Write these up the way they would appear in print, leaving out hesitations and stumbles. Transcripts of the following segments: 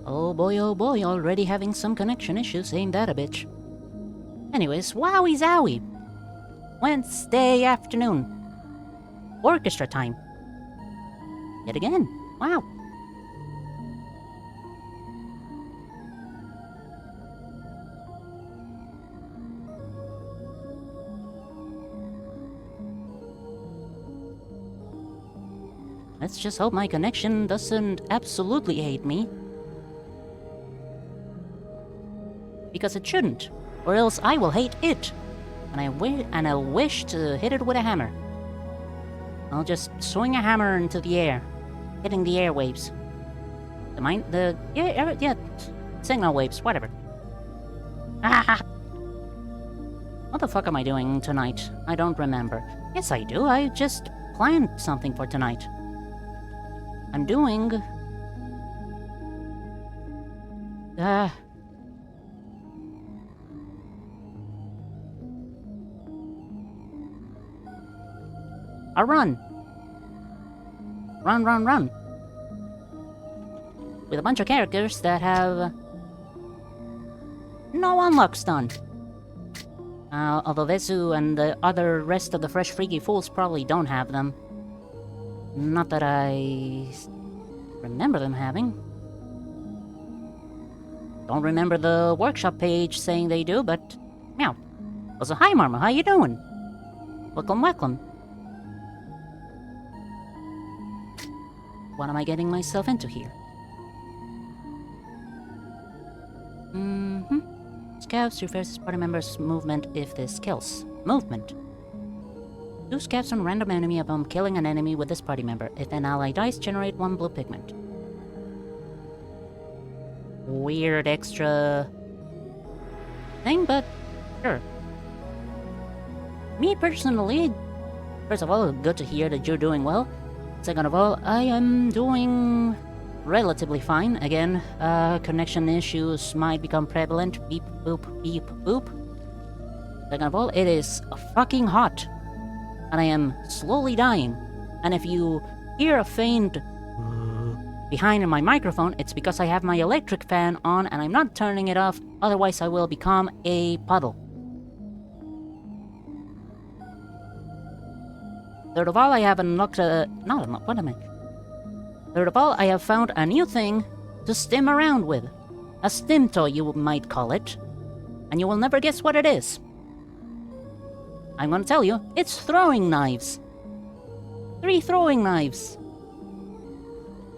Oh boy, already having some connection issues, ain't that a bitch? Anyways, wowie zowie! Wednesday afternoon. Orchestra time. Yet again. Wow. Let's just hope my connection doesn't absolutely hate me. Because it shouldn't, or else I will hate it. And I'll wish to hit it with a hammer. I'll just swing a hammer into the air, hitting the airwaves. Signal waves, whatever. Ah! What the fuck am I doing tonight? I don't remember. Yes, I do. I just planned something for tonight. I'm doing... a run. Run. With a bunch of characters that have... no unlocks done. Although Vesu and the rest of the Fresh Freaky Fools probably don't have them. Not that I... remember them having. Don't remember the workshop page saying they do, but... meow. Also, hi Marmo, how you doing? Welcome. What am I getting myself into here? Scouts refers to party members' movement if this kills. Movement. 2 scouts on random enemy upon killing an enemy with this party member. If an ally dies, generate 1 blue pigment. Weird extra thing, but sure. Me personally, first of all, good to hear that you're doing well. Second of all, I am doing relatively fine. Again, connection issues might become prevalent. Beep, boop, beep, boop. Second of all, it is fucking hot. And I am slowly dying. And if you hear a faint behind my microphone, it's because I have my electric fan on and I'm not turning it off, otherwise I will become a puddle. Third of all, I have unlocked Third of all, I have found a new thing to stim around with. A stim toy, you might call it. And you will never guess what it is. I'm gonna tell you, it's throwing knives. 3 throwing knives.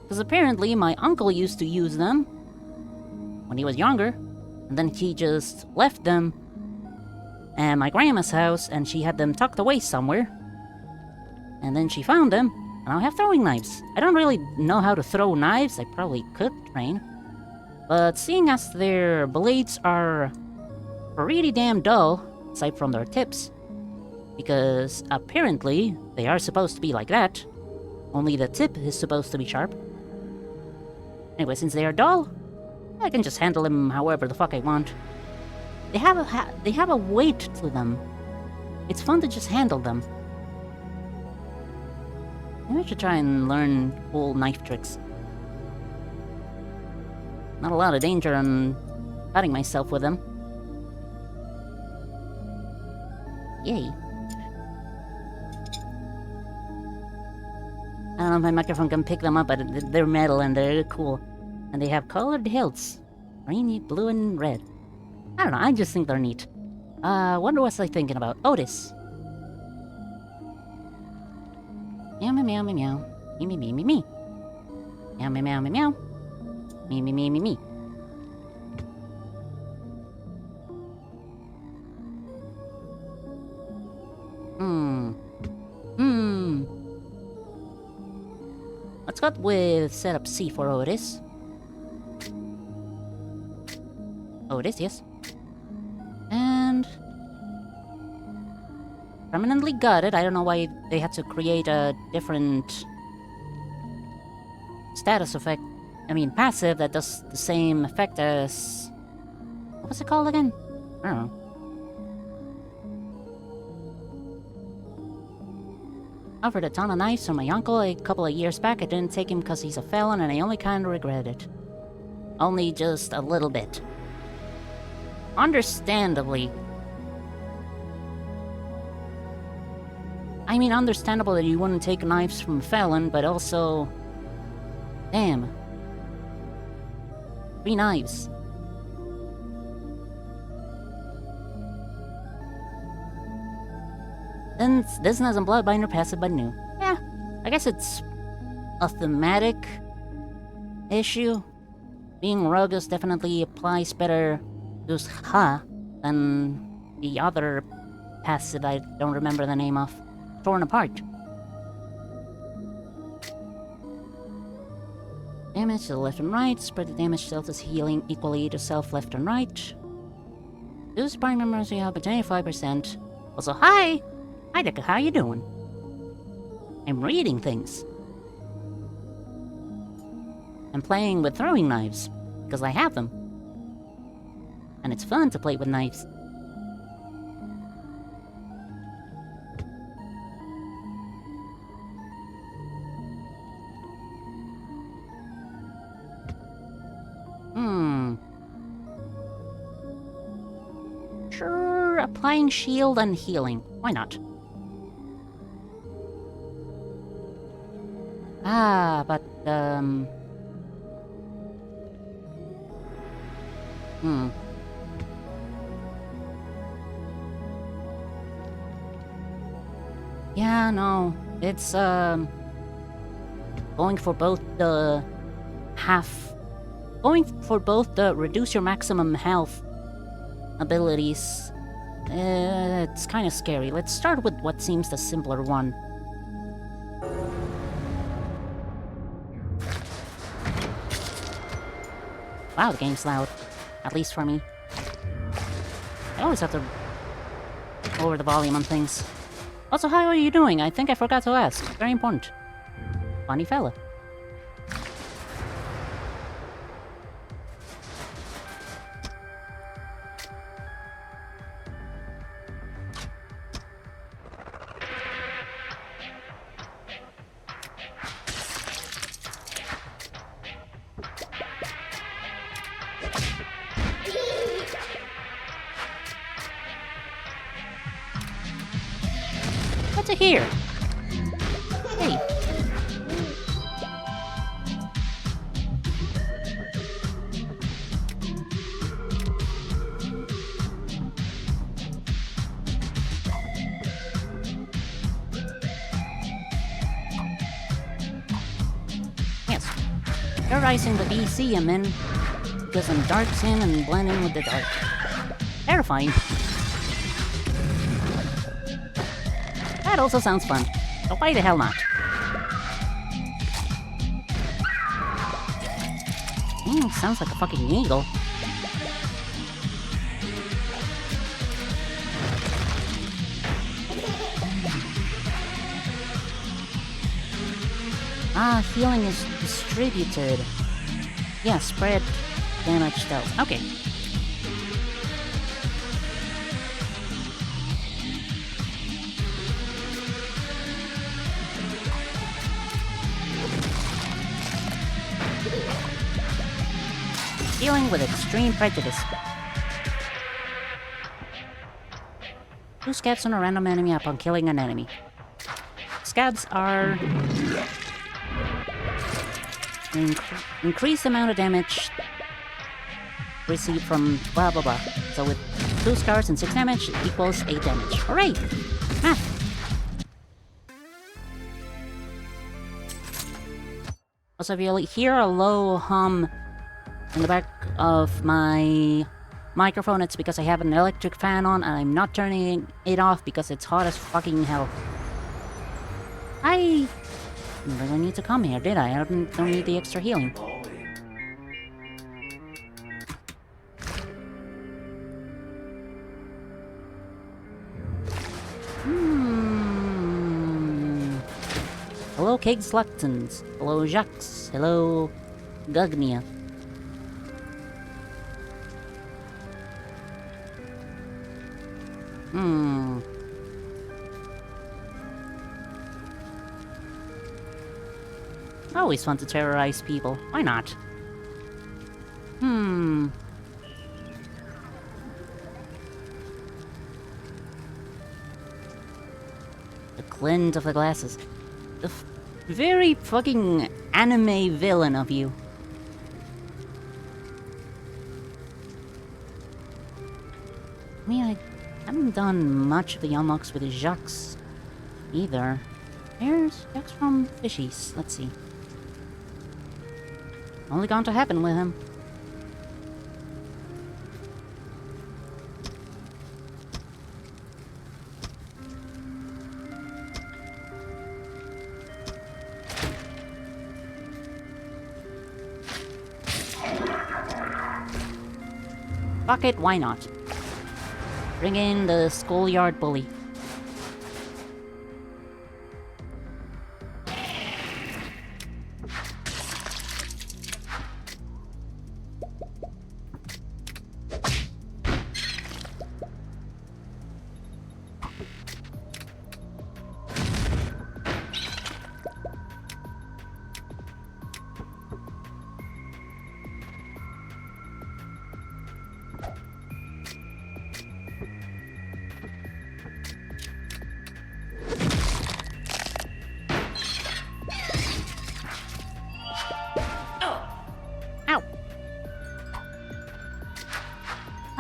Because apparently my uncle used to use them when he was younger, and then he just left them at my grandma's house, and she had them tucked away somewhere. And then she found them, and I have throwing knives. I don't really know how to throw knives, I probably could train. But seeing as their blades are pretty damn dull, aside from their tips, because apparently they are supposed to be like that, only the tip is supposed to be sharp. Anyway, since they are dull, I can just handle them however the fuck I want. They have a weight to them. It's fun to just handle them. Maybe I should try and learn cool knife tricks. Not a lot of danger in cutting myself with them. Yay. I don't know if my microphone can pick them up, but they're metal and they're cool. And they have colored hilts. Green, blue, and red. I don't know, I just think they're neat. Wonder what I was thinking about. Otis. Meow, meow, meow, meow, meow. Me, me, me, me, me. Meow, meow, meow, meow, meow. Me, me, me, me, me. Let's go with setup C for Otis. Otis, yes. And... permanently gutted. I don't know why they had to create a different status effect. I mean, passive that does the same effect as... what was it called again? I don't know. Offered a ton of knives from my uncle a couple of years back. I didn't take him because he's a felon and I only kinda regret it. Only just a little bit. Understandably. I mean, understandable that you wouldn't take knives from Felon, but also... Damn. 3 knives. Then this isn't Bloodbinder passive but new. Yeah, I guess it's a thematic issue. Being Rugus definitely applies better to Ha than the other passive I don't remember the name of. Torn Apart. Damage to the left and right. Spread the damage dealt as healing equally to self, left, and right. Reduce primary mercy help by 25%. Also, hi! Hi, Deca, how you doing? I'm reading things. I'm playing with throwing knives, because I have them. And it's fun to play with knives. Sure, applying shield and healing. Why not? But, Yeah, no. It's, going for both the reduce your maximum health abilities. It's kind of scary. Let's start with what seems the simpler one. Wow, the game's loud. At least for me. I always have to lower the volume on things. Also, how are you doing? I think I forgot to ask. Very important. Funny fella. To hear. Hey. Yes. Terrorizing the BC I'm in because I'm darks in and blend in with the dark. Terrifying. That also sounds fun. So why the hell not? Sounds like a fucking eagle. Healing is distributed. Yeah, spread damage dealt. Okay. Dealing with extreme prejudice. 2 scabs on a random enemy upon killing an enemy. Scabs are... increased amount of damage received from blah blah blah. So with 2 scars and 6 damage equals 8 damage. Hooray! Math! Also, if you hear a low hum in the back of my microphone, it's because I have an electric fan on and I'm not turning it off because it's hot as fucking hell. I didn't really need to come here, did I? I don't need the extra healing. Hello, Keg Sluttons. Hello, Jacques. Hello, Gugnia. Always fun to terrorize people. Why not? Glint of the glasses. Very fucking anime villain of you. I mean, I haven't done much of the unlocks with Jacques either. There's Jacques from Fishy's. Let's see. Only going to happen with him. Fuck it, why not? Bring in the schoolyard bully.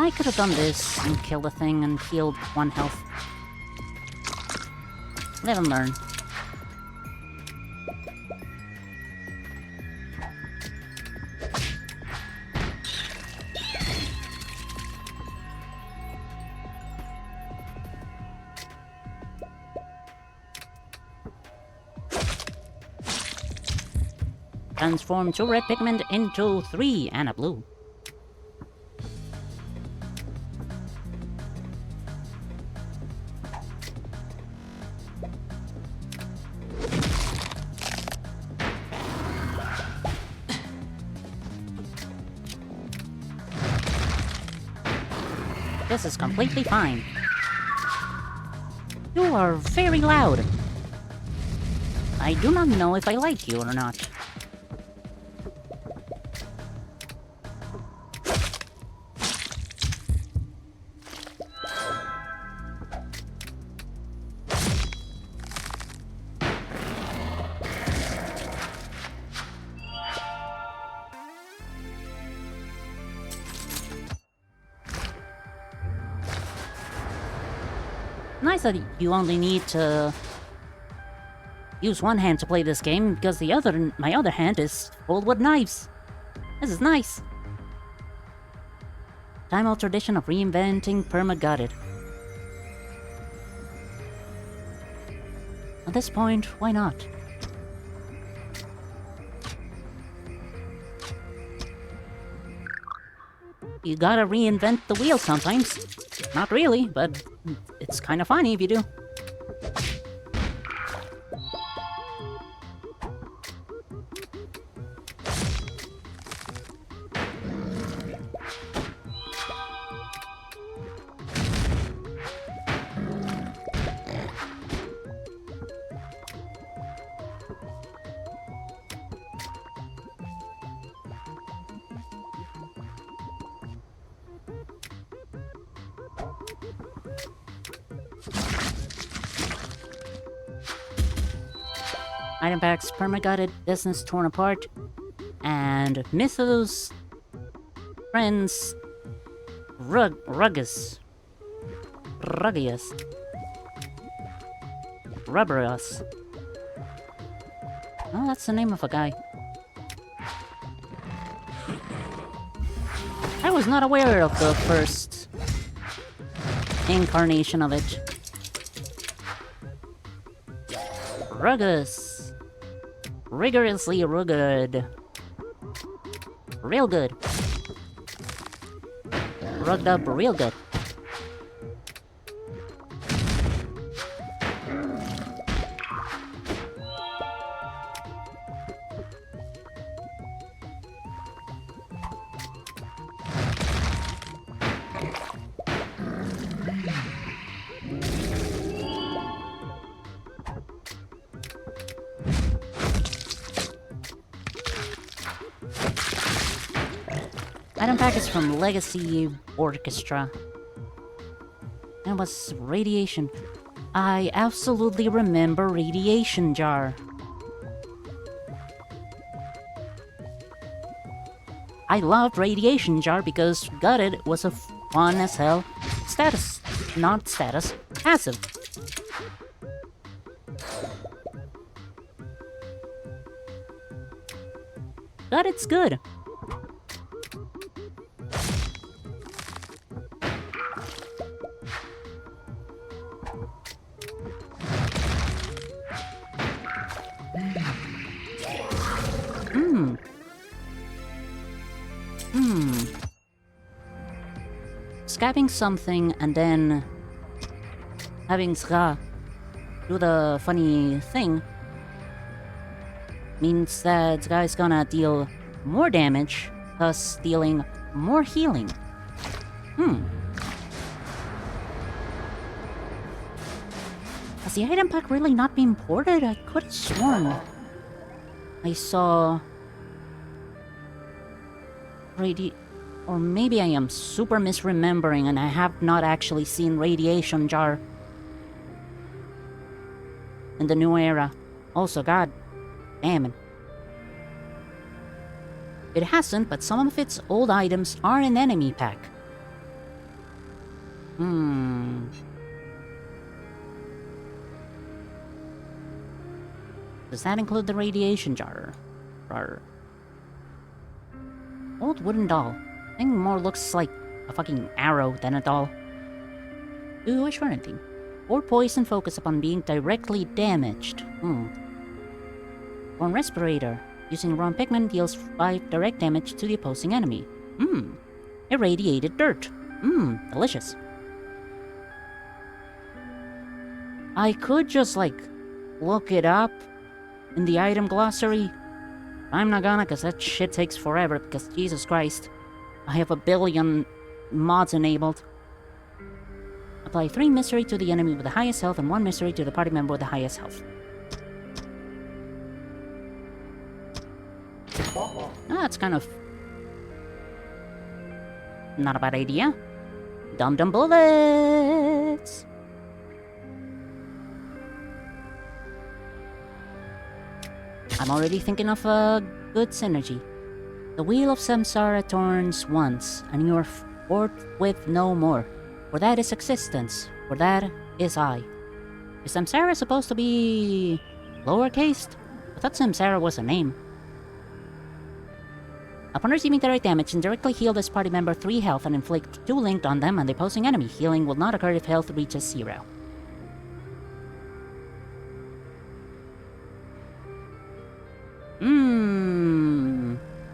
I could have done this and killed the thing and healed 1 health. Live and learn. Transform 2 red pigment into 3 and a blue. This is completely fine. You are very loud. I do not know if I like you or not. Nice that you only need to use one hand to play this game, because my other hand is full with knives. This is nice. Time-old tradition of reinventing perma-gutted. At this point, why not? You gotta reinvent the wheel sometimes. Not really, but it's kind of funny if you do. Item packs, perma-gutted, business torn apart, and Mythos Friends Ruggius. Rubberus. Oh, that's the name of a guy. I was not aware of the first incarnation of it. Ruggius. Rigorously rugged. Real good. Rugged up real good. Item pack is from Legacy Orchestra. And it was radiation. I absolutely remember Radiation Jar. I loved Radiation Jar because Gutted was a fun as hell passive. Gutted's good. Scabbing something and then having Sra do the funny thing means that Sra is gonna deal more damage, thus dealing more healing. Has the item pack really not been ported? I could have sworn I saw... Or maybe I am super misremembering and I have not actually seen Radiation Jar in the new era. Also, god damn it. It hasn't, but some of its old items are in enemy pack. Does that include the Radiation Jar? Old wooden doll. Thing more looks like a fucking arrow than a doll. Do wish for anything. Or poison focus upon being directly damaged. One respirator. Using raw pigment deals 5 direct damage to the opposing enemy. Irradiated dirt. Delicious. I could just, like, look it up in the item glossary. I'm not gonna, cause that shit takes forever, because Jesus Christ. I have a billion mods enabled. Apply 3 mystery to the enemy with the highest health and 1 mystery to the party member with the highest health. That's kind of... not a bad idea. Dum-dum bullets! I'm already thinking of a good synergy. The wheel of samsara turns once, and you are forthwith no more. For that is existence, for that is I. Is samsara supposed to be lowercase? I thought samsara was a name. Upon receiving direct damage, indirectly heal this party member 3 health and inflict 2 linked on them and the opposing enemy. Healing will not occur if health reaches 0.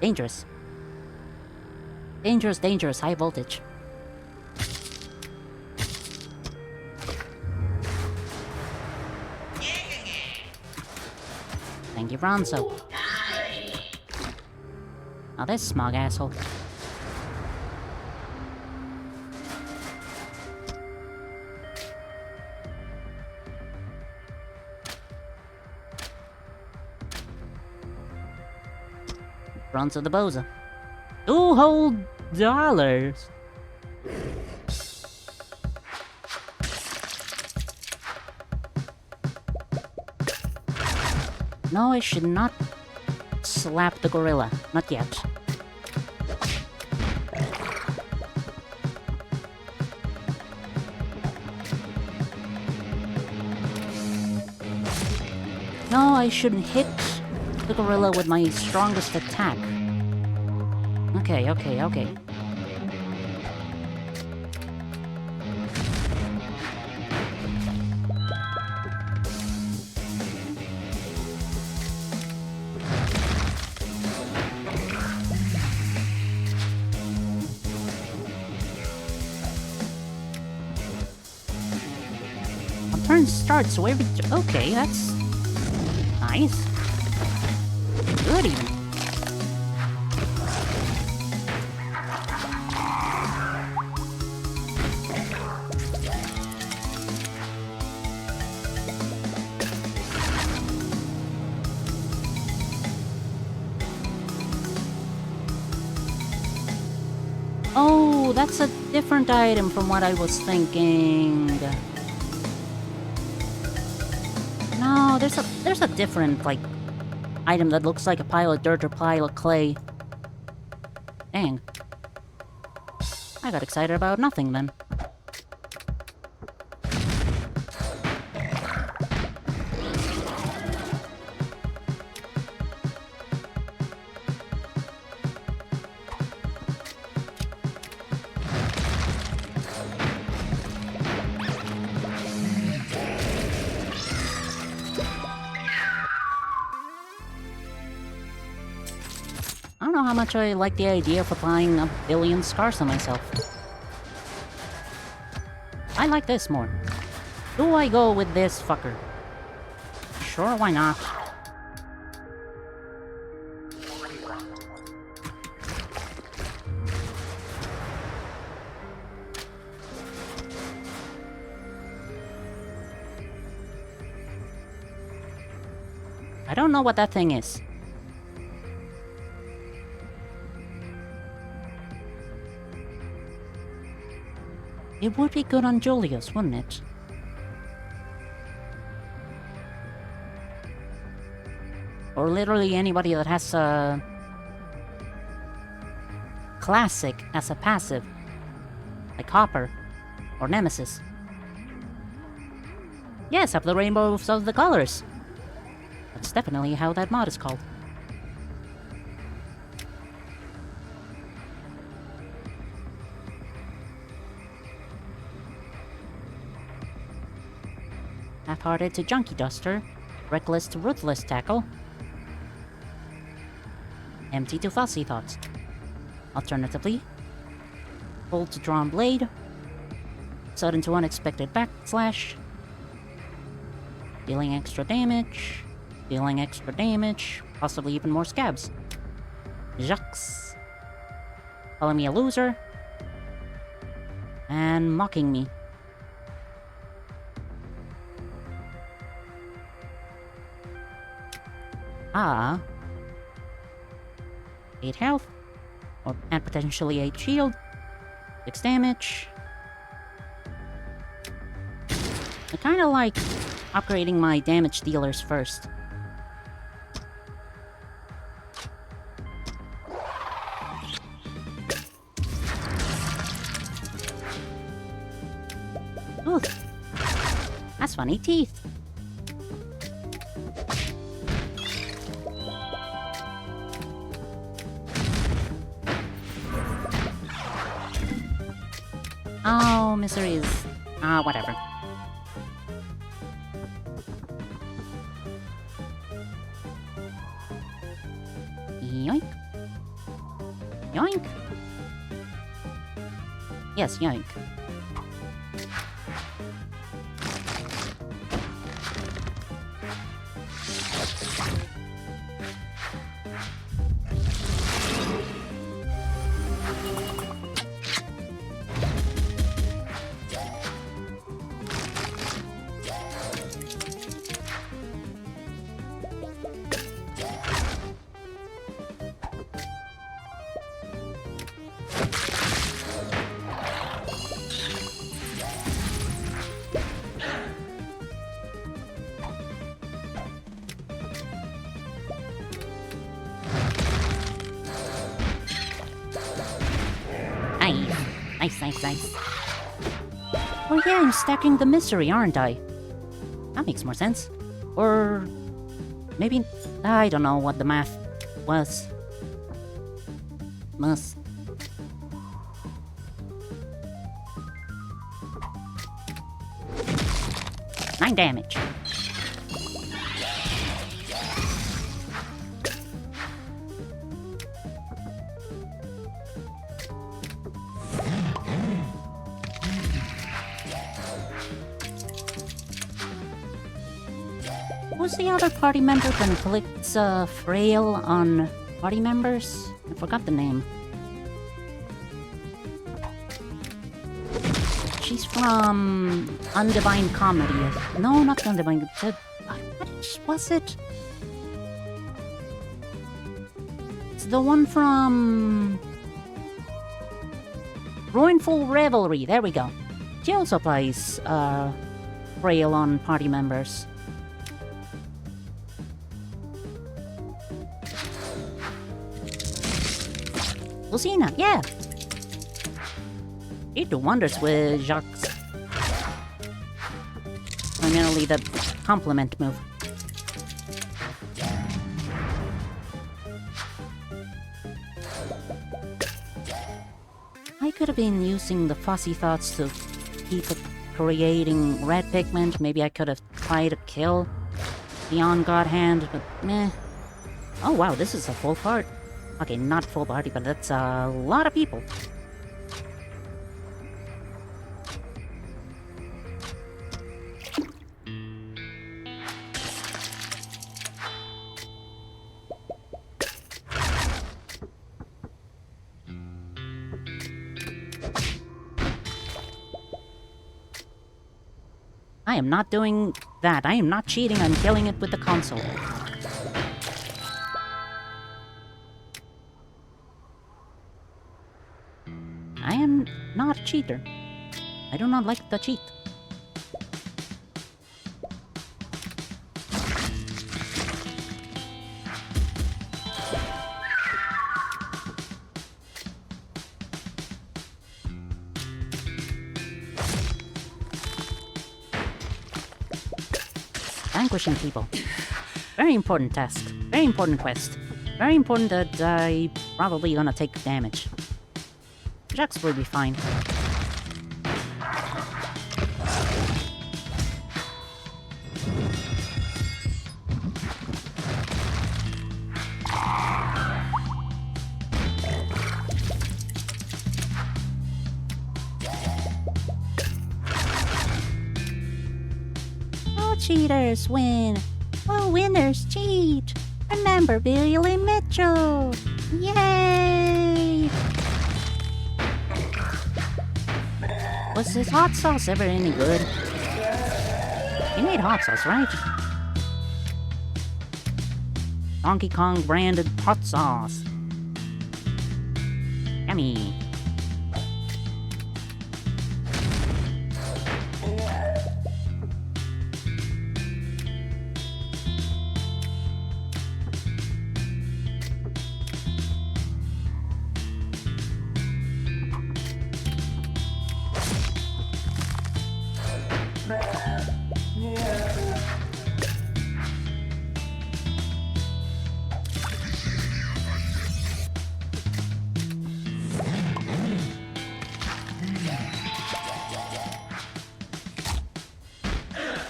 Dangerous. Dangerous, high voltage. Thank you, Bronzo. Now this smug asshole. Bronzo the Boza. 2 whole dollars. No, I should not slap the gorilla. Not yet. No, I shouldn't hit the gorilla with my strongest attack. Okay. Turn starts, so every... Okay, that's... nice. Good, even. Oh, that's a different item from what I was thinking. there's a different, like, item that looks like a pile of dirt or pile of clay. Dang. I got excited about nothing then. I don't know how much I like the idea of applying a billion scars on myself. I like this more. Do I go with this fucker? Sure, why not? I don't know what that thing is. It would be good on Julius, wouldn't it? Or literally anybody that has a classic as a passive. Like Hopper. Or Nemesis. Yes, have the rainbows of the colors. That's definitely how that mod is called. Half-hearted to Junkie Duster, reckless to ruthless tackle, empty to fussy thoughts. Alternatively, bold to drawn blade, sudden to unexpected backslash, dealing extra damage, possibly even more scabs. Jux, calling me a loser, and mocking me. Ah. 8 health. And potentially 8 shield. 6 damage. I kinda like upgrading my damage dealers first. Ooh. That's funny teeth. Oh, misery is... whatever. Yoink. Yoink. Yes, yoink. Nice. Oh yeah, I'm stacking the misery, aren't I? That makes more sense. Or... maybe... I don't know what the math was. 9 damage. Who's the other party member that inflicts frail on party members? I forgot the name. She's from Undivine Comedy. No, not Undivine. What was it? It's the one from Ruinful Revelry. There we go. She also plays frail on party members. Lucina, yeah! He'd do wonders with Jacques. Primarily the compliment move. I could have been using the fussy thoughts to keep creating red pigment. Maybe I could have tried to kill the on-god hand, but meh. Oh wow, this is a full part. Okay, not full party, but that's a lot of people. I am not doing that. I am not cheating. I'm killing it with the console. I am not a cheater. I do not like to cheat. Vanquishing people. Very important task. Very important quest. Very important that I probably gonna take damage. Jax will be fine. All cheaters win. All winners cheat. Remember Billy Mitchell. Yay! Was his hot sauce ever any good? He made hot sauce, right? Donkey Kong branded hot sauce. Yummy.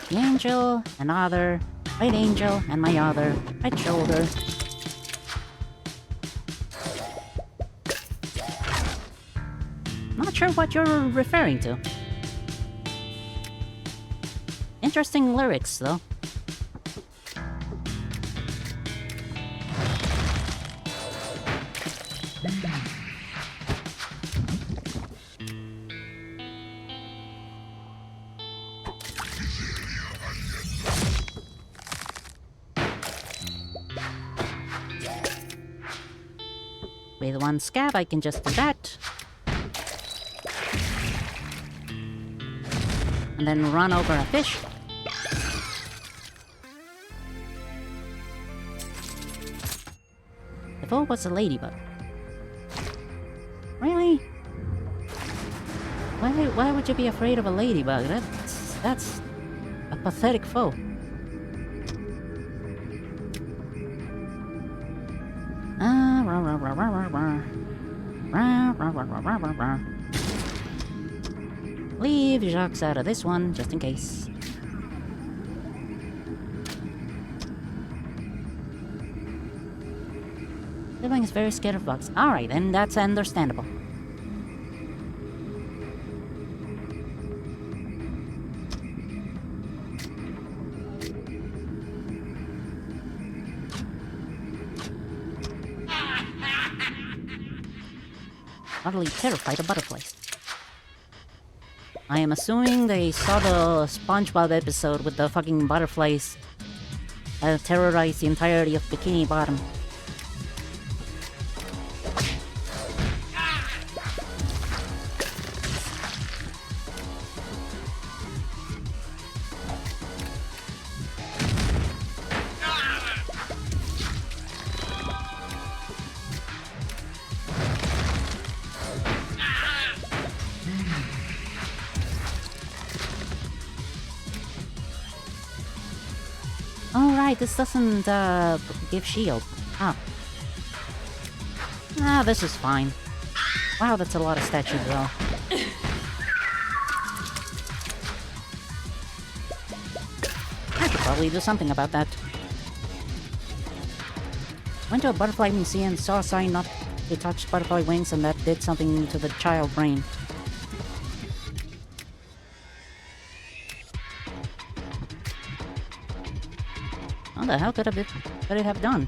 The angel, another, right angel, and my other, right shoulder. Not sure what you're referring to. Interesting lyrics, though. With one scab, I can just do that. And then run over a fish. The foe was a ladybug. Really? Why would you be afraid of a ladybug? That's a pathetic foe. Leave Jacques out of this one, just in case. Sibling is very scared of bugs. Alright, then that's understandable. Utterly terrified of butterflies. I am assuming they saw the SpongeBob episode with the fucking butterflies that terrorized the entirety of Bikini Bottom. right, this doesn't, give shield. Ah. Ah, this is fine. Wow, that's a lot of statues, though. I should probably do something about that. Went to a butterfly museum and saw a sign not to touch butterfly wings, and that did something to the child brain. What the hell could it have done?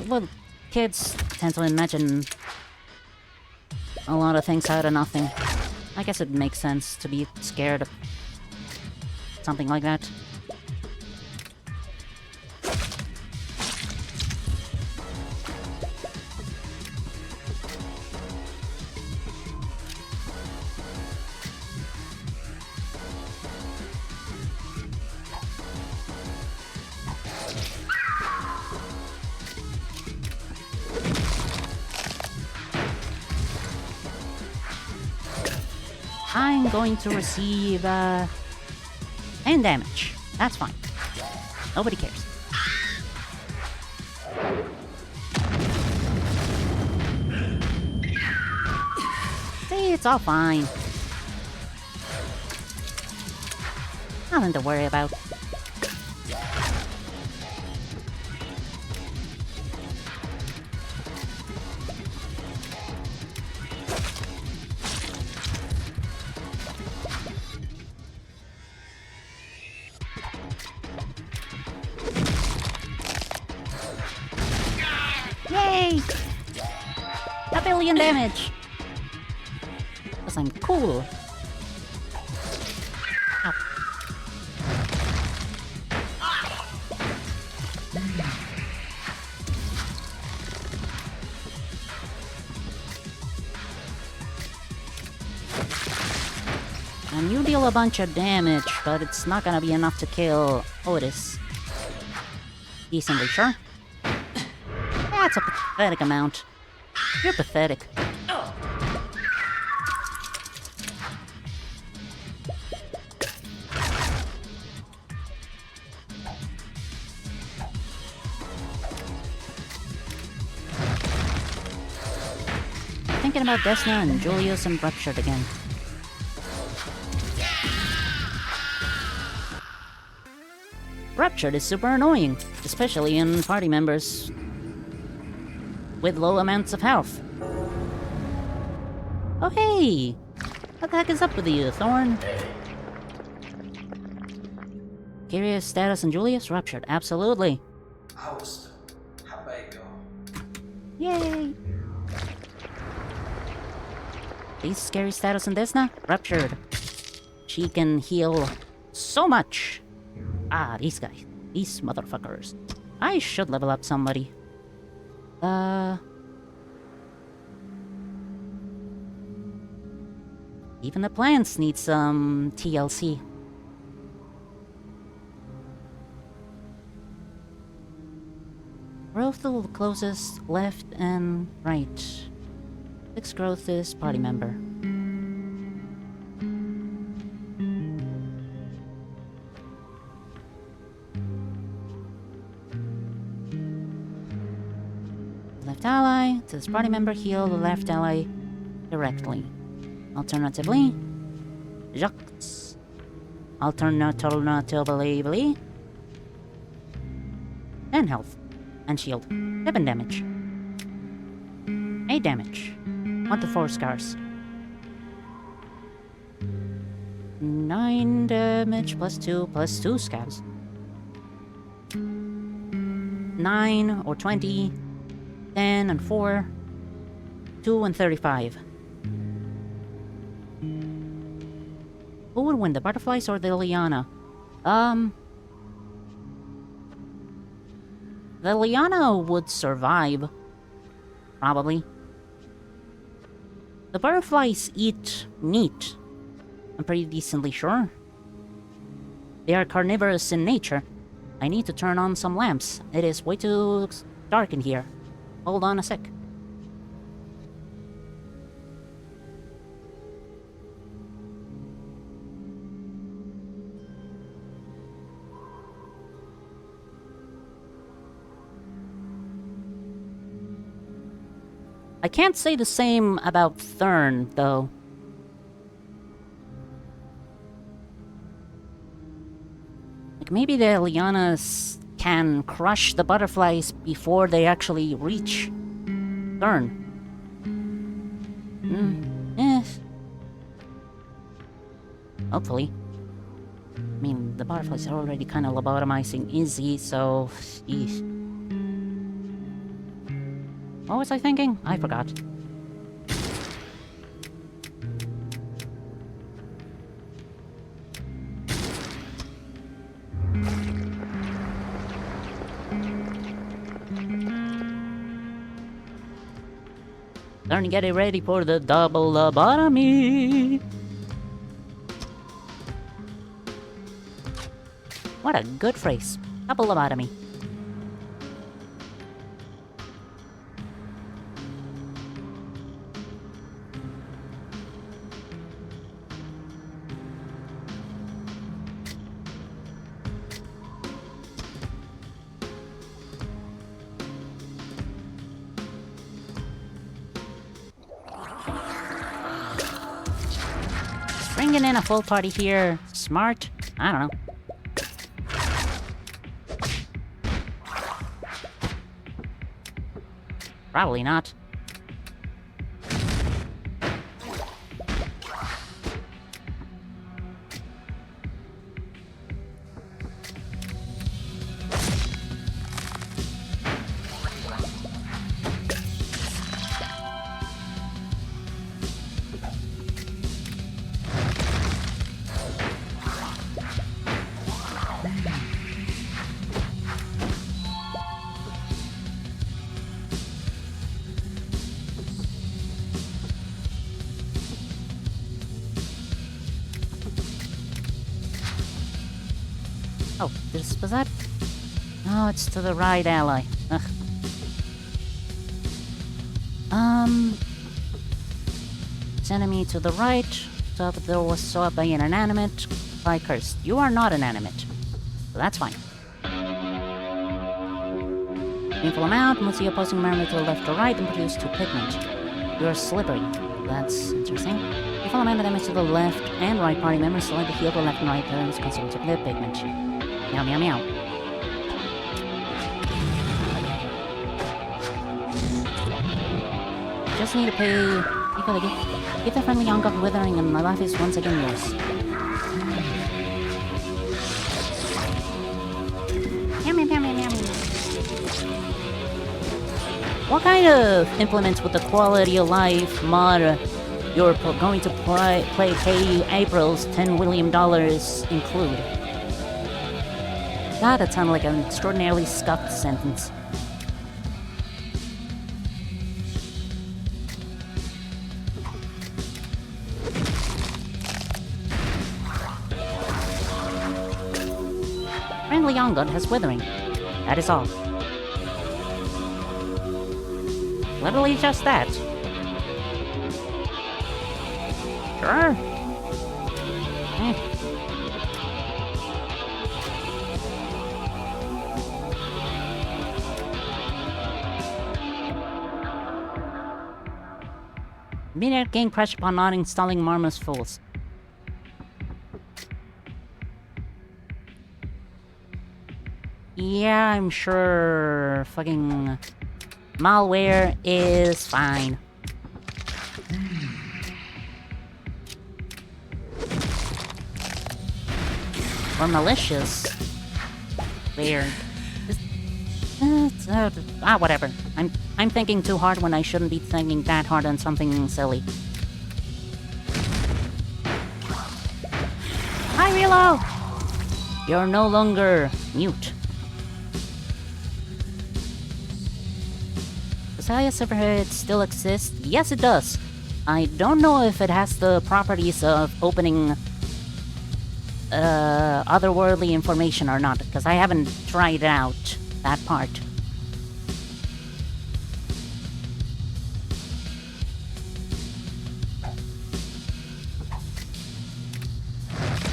Well, kids tend to imagine a lot of things out of nothing. I guess it makes sense to be scared of something like that. I'm going to receive, 10 damage. That's fine. Nobody cares. See, it's all fine. Nothing to worry about. Yay! A billion damage! Because I'm cool. Ow. And you deal a bunch of damage, but it's not gonna be enough to kill Otis. Decently, sure. That's a pathetic amount. You're pathetic. Thinking about Desna and Julius and Ruptured again. Ruptured is super annoying, especially in party members with low amounts of health. Oh hey! What the heck is up with you, Thorn? Curious status and Julius? Ruptured, absolutely. Yay! These scary status and Desna? Ruptured. She can heal so much. Ah, these guys. These motherfuckers. I should level up somebody. Even the plants need some TLC. Growth to the closest left and right. 6 growth is party member. Left ally to this party member, heal the left ally directly. Alternatively, Jux. Alternatively, 10 health and shield, 7 damage, 8 damage, 1 to 4 scars, 9 damage plus 2 scars, 9 or 20, 10 and 4, 2 and 35. Who would win, the butterflies or the Liana? The liana would survive. Probably. The butterflies eat meat. I'm pretty decently sure. They are carnivorous in nature. I need to turn on some lamps. It is way too dark in here. Hold on a sec. I can't say the same about Thurn, though. Like, maybe the lianas can crush the butterflies before they actually reach Thurn. Hopefully. I mean, the butterflies are already kind of lobotomizing Izzy, so... Eesh. What was I thinking? I forgot. Starting to get it ready for the double lobotomy. What a good phrase. Double lobotomy. Bringing in a full party here. Smart? I don't know. Probably not. Oh, this was that? No, it's to the right, ally. Ugh. This enemy to the right. Top of the door was saw by an inanimate. By cursed. You are not inanimate. So that's fine. Painful amount. Move the opposing memory to the left or right and produce 2 pigment. You are slippery. That's interesting. Painful amount of damage to the left and right party members. Select the heal to left and right turns consecutive pigment. Meow meow meow. Just need to pay... Give the friendly young god withering and my life is once again yours. Meow meow meow meow meow. What kind of implements with the quality of life mod you're going to pay April's $10 million include? God, that sounded like an extraordinarily scuffed sentence. Friendly young god has withering. That is all. Literally just that. Sure. Immediate gain pressure upon not installing Marmo's fools. Yeah, I'm sure fucking malware is fine. Or malicious. Weird. Whatever. I'm thinking too hard when I shouldn't be thinking that hard on something silly. Hi, Relo! You're no longer mute. Messiah server still exists? Yes, it does. I don't know if it has the properties of opening otherworldly information or not, because I haven't tried out that part.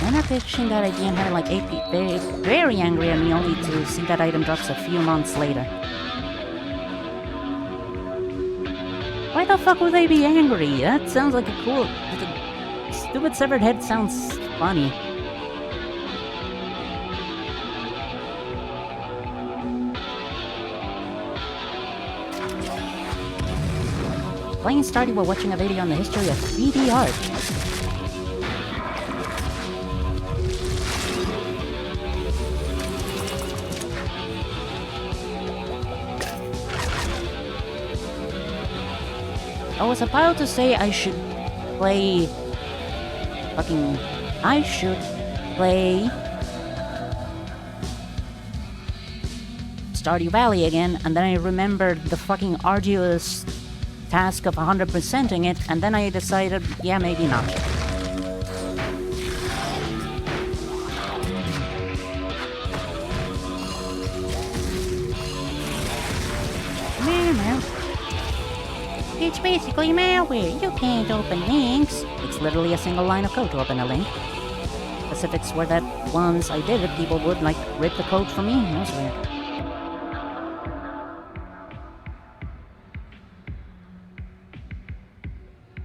I'm not pitching that idea and having like 8 people very angry at me only to see that item drops a few months later. Why the fuck would they be angry? That sounds like a cool... The stupid severed head sounds funny. Playing started while watching a video on the history of 3D art. I was about to say I should play... I should play... Stardew Valley again, and then I remembered the fucking arduous task of 100%ing it, and then I decided, yeah, maybe not. Meow. It's basically malware. You can't open links. It's literally a single line of code to open a link. Specifics were that once I did it, people would, like, rip the code from me. That was weird.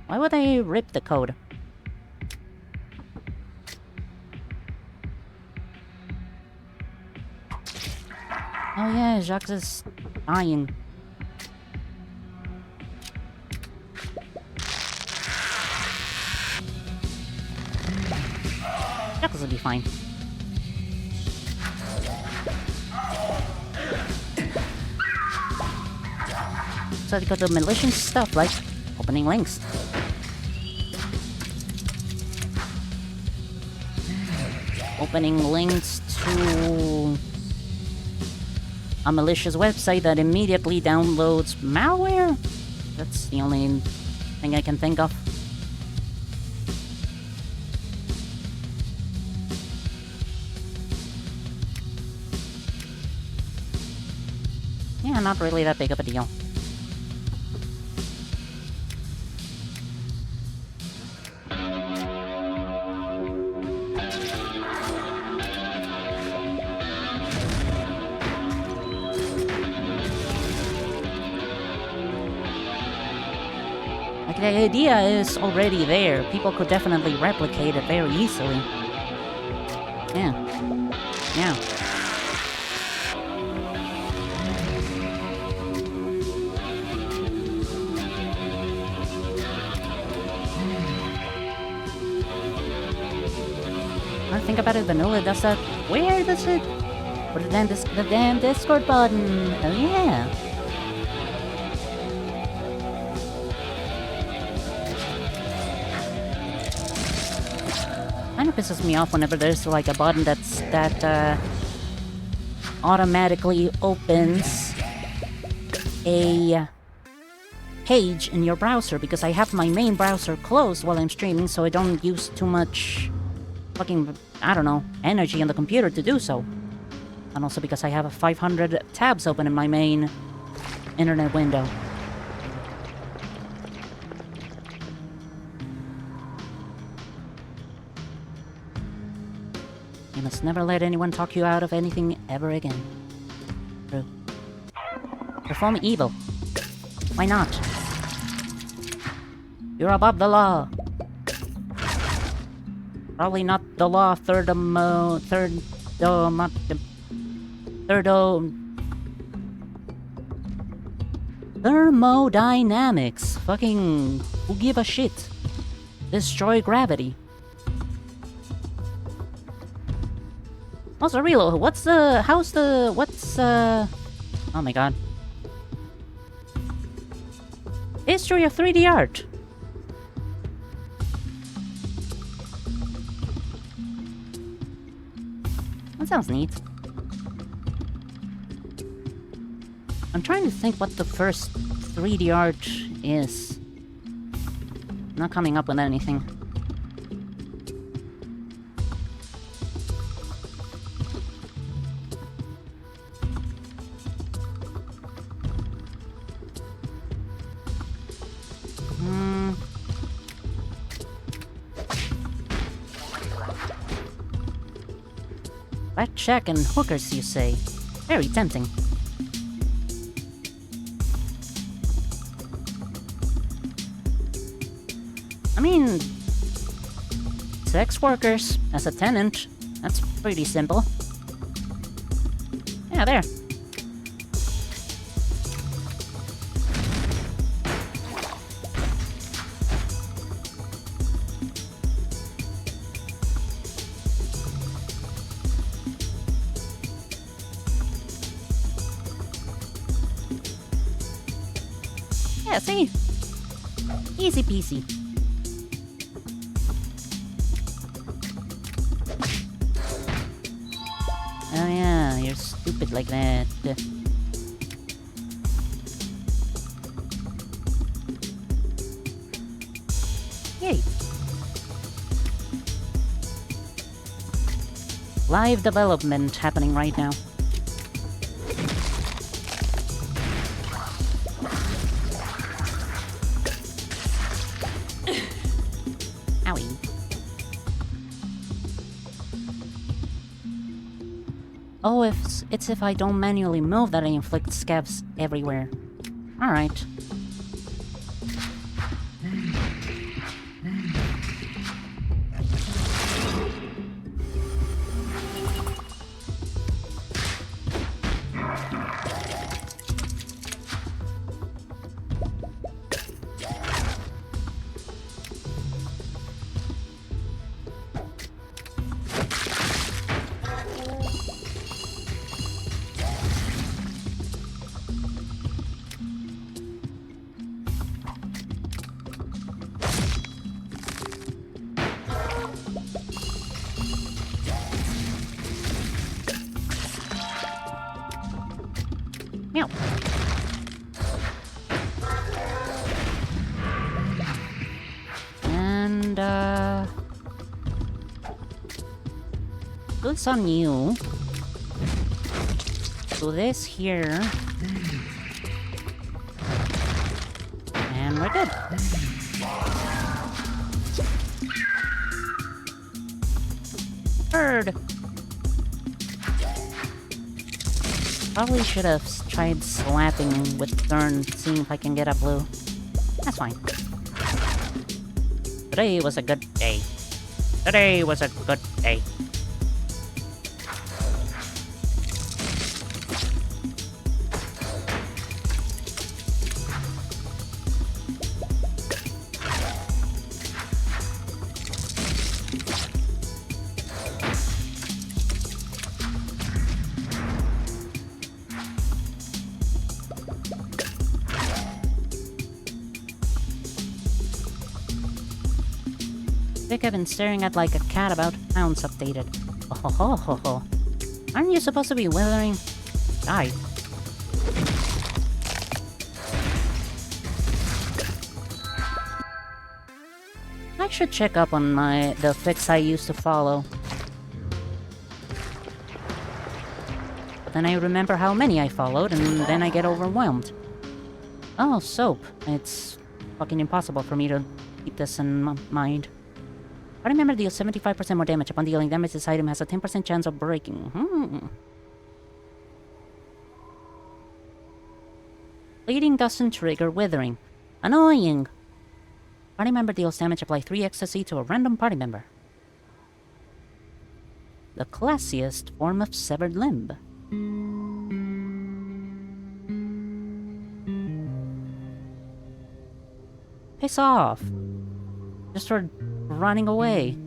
Why would they rip the code? Oh yeah, Jacques is dying. Jacques will be fine. So they got the malicious stuff like opening links. Opening links to a malicious website that immediately downloads malware? That's the only thing I can think of. Yeah, not really that big of a deal. The idea is already there. People could definitely replicate it very easily. Yeah. Yeah. I think about it, vanilla does that. Where does it? Put it in the damn Discord button. Oh yeah. Kind of pisses me off whenever there's like a button that automatically opens a page in your browser, because I have my main browser closed while I'm streaming, so I don't use too much fucking, I don't know, energy on the computer to do so. And also because I have 500 tabs open in my main internet window. You must never let anyone talk you out of anything ever again. True. Perform evil. Why not? You're above the law. Probably not the law thermodynamics. Fucking who give a shit? Destroy gravity. Also, real, oh my god. History of 3D art. That sounds neat. I'm trying to think what the first 3D art is. Not coming up with anything. Fat shack and hookers, you say? Very tempting. I mean, sex workers as a tenant. That's pretty simple. Yeah, there. Yeah, see? Easy peasy. Oh yeah, you're stupid like that. Yay. Live development happening right now. Owie. Oh, it's if I don't manually move that I inflict scabs everywhere. Alright. Meow. And, goods on you. Do this here. And we're good. Bird. Probably should have tried slapping with Thorn, seeing if I can get a blue. That's fine. Today was a good day. Today was a good day. I've been staring at like a cat about pounds updated. Oh ho ho ho. Aren't you supposed to be withering? Die. I should check up on the fix I used to follow. But then I remember how many I followed, and then I get overwhelmed. Oh, soap. It's fucking impossible for me to keep this in mind. I remember deals 75% more damage. Upon dealing damage, this item has a 10% chance of breaking. Bleeding doesn't trigger withering. Annoying! Party member deals damage, apply 3 ecstasy to a random party member. The classiest form of severed limb. Piss off! Just for running away.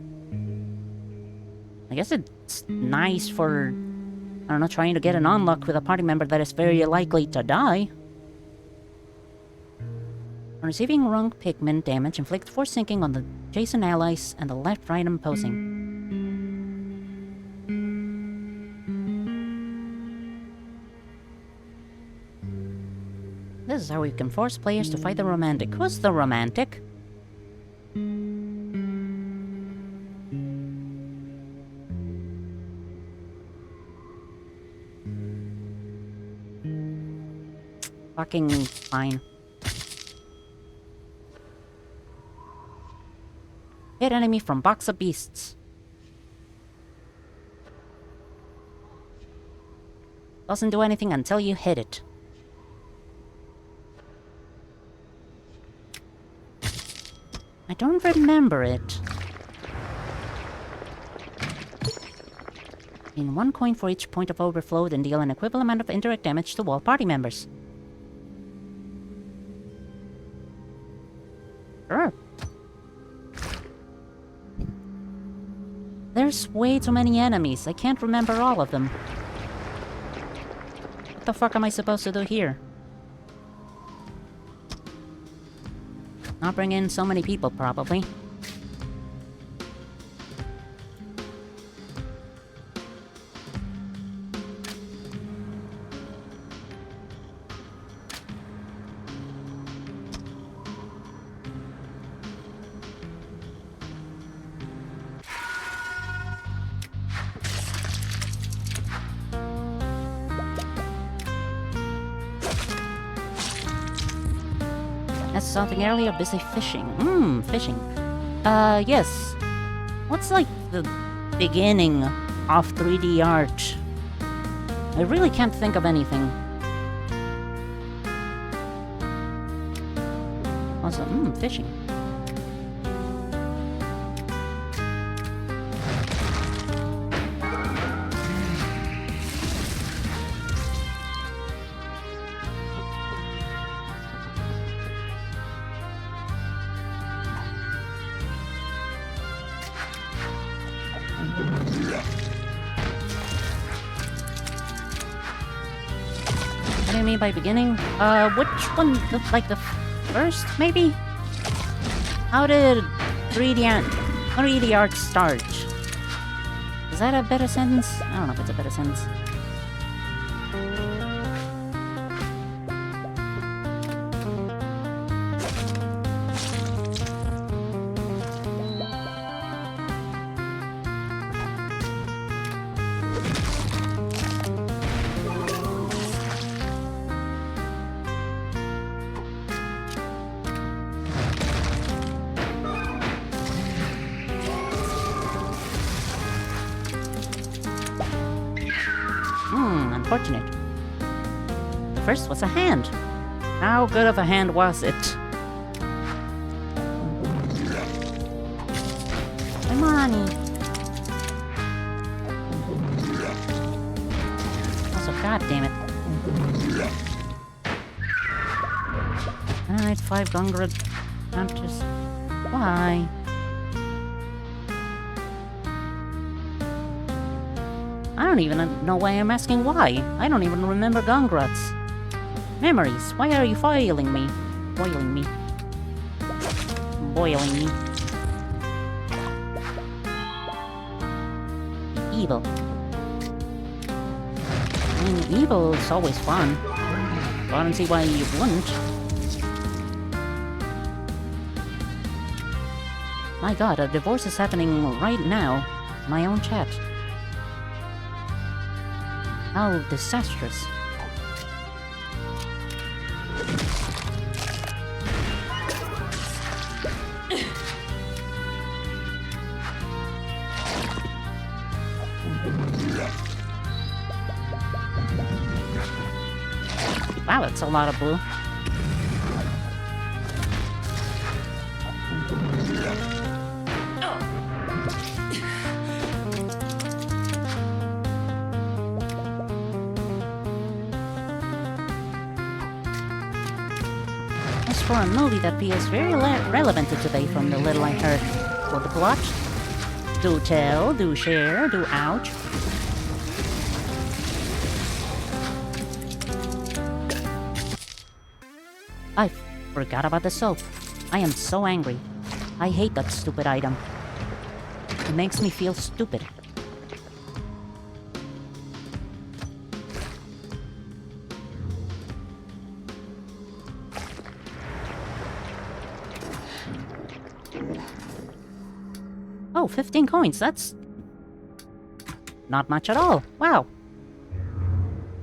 I guess it's nice for, I don't know, trying to get an unlock with a party member that is very likely to die. On receiving wrong pigment damage, inflict force sinking on the adjacent allies and the left right opposing. This is how we can force players to fight the romantic. Who's the romantic? Fucking fine. Hit enemy from box of beasts. Doesn't do anything until you hit it. I don't remember it. In 1 coin for each point of overflow, then deal an equivalent amount of indirect damage to all party members. Sure. There's way too many enemies. I can't remember all of them. What the fuck am I supposed to do here? Not bring in so many people, probably. That's something earlier, busy fishing. Fishing. Yes. What's like the beginning of 3D art? I really can't think of anything. Also, fishing. What do you mean by beginning? Which one? Like the first, maybe? How did 3D art start? Is that a better sentence? I don't know if it's a better sentence. Unfortunate. The first was a hand. How good of a hand was it? Come on. Also, god damn it. Alright, 5 Gungrad hunters. Why? I don't even know why I'm asking why. I don't even remember Gungrats. Memories, why are you foiling me? Boiling me. Boiling me. Evil. I mean, evil is always fun. I don't see why you wouldn't. My god, a divorce is happening right now. My own chat. How disastrous. Wow, that's a lot of blue. For a movie that feels very relevant to today from the little I heard. For the plot? Do tell, do share, do ouch. I forgot about the soap. I am so angry. I hate that stupid item. It makes me feel stupid. 15 coins, that's... not much at all. Wow.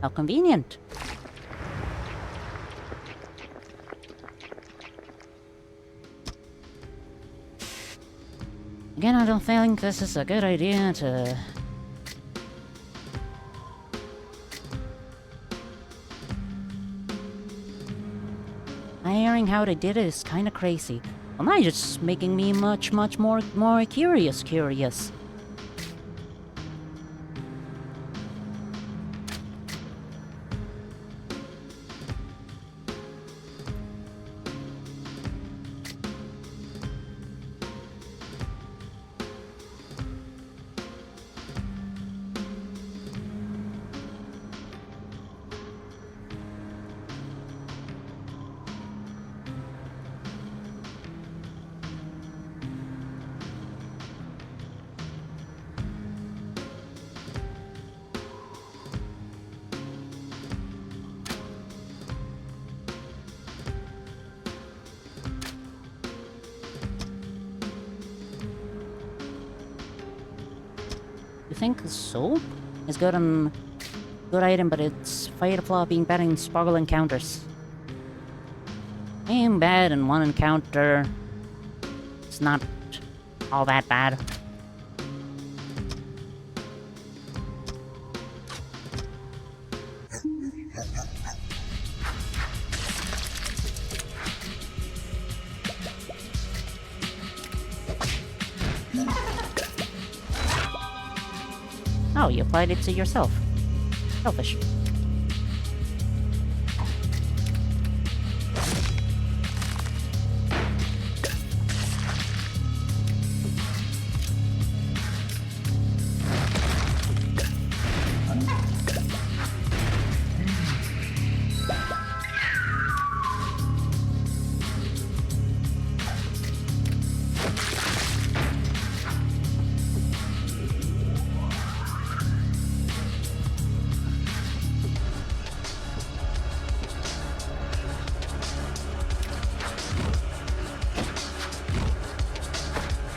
How convenient. Again, I don't think this is a good idea to... Hearing how they did it is kinda crazy. Well, now you're just making me much more curious. You think soap is good item, but it's fatal flaw being bad in Sparkle encounters. Being bad in one encounter, it's not all that bad. Oh, you applied it to yourself. Selfish.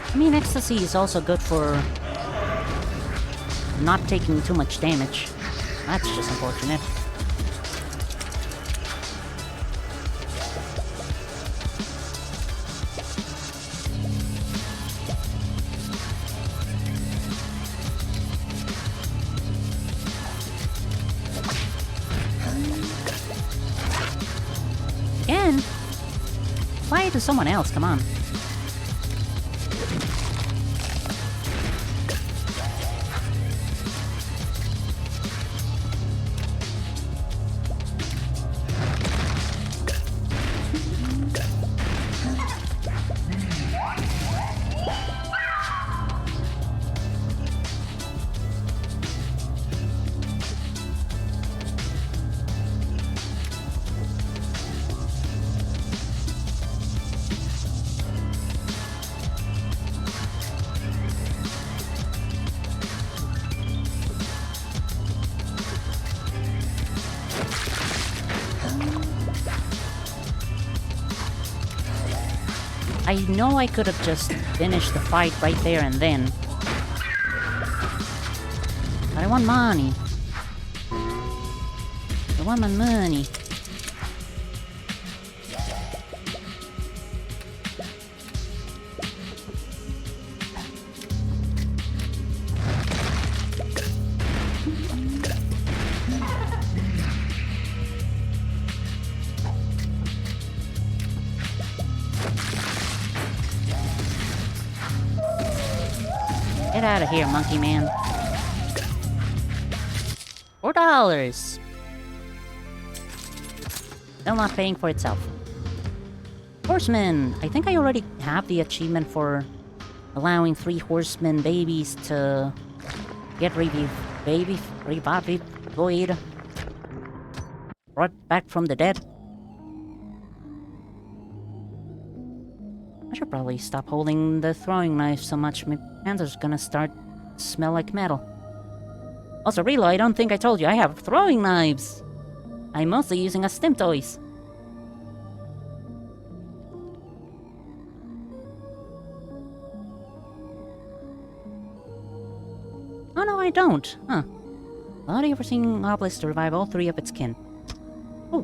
I mean, ecstasy is also good for not taking too much damage. That's just unfortunate. Again? Apply it to someone else, come on. I know I could have just finished the fight right there and then. But I want money. I want my money. Get out of here, monkey man. $4. Still not paying for itself. Horsemen! I think I already have the achievement for allowing 3 horsemen babies to get revived, brought back from the dead. I should probably stop holding the throwing knife so much. My hands are gonna start to smell like metal. Also, Relo, I don't think I told you I have throwing knives. I'm mostly using a stim toys. I don't. Huh. Thought you ever seen Obelisk to revive all three of its kin. Oh.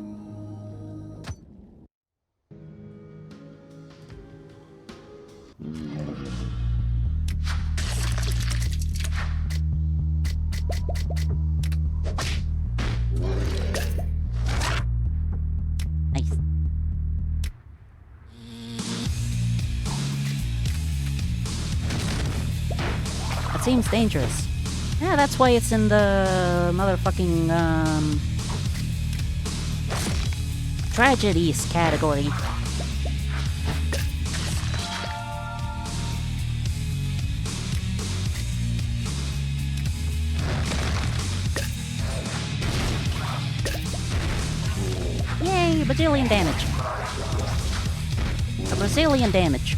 Nice. That seems dangerous. Yeah, that's why it's in the motherfucking, tragedies category. Yay, Brazilian damage. A Brazilian damage.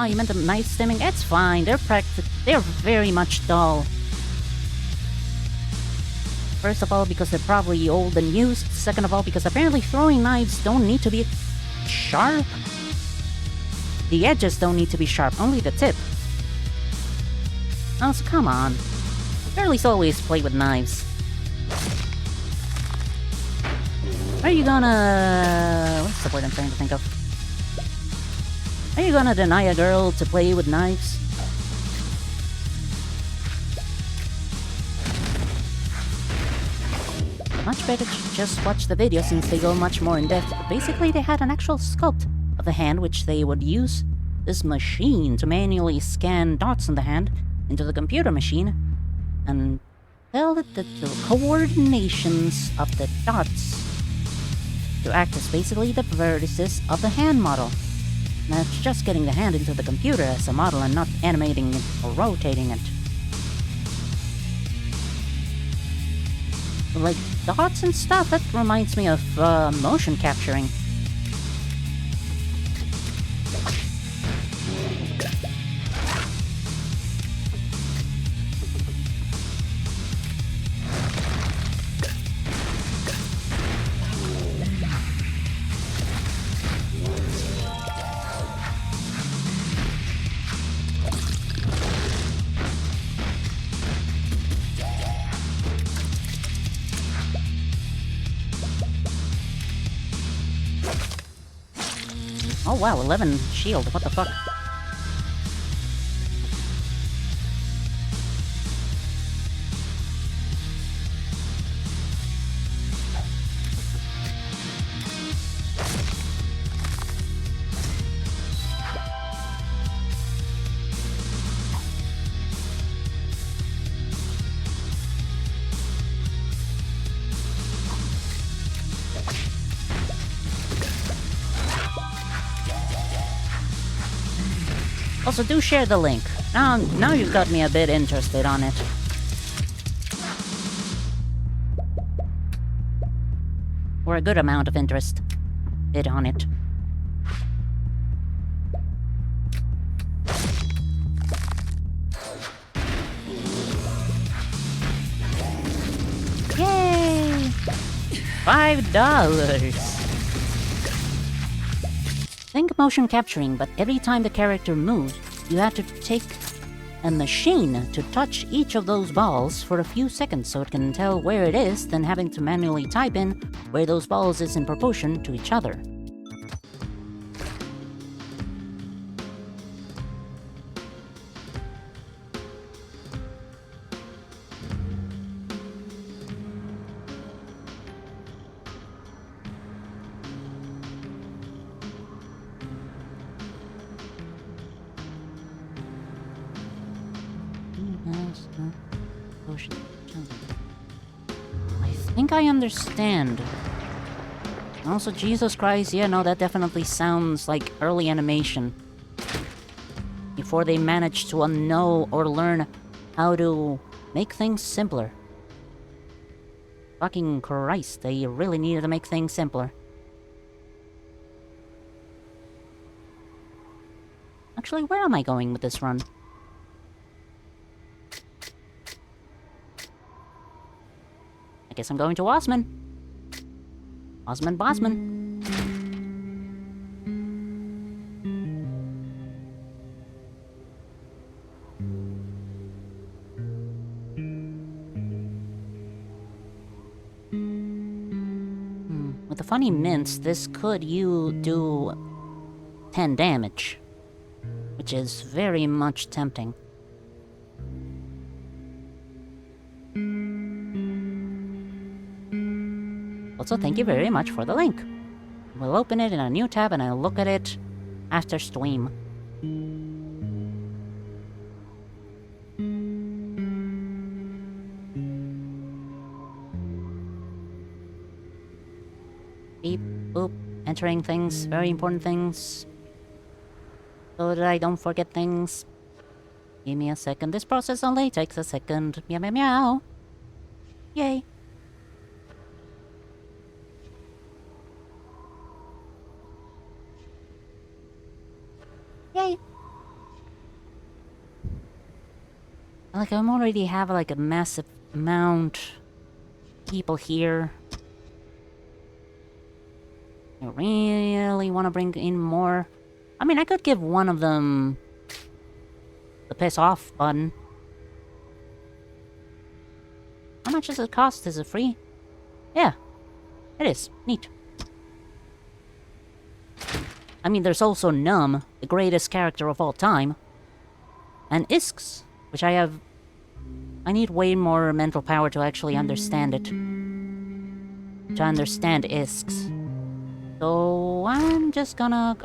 Oh, you meant the knife stimming? It's fine. They're very much dull. First of all, because they're probably old and used. Second of all, because apparently throwing knives don't need to be sharp. The edges don't need to be sharp, only the tip. Oh, so come on. Girlies always play with knives. Are you gonna... What's the word I'm trying to think of? Are you gonna deny a girl to play with knives? Much better to just watch the video since they go much more in depth. Basically, they had an actual sculpt of the hand which they would use this machine to manually scan dots in the hand into the computer machine and tell it that the coordinations of the dots to act as basically the vertices of the hand model. Now, it's just getting the hand into the computer as a model and not animating it or rotating it. Like, dots and stuff, that reminds me of motion capturing. Oh wow, 11 shield, what the fuck? Also, do share the link. Now you've got me a bit interested on it. Or a good amount of interest. Bit on it. Yay! $5! Think motion capturing, but every time the character moves, you have to take a machine to touch each of those balls for a few seconds so it can tell where it is, then having to manually type in where those balls is in proportion to each other. I think I understand. Also, Jesus Christ, yeah, no, that definitely sounds like early animation. Before they managed to know or learn how to make things simpler. Fucking Christ, they really needed to make things simpler. Actually, where am I going with this run? I guess I'm going to Osman. Osman Bosman. With the funny mints, this could do 10 damage, which is very much tempting. Also, thank you very much for the link. We'll open it in a new tab and I'll look at it after stream. Beep, boop, entering things, very important things. So that I don't forget things. Give me a second. This process only takes a second. Meow meow meow. Yay. Yay. Like, I'm already have like a massive amount of people here. I really want to bring in more. I mean, I could give one of them the piss off button. How much does it cost? Is it free? Yeah, it is. Neat. I mean, there's also Numb, the greatest character of all time. And Isks, which I need way more mental power to actually understand it. To understand Isks. So, I'm just gonna...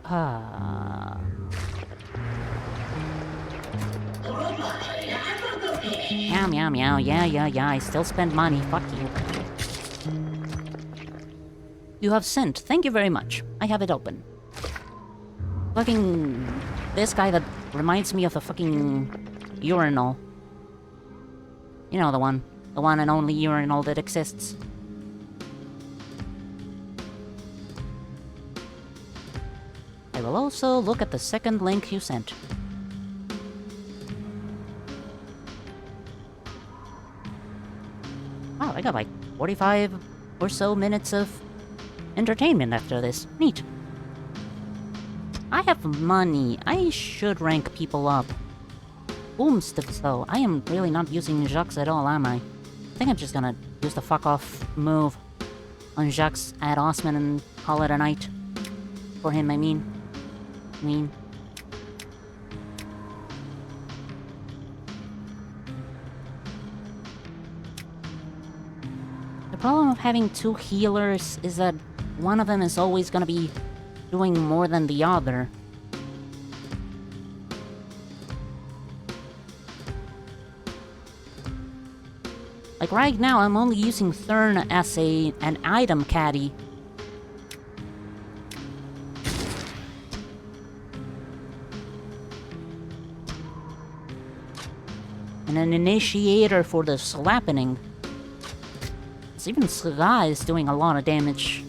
Meow, meow, meow. Yeah. I still spend money. Fuck you. You have sent. Thank you very much. I have it open. Fucking... This guy that reminds me of the fucking... urinal. You know the one. The one and only urinal that exists. I will also look at the second link you sent. Wow, I got like 45 or so minutes of entertainment after this. Neat. I have money. I should rank people up. Boomsticks, though. I am really not using Jux at all, am I? I think I'm just gonna use the fuck off move on Jux at Osman and call it a night. For him, I mean. The problem of having two healers is that one of them is always gonna be doing more than the other. Like right now, I'm only using Thurn as an item caddy. And an initiator for the slappening. Even Sly is doing a lot of damage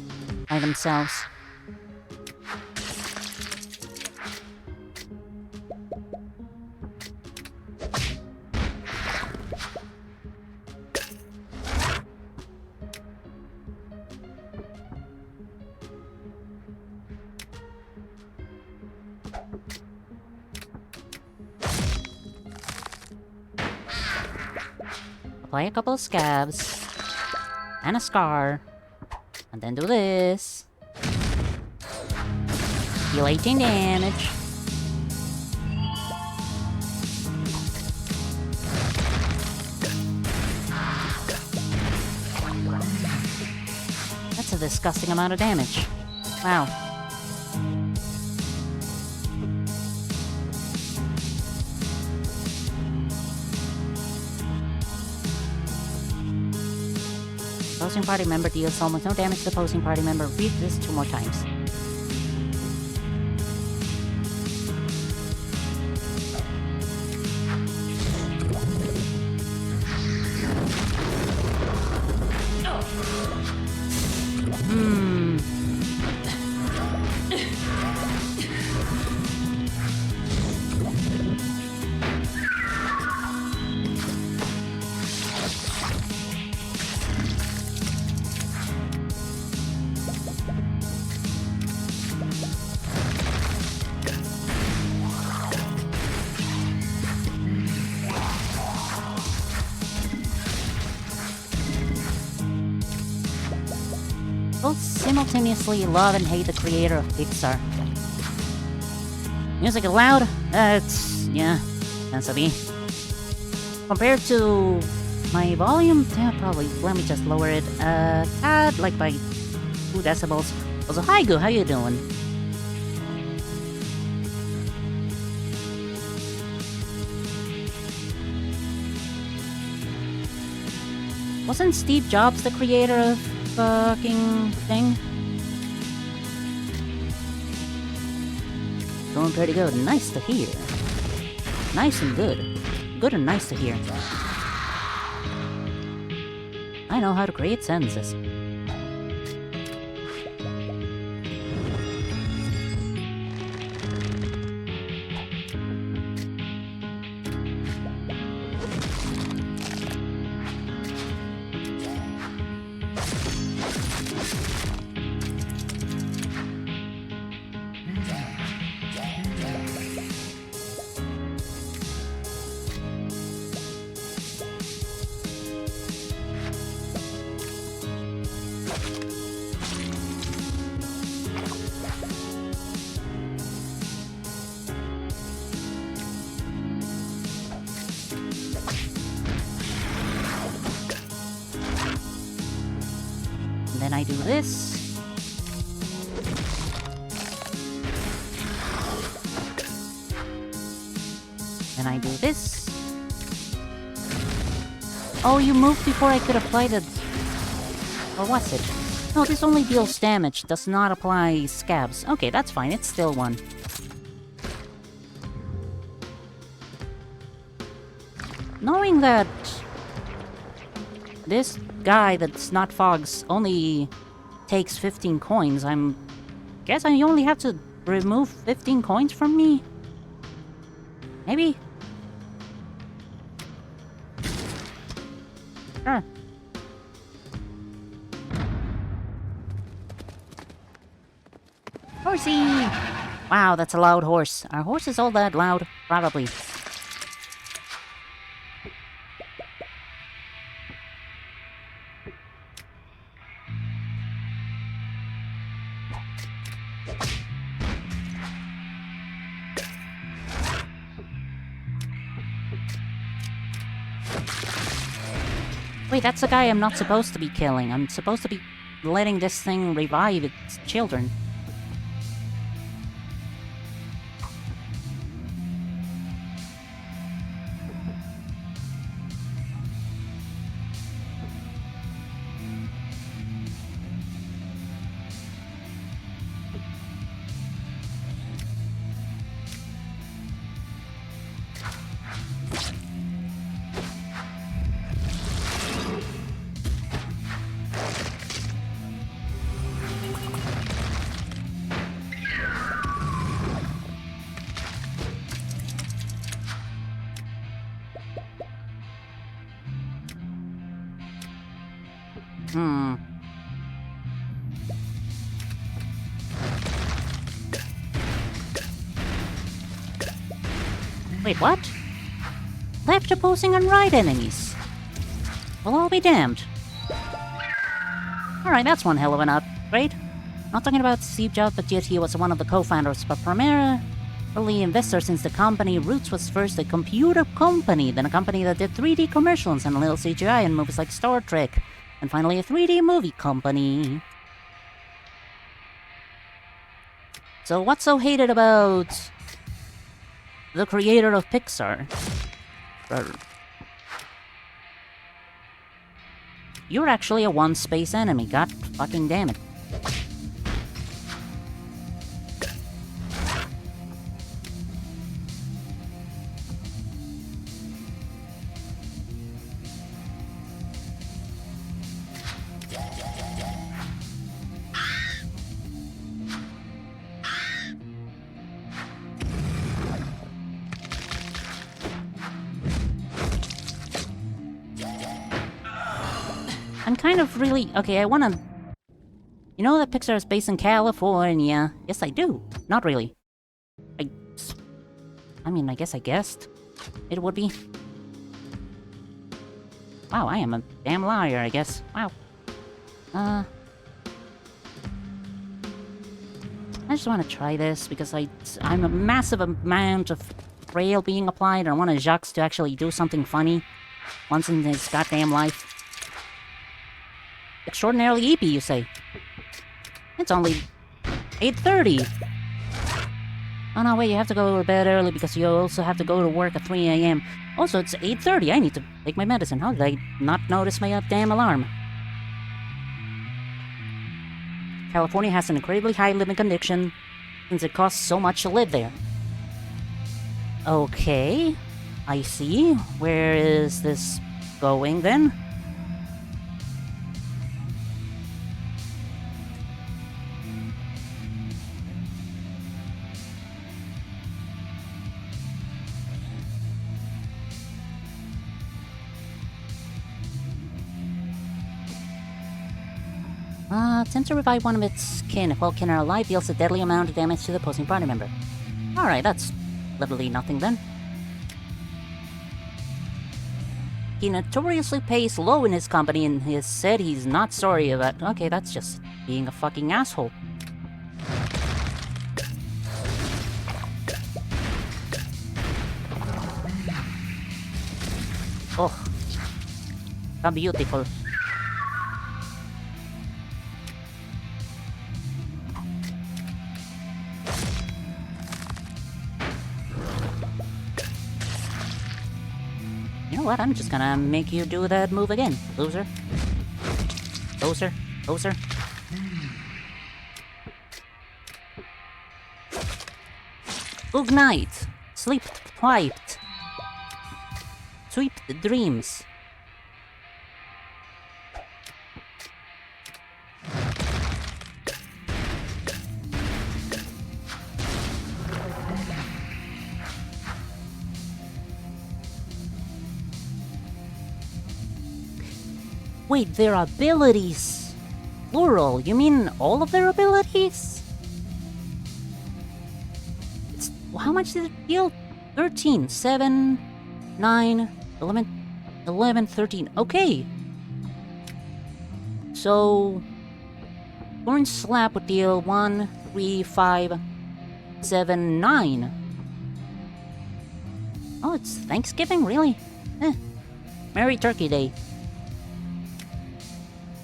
by themselves. Apply a couple of scabs. And a scar. And then do this. Deal 18 damage. That's a disgusting amount of damage. Wow. Opposing party member deals almost no damage to the opposing party member. Read this 2 more times. both simultaneously love and hate the creator of Pixar. Music is loud? Yeah, tends to be. Compared to my volume, yeah, probably, let me just lower it a tad, like by 2 decibels. Also, hi Goo, how you doing? Wasn't Steve Jobs the creator of fucking thing? Going pretty good. Nice to hear. Nice and good. Good and nice to hear. I know how to create sentences. Then I do this. Then I do this. Oh, you moved before I could apply the... Or was it? No, this only deals damage, does not apply scabs. Okay, that's fine, it's still one. Knowing that... this guy that's not Fogs only takes 15 coins, guess I only have to remove 15 coins from me? Maybe? Sure. Horsey! Wow, that's a loud horse. Are horses all that loud? Probably. Wait, that's the guy I'm not supposed to be killing. I'm supposed to be letting this thing revive its children. Wait, what? Left opposing and right enemies. Well, I'll be damned. Alright, that's one hell of an upgrade. Not talking about Steve Jobs, but yet he was one of the co-founders, but primarily investor since the company roots was first a computer company, then a company that did 3D commercials and a little CGI in movies like Star Trek, and finally a 3D movie company. So what's so hated about the creator of Pixar? You're actually a one-space enemy, god fucking damn it. I'm kind of really... Okay, I wanna... You know that Pixar is based in California? Yes, I do. Not really. I mean, I guess I guessed it would be. Wow, I am a damn liar, I guess. Wow. I just want to try this because I'm a massive amount of frail being applied. I want Jacques to actually do something funny once in his goddamn life. Extraordinarily eepy, you say? It's only 8:30. Oh no, wait, you have to go to bed early because you also have to go to work at 3 a.m. Also, it's 8:30. I need to take my medicine. How did I not notice my damn alarm? California has an incredibly high living condition since it costs so much to live there. Okay, I see. Where is this going then? Attempt to revive one of its kin. If all kin are alive, deals a deadly amount of damage to the opposing party member. Alright, that's literally nothing then. He notoriously pays low in his company and has said he's not sorry about... Okay, that's just being a fucking asshole. Oh, how beautiful. You know what? I'm just gonna make you do that move again, loser. Loser. Loser. Good night. Sleep tight. Sweet dreams. Wait, their abilities! Plural, you mean all of their abilities? How much did it deal? 13, 7, 9, 11, 13. Okay! So... Orange Slap would deal 1, 3, 5, 7, 9. Oh, it's Thanksgiving? Really? Merry Turkey Day.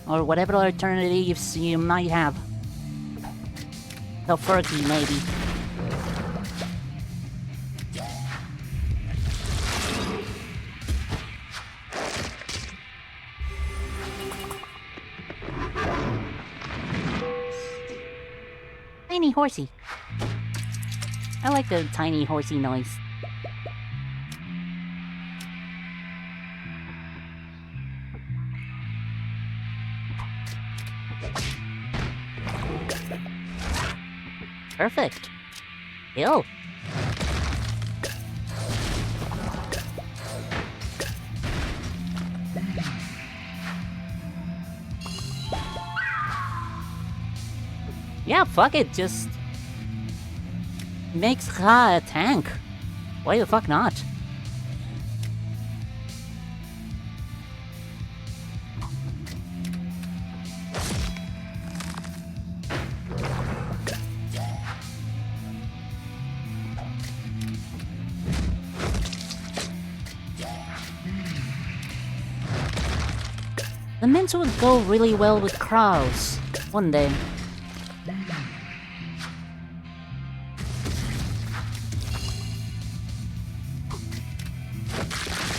Or whatever alternatives you might have. Fergie, maybe. Tiny horsey. I like the tiny horsey noise. Perfect. Kill. Yeah, fuck it, just... makes Ra a tank. Why the fuck not? Lament would go really well with crows one day.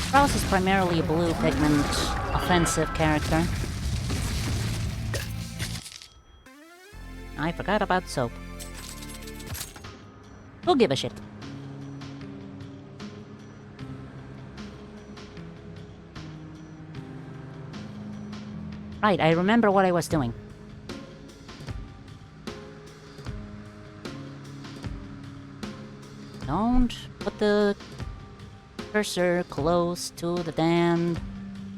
Kraus is primarily a blue pigment offensive character. I forgot about soap. Who'll give a shit? Right, I remember what I was doing. Don't put the cursor close to the damned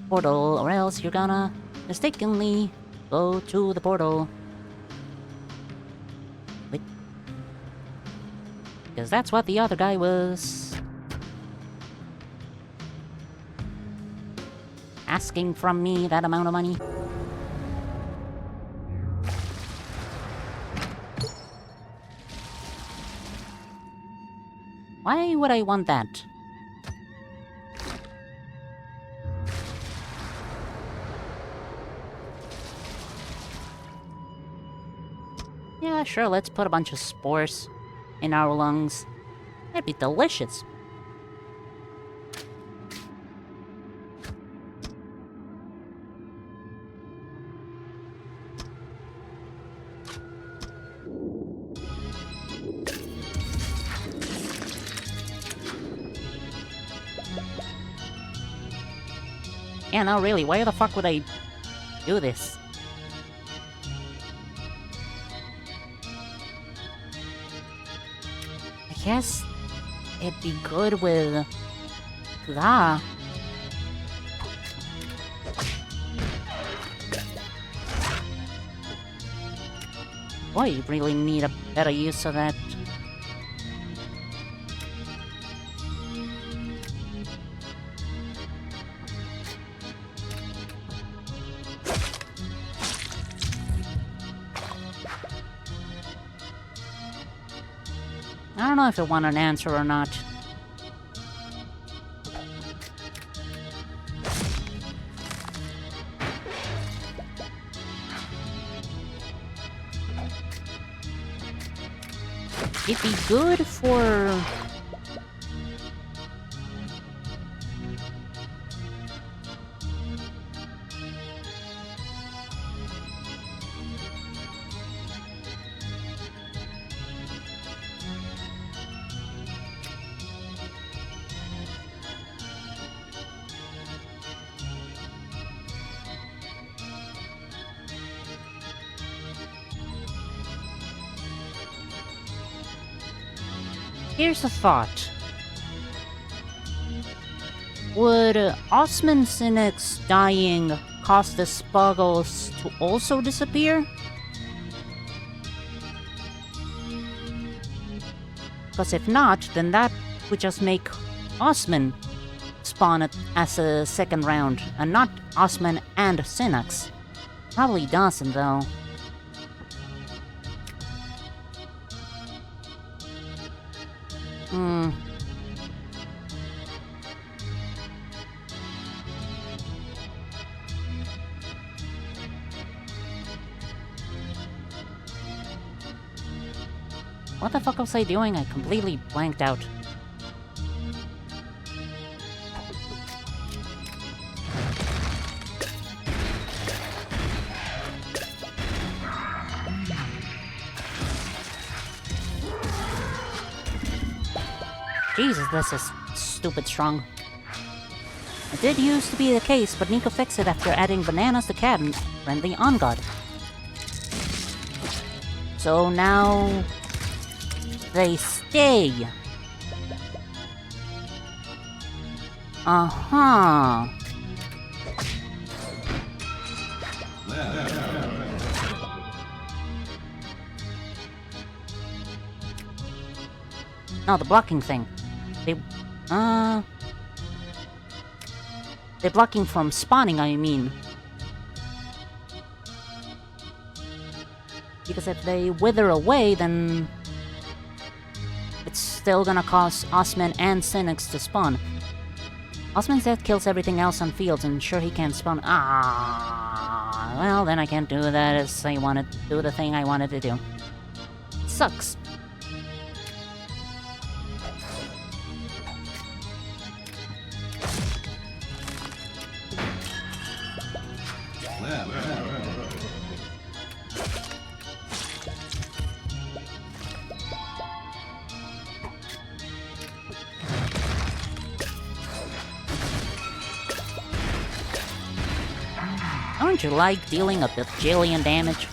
portal, or else you're gonna mistakenly go to the portal. Wait. Because that's what the other guy was asking from me, that amount of money. Why would I want that? Yeah, sure, let's put a bunch of spores in our lungs. That'd be delicious. Yeah, no, really, why the fuck would I do this? I guess it'd be good with that. Boy, you really need a better use of that. I don't know if I want an answer or not. It'd be good for... Here's a thought. Would Osman Sinek's dying cause the spuggles to also disappear? Because if not, then that would just make Osman spawn it as a second round, and not Osman and Sinex. Probably doesn't, though. What the fuck was I doing? I completely blanked out. Jesus, this is stupid strong. It did used to be the case, but Nico fixed it after adding bananas to cat and friendly on god. So now... they stay. Uh-huh. No, the blocking thing. They're blocking from spawning, I mean. Because if they wither away, then... it's still gonna cause Osman and Sinex to spawn. Osman's death kills everything else on fields, and sure he can't spawn. Ah, well, then I can't do that as I wanted to do the thing I wanted to do. Sucks. Don't you like dealing a bajillion damage?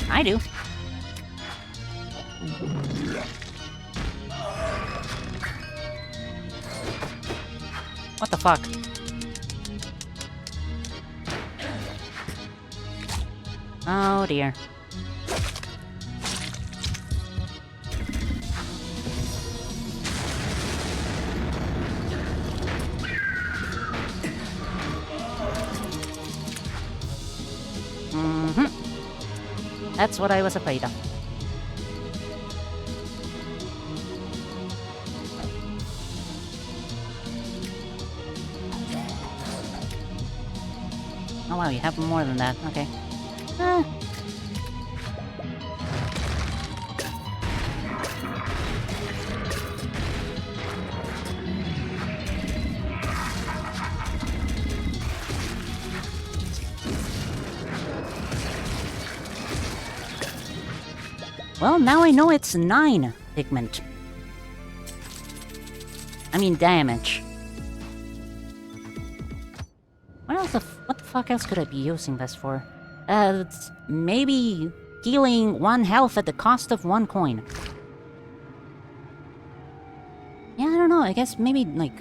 I do. What the fuck? Oh dear. That's what I was afraid of. Oh wow, you have more than that. Okay. Eh. Well, now I know it's 9 Pigment. I mean damage. What the fuck else could I be using this for? Maybe healing 1 health at the cost of 1 coin. Yeah, I don't know, I guess maybe, like,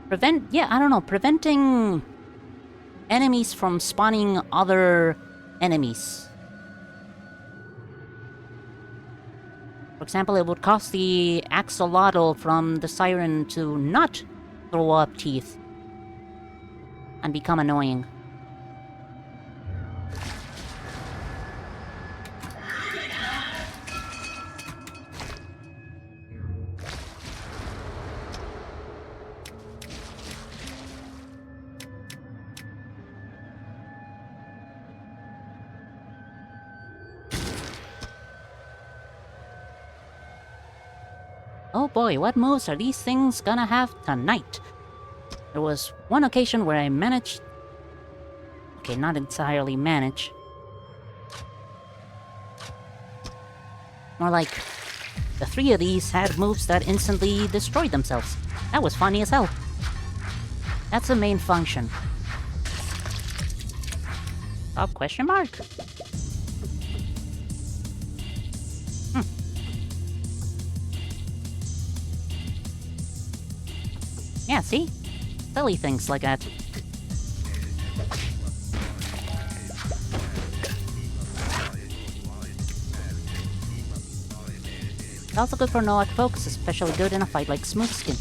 preventing enemies from spawning other enemies. For example, it would cost the axolotl from the siren to not throw up teeth and become annoying. Oh boy, what moves are these things gonna have tonight? There was one occasion where I managed... Okay, not entirely manage. More like, the 3 of these had moves that instantly destroyed themselves. That was funny as hell. That's the main function. Top question mark? Yeah, see? Silly things like that. It's also good for Nowak focus, especially good in a fight like Smooth Skin.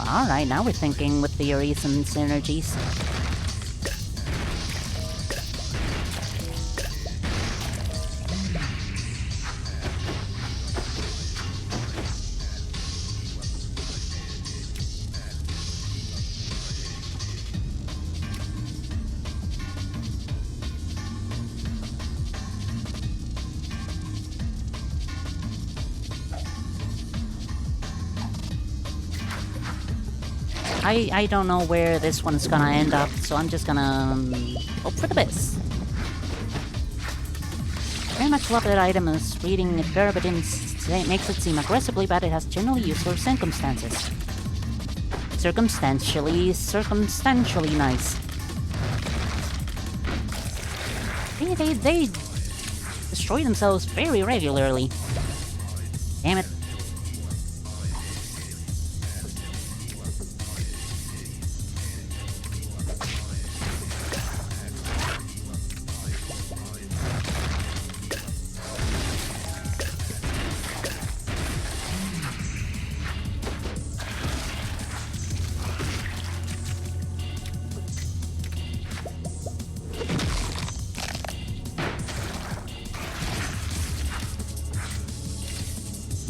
Alright, now we're thinking with theories and synergies. I don't know where this one's gonna end up, so I'm just gonna hope for the best. Very much love that item as reading it verbatim makes it seem aggressively bad. It has generally used for circumstances. Circumstantially nice. They destroy themselves very regularly. Damn it.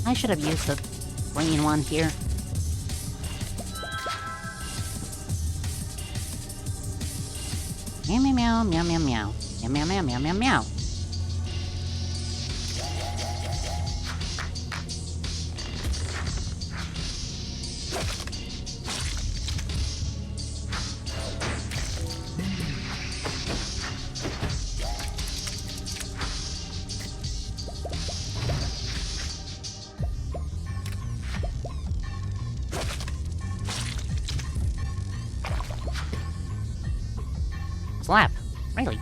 I should have used the green one here. Meow meow meow meow meow meow meow meow meow meow meow. Slap. Really?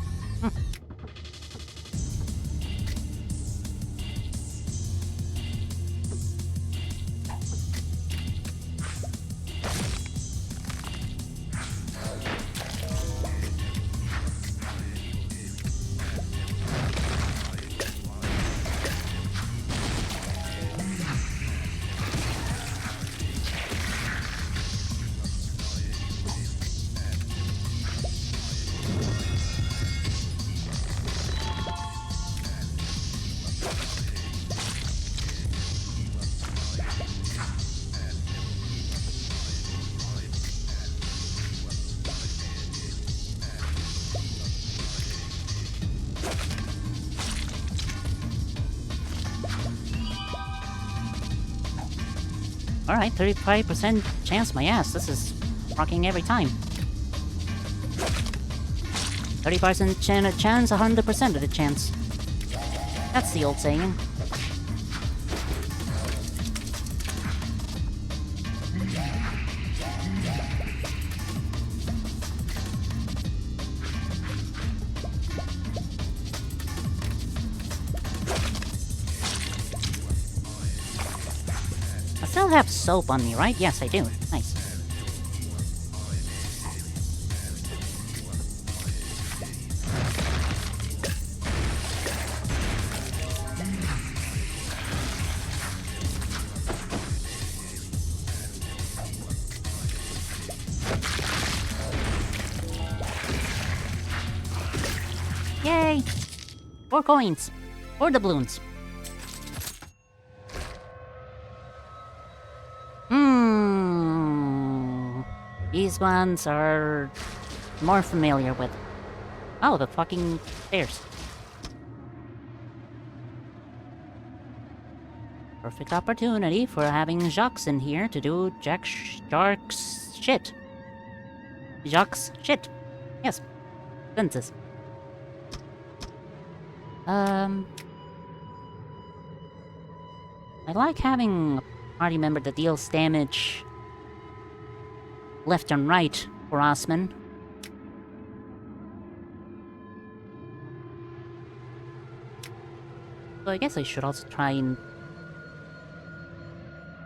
Alright, 35% chance my ass. This is rocking every time. 30% chance, 100% of the chance. That's the old saying. I still have soap on me, right? Yes, I do. Nice. Yay! 4 coins. 4 doubloons. These ones are more familiar with. Oh, the fucking stairs. Perfect opportunity for having Jacques in here to do Jacques shit. Jacques shit. Yes. Sentences. I like having a party member that deals damage left and right for Osman. So I guess I should also try and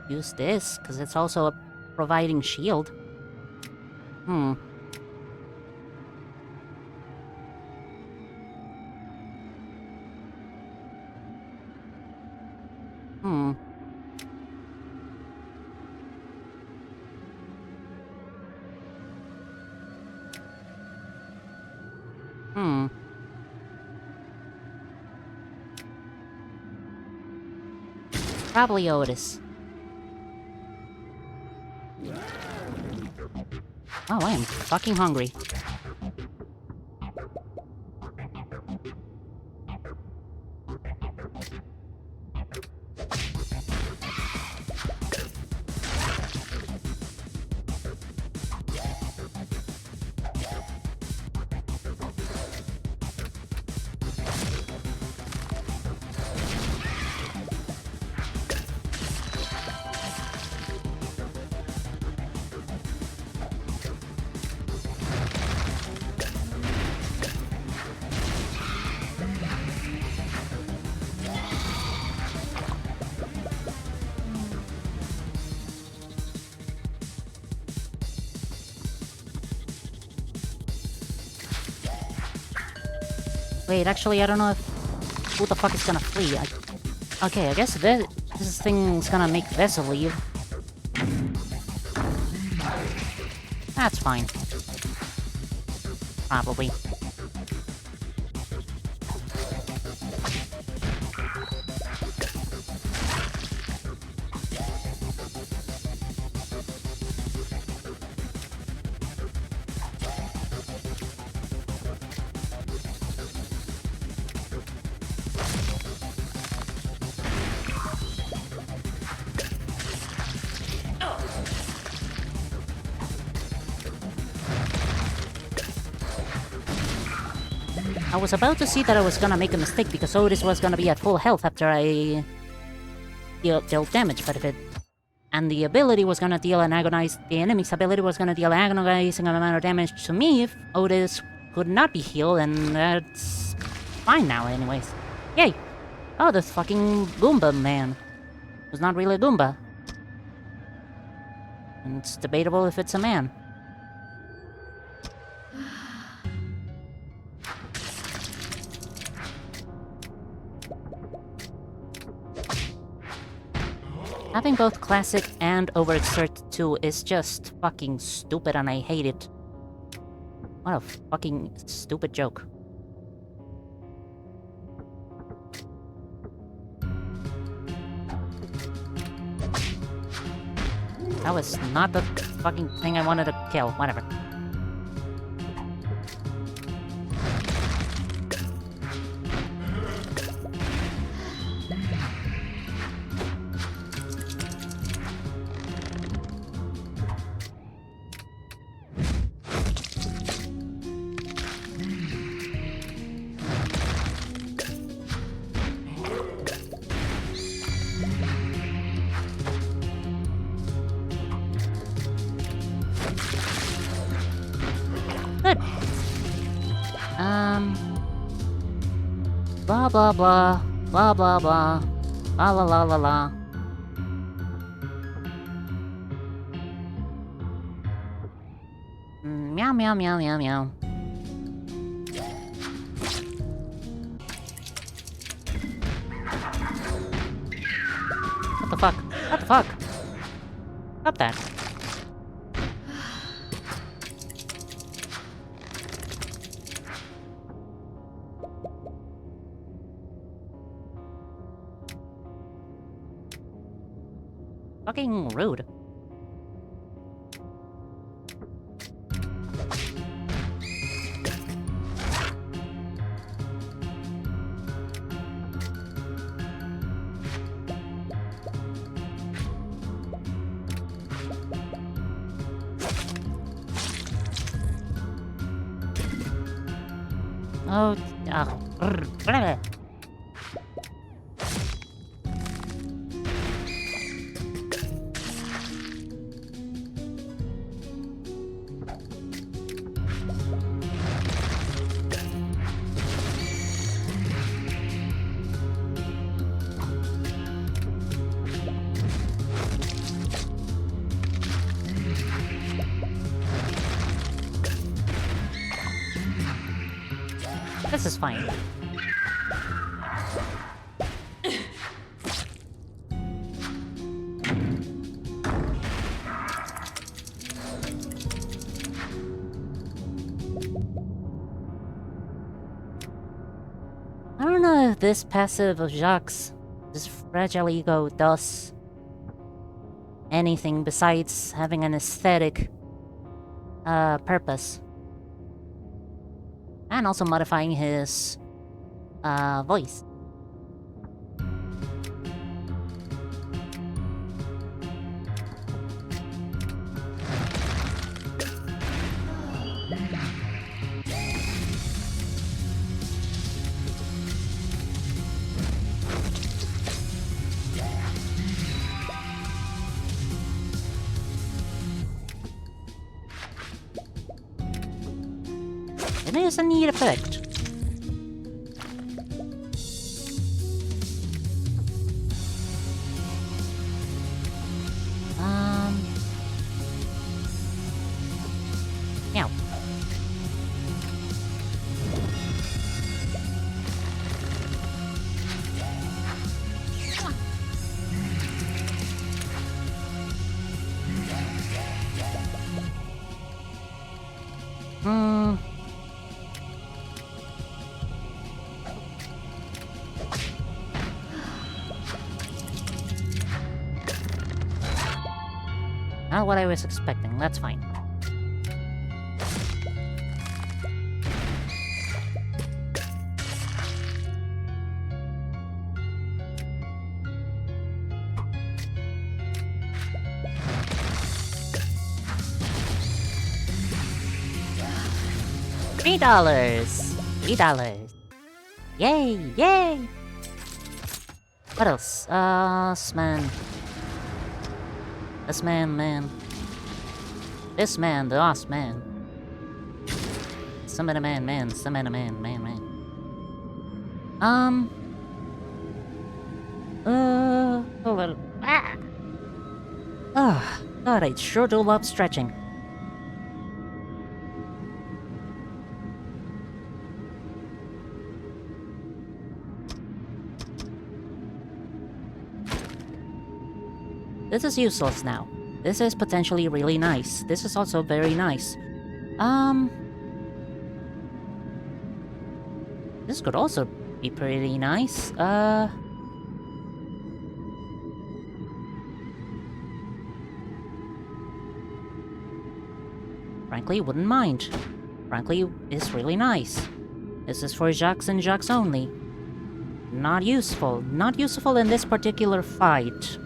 use this, because it's also a providing shield. Hmm. Probably Otis. Oh, I am fucking hungry. Wait, actually, I don't know if... Who the fuck is gonna flee? Okay, I guess this thing's gonna make Vessel leave. That's fine. Probably. I was about to see that I was gonna make a mistake because Otis was gonna be at full health after I dealt damage, but if it... And the ability was gonna deal an agonized... The enemy's ability was gonna deal an agonizing amount of damage to me if Otis could not be healed, and that's... fine now anyways. Yay! Oh, this fucking Goomba man. Who's not really a Goomba. And it's debatable if it's a man. Having both classic and overexert 2 is just fucking stupid and I hate it. What a fucking stupid joke. That was not the fucking thing I wanted to kill. Whatever. Blah blah blah. Blah blah blah. La la la la la. Meow meow meow meow meow. What the fuck? What the fuck? Stop that. Fucking rude. Oh, brr. This is fine. I don't know if this passive of Jacques, this fragile ego, does anything besides having an aesthetic purpose. And also modifying his voice. It is a neat effect. Meow. Not what I was expecting, that's fine. $3! $3. Yay! Yay! What else? Man. This man. This man, the boss man. Some of the man. A little. God, I sure do love stretching. This is useless now. This is potentially really nice. This is also very nice. This could also be pretty nice. Frankly, wouldn't mind. Frankly, it's really nice. This is for Jacques and Jacques only. Not useful. Not useful in this particular fight.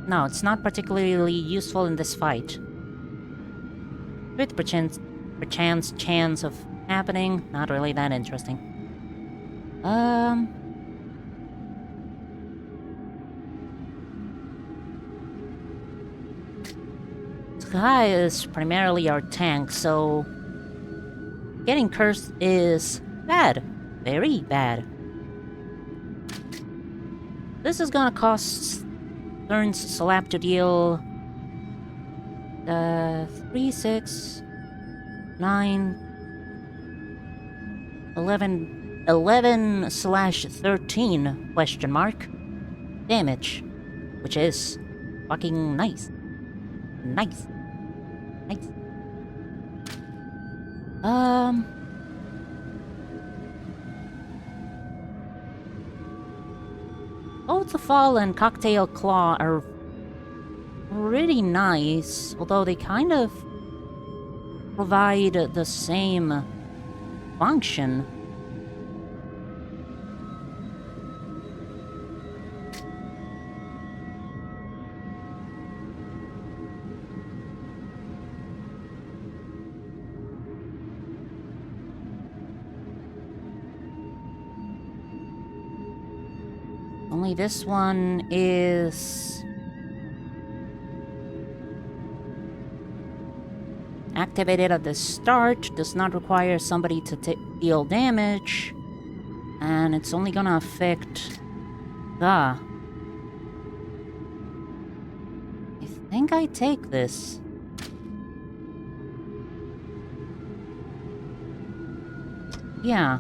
No, it's not particularly useful in this fight. With perchance chance of happening, not really that interesting. Sky is primarily our tank, so getting cursed is bad. Very bad. This is gonna cost Thorn's Slap to deal 3, 6, 9, 11/13 question mark damage, which is fucking nice. Nice. Nice. Both the Fall and Cocktail Claw are pretty nice, although they kind of provide the same function. Only this one is activated at the start, does not require somebody to deal damage, and it's only gonna affect I think I take this. Yeah.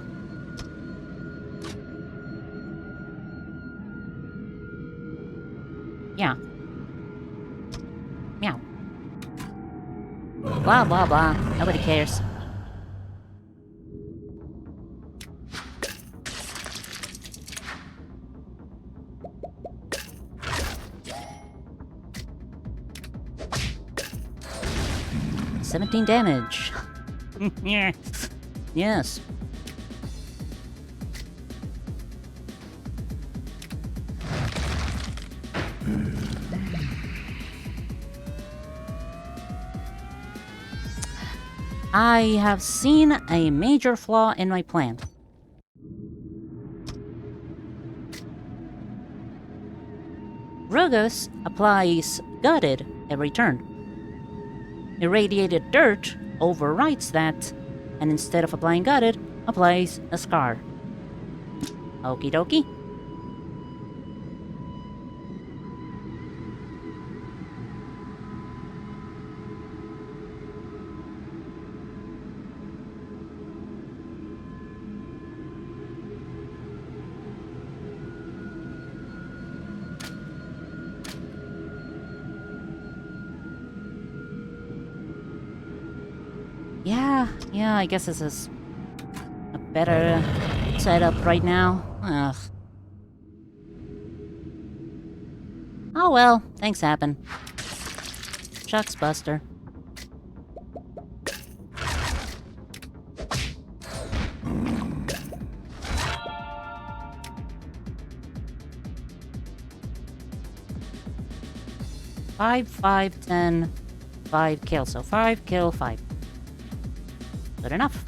Yeah. Meow. Blah, blah, blah. Nobody cares. $17 damage. Yeah. Yes. I have seen a major flaw in my plan. Rugus applies Gutted every turn. Irradiated Dirt overwrites that, and instead of applying Gutted, applies a Scar. Okie dokie. Yeah, I guess this is a better setup right now. Ugh. Oh well, things happen. Shucks, Buster. Five, 5, 10, 5 kill. So 5 kill 5. Good enough.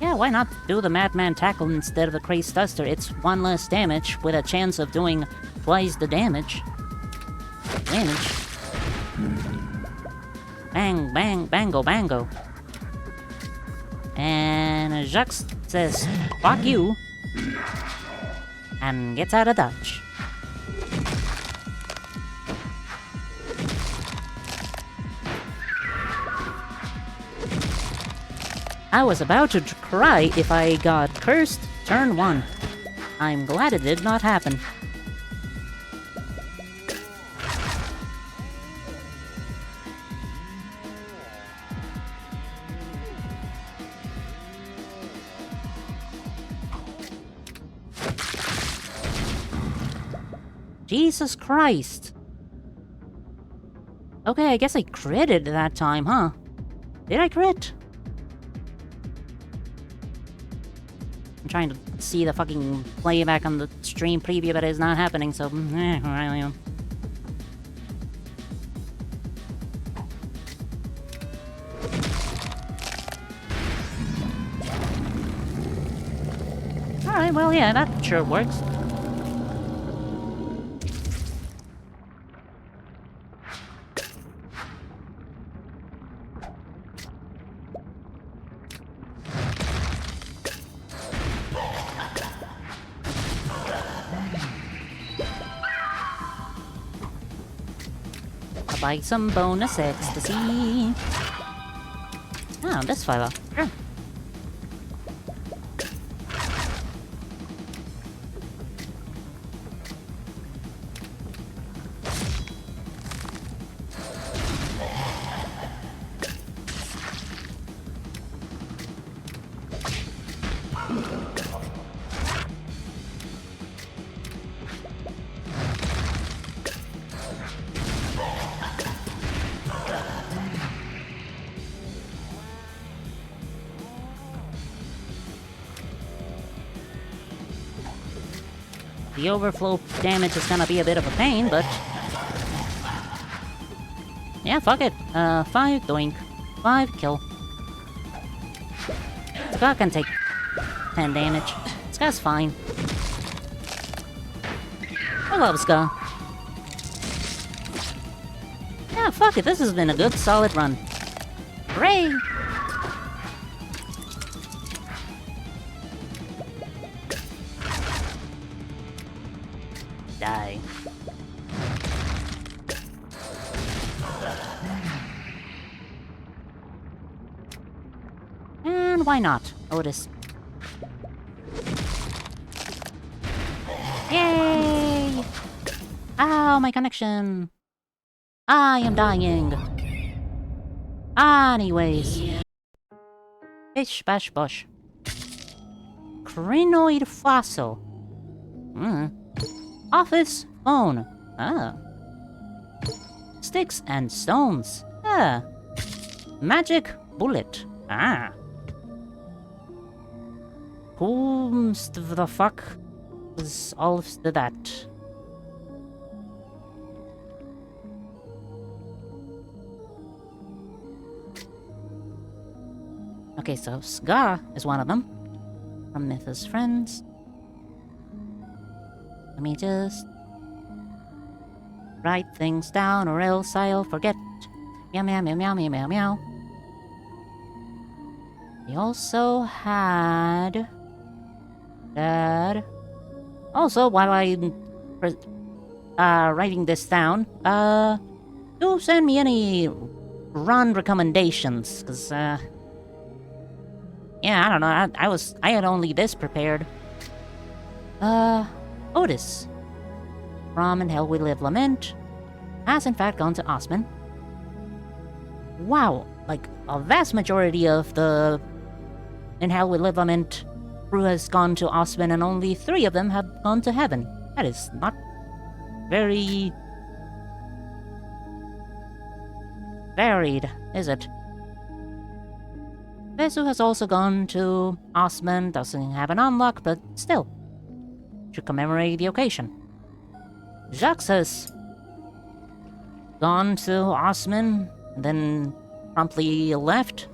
Yeah, why not do the Madman Tackle instead of the Crazed Duster? It's 1 less damage with a chance of doing twice the damage. Bang, bang, bango, bango. And Jacques says, fuck you, and gets out of dodge. I was about to cry if I got cursed turn 1. I'm glad it did not happen. Jesus Christ. Okay, I guess I critted that time, huh? Did I crit? I'm trying to see the fucking playback on the stream preview, but it's not happening, so... Alright, well, yeah, that sure works. I'll buy some bonus ecstasy. Oh, this fella. Sure. The overflow damage is gonna be a bit of a pain, but... yeah, fuck it. 5 doink. 5 kill. Ska can take 10 damage. Ska's fine. I love Ska. Yeah, fuck it. This has been a good, solid run. Hooray! Die. And why not? Otis. Yay! Ow, my connection! I am dying! Anyways. Bish bash bush. Crinoid fossil. Office phone. Ah. Sticks and stones. Ah. Magic bullet. Ah. Who the fuck was all of that? Okay, so Scar is one of them. From Mythos Friends. Let me just write things down or else I'll forget. Meow meow meow meow meow meow meow. We also had that. Also, while I'm writing this down, do send me any run recommendations, cause yeah, I don't know. I had only this prepared. Otis from In Hell We Live Lament has in fact gone to Osman. Wow, like a vast majority of the In Hell We Live Lament crew has gone to Osman, and only 3 of them have gone to heaven. That is not very varied, is it? Vesu has also gone to Osman, doesn't have an unlock, but still. To commemorate the occasion. Jacques has gone to Osman, and then promptly left.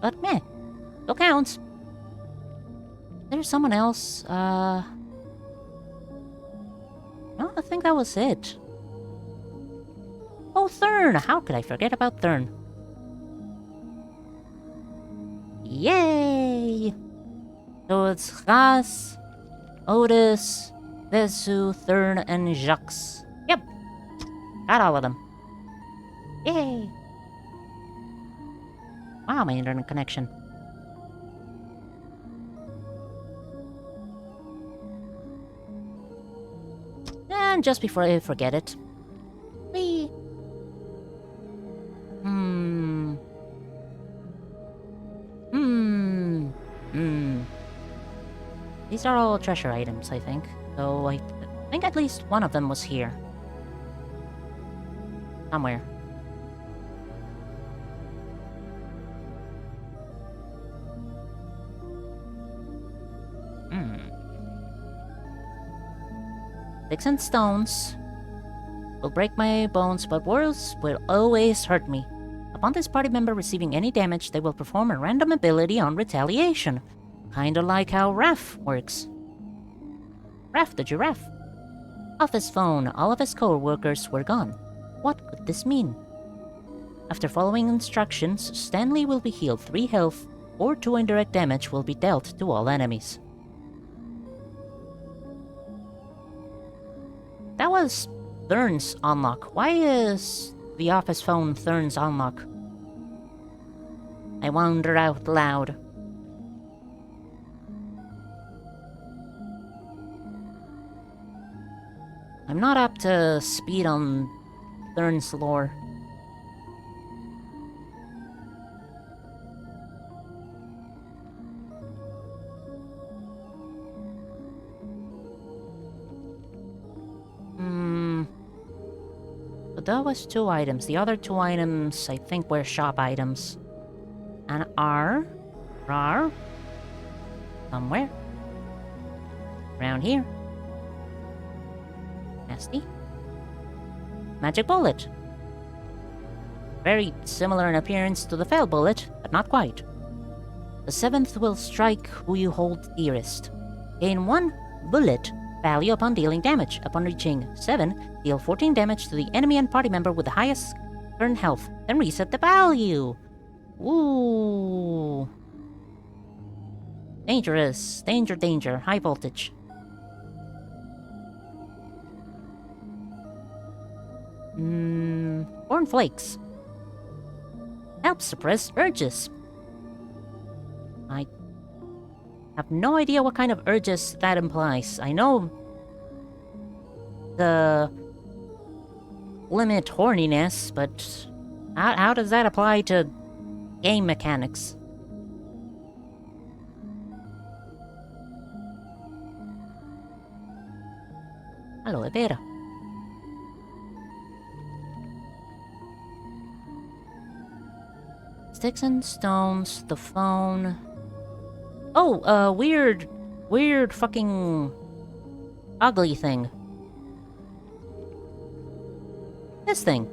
But meh, still counts. There's someone else, no, I think that was it. Oh, Thurn! How could I forget about Thurn? Yay! So it's Ras, Otis, Vesu, Thurn, and Jacques. Yep! Got all of them. Yay! Wow, my internet connection. And just before I forget it... Whee! These are all treasure items, I think. So I think at least one of them was here. Somewhere. Sticks and stones will break my bones, but words will always hurt me. Upon this party member receiving any damage, they will perform a random ability on retaliation. Kinda like how Raph works. Raph the giraffe. Off his phone, all of his co-workers were gone. What could this mean? After following instructions, Stanley will be healed 3 health, or 2 indirect damage will be dealt to all enemies. That was Thurn's unlock. Why is the office phone Thurn's unlock? I wonder out loud. I'm not up to speed on Thurn's lore. But that was 2 items. The other 2 items, I think, were shop items. And are somewhere around here. Nasty. Magic bullet. Very similar in appearance to the fell bullet, but not quite. The 7th will strike who you hold dearest. Gain 1 bullet value upon dealing damage. Upon reaching 7, deal 14 damage to the enemy and party member with the highest current health, then reset the value. Ooh. Dangerous. Danger, danger. High voltage. Corn flakes. Help suppress urges. I have no idea what kind of urges that implies. I know the limit horniness, but how does that apply to game mechanics? Aloe vera. Sticks and stones, the phone. Oh, weird fucking ugly thing. This thing.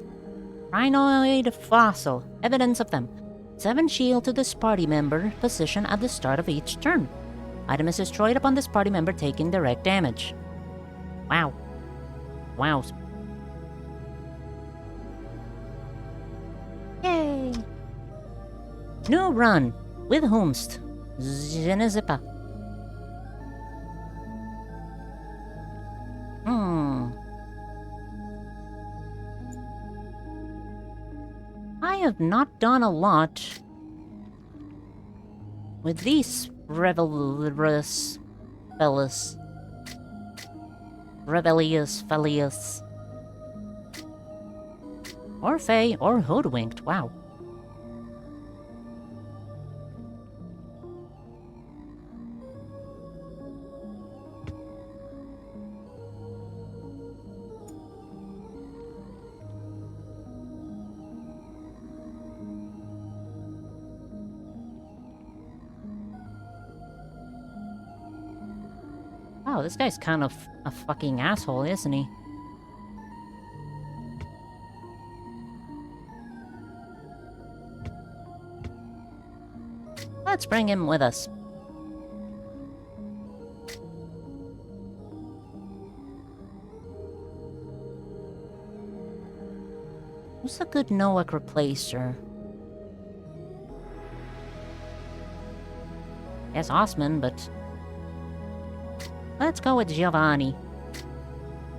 Rhinoid fossil. Evidence of them. 7 shield to this party member position at the start of each turn. Item is destroyed upon this party member taking direct damage. Wow. Wow. Yay! New run. With whomst. Je ne sais pas. I have not done a lot with these revelous fellas. Fellius. Or Fey, or Hoodwinked, wow. Wow, this guy's kind of a fucking asshole, isn't he? Let's bring him with us. Who's a good Nowak Replacer? Yes, Osman, but let's go with Giovanni.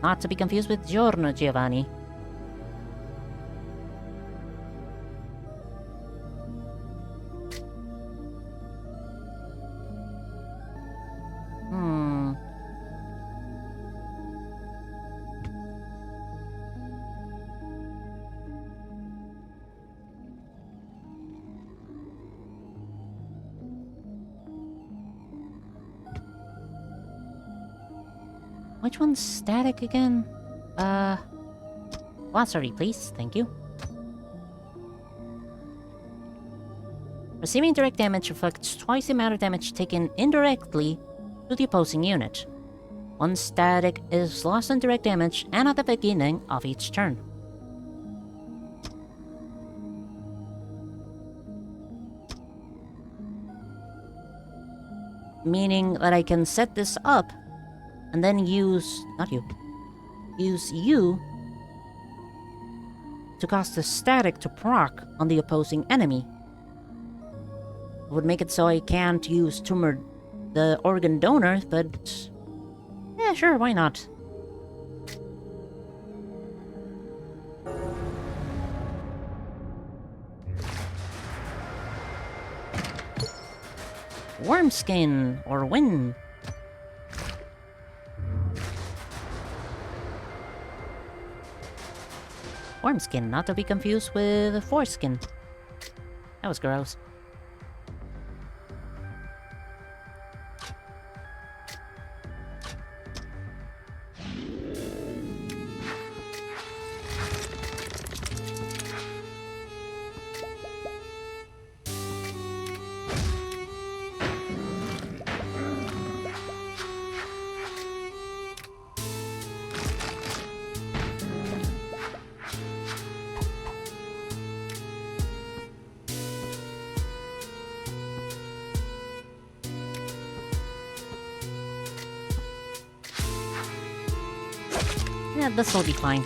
Not to be confused with Giorno Giovanni. Which one's static again? Glossary, please. Thank you. Receiving direct damage reflects twice the amount of damage taken indirectly to the opposing unit. 1 static is lost on direct damage and at the beginning of each turn. Meaning that I can set this up and then use you to cast a static to proc on the opposing enemy. It would make it so I can't use Tumor the organ donor, but yeah, sure, why not? Wormskin or Win. Wormskin, not to be confused with foreskin. That was gross. Yeah, this will be fine.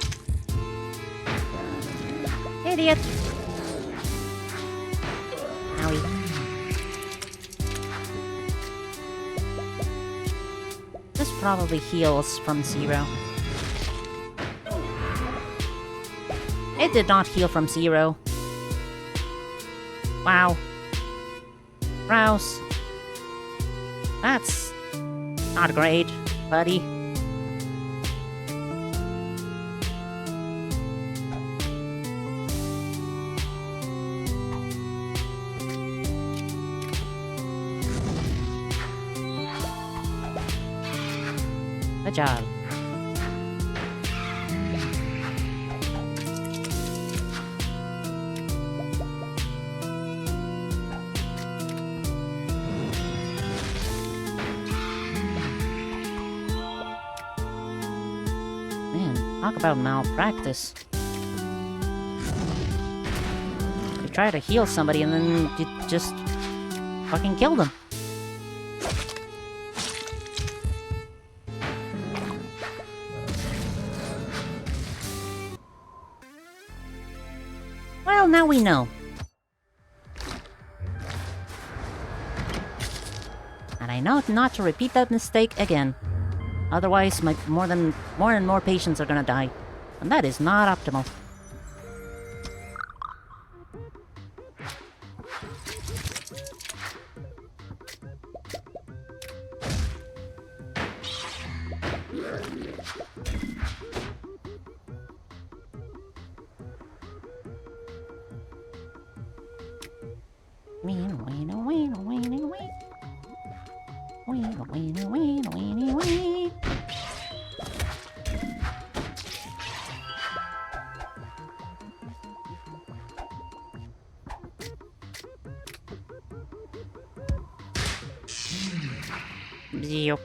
Idiot! Owie. This probably heals from 0. It did not heal from 0. Wow. Rouse. That's not great, buddy. Good job. Man, talk about malpractice. You try to heal somebody and then you just fucking kill them. Well, now we know. And I know not to repeat that mistake again. Otherwise, more and more patients are gonna die. And that is not optimal. Yep.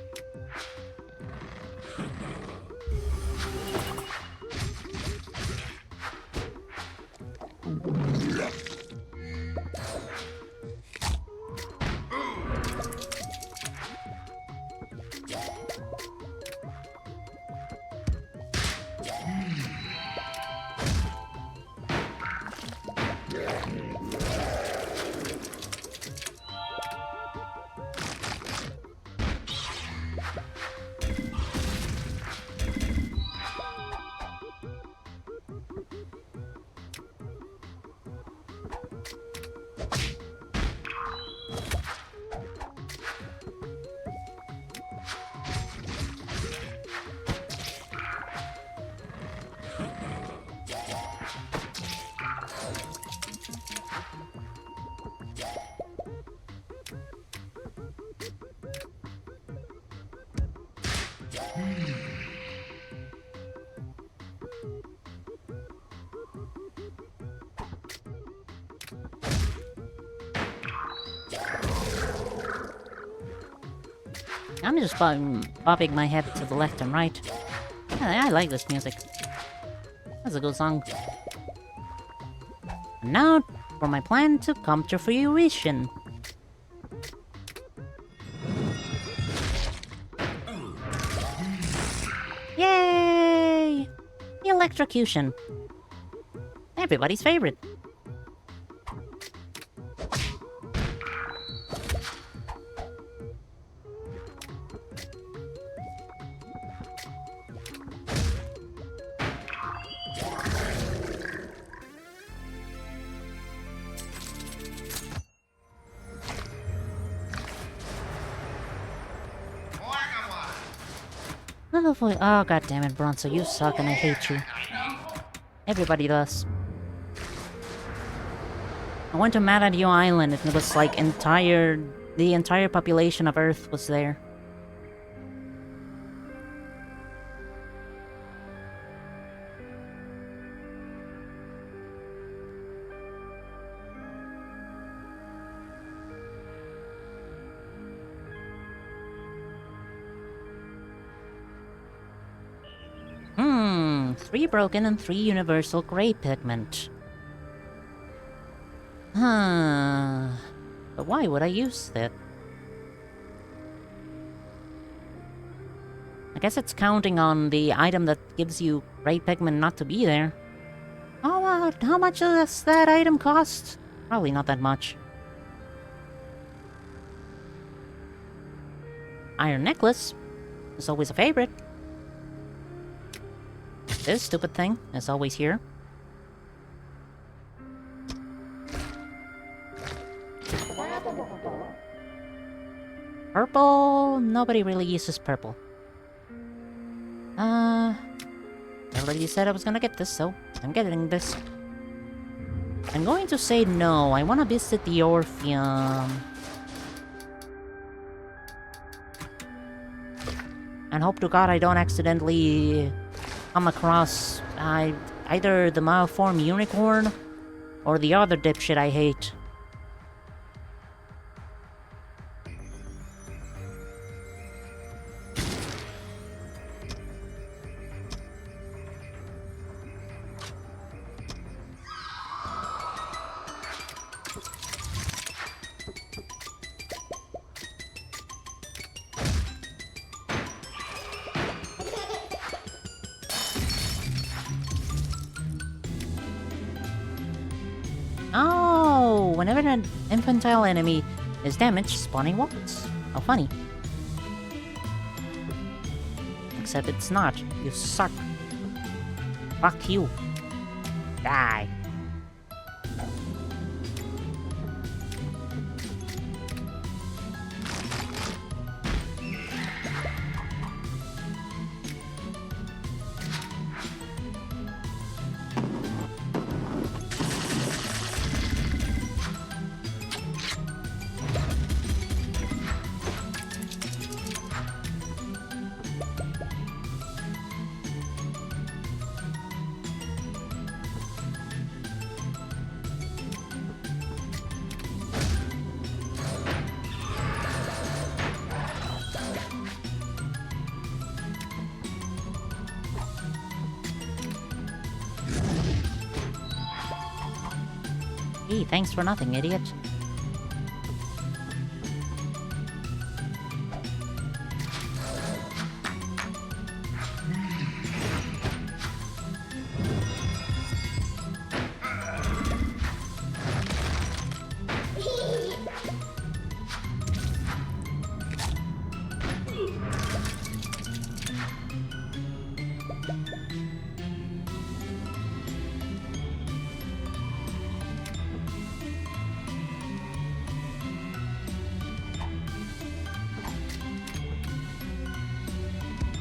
I'm just bobbing my head to the left and right. I like this music. That's a good song. And now, for my plan to come to fruition. electrocution. Everybody's favorite. Oh boy, oh god damn it, Bronzo, you suck and I hate you. Everybody does. I went to Mad at You Island and it was like the entire population of Earth was there. Three broken and 3 universal gray pigment. But why would I use that? I guess it's counting on the item that gives you gray pigment not to be there. Oh, how much does that item cost? Probably not that much. Iron necklace is always a favorite. This stupid thing is always here. Purple? Nobody really uses purple. I already said I was gonna get this, so I'm getting this. I'm going to say no. I want to visit the Orpheum. And hope to God I don't accidentally come across either the malformed unicorn or the other dipshit I hate. Oh, whenever an infantile enemy is damaged, spawning walks. How funny. Except it's not. You suck. Fuck you. Die. Hey, thanks for nothing, idiot.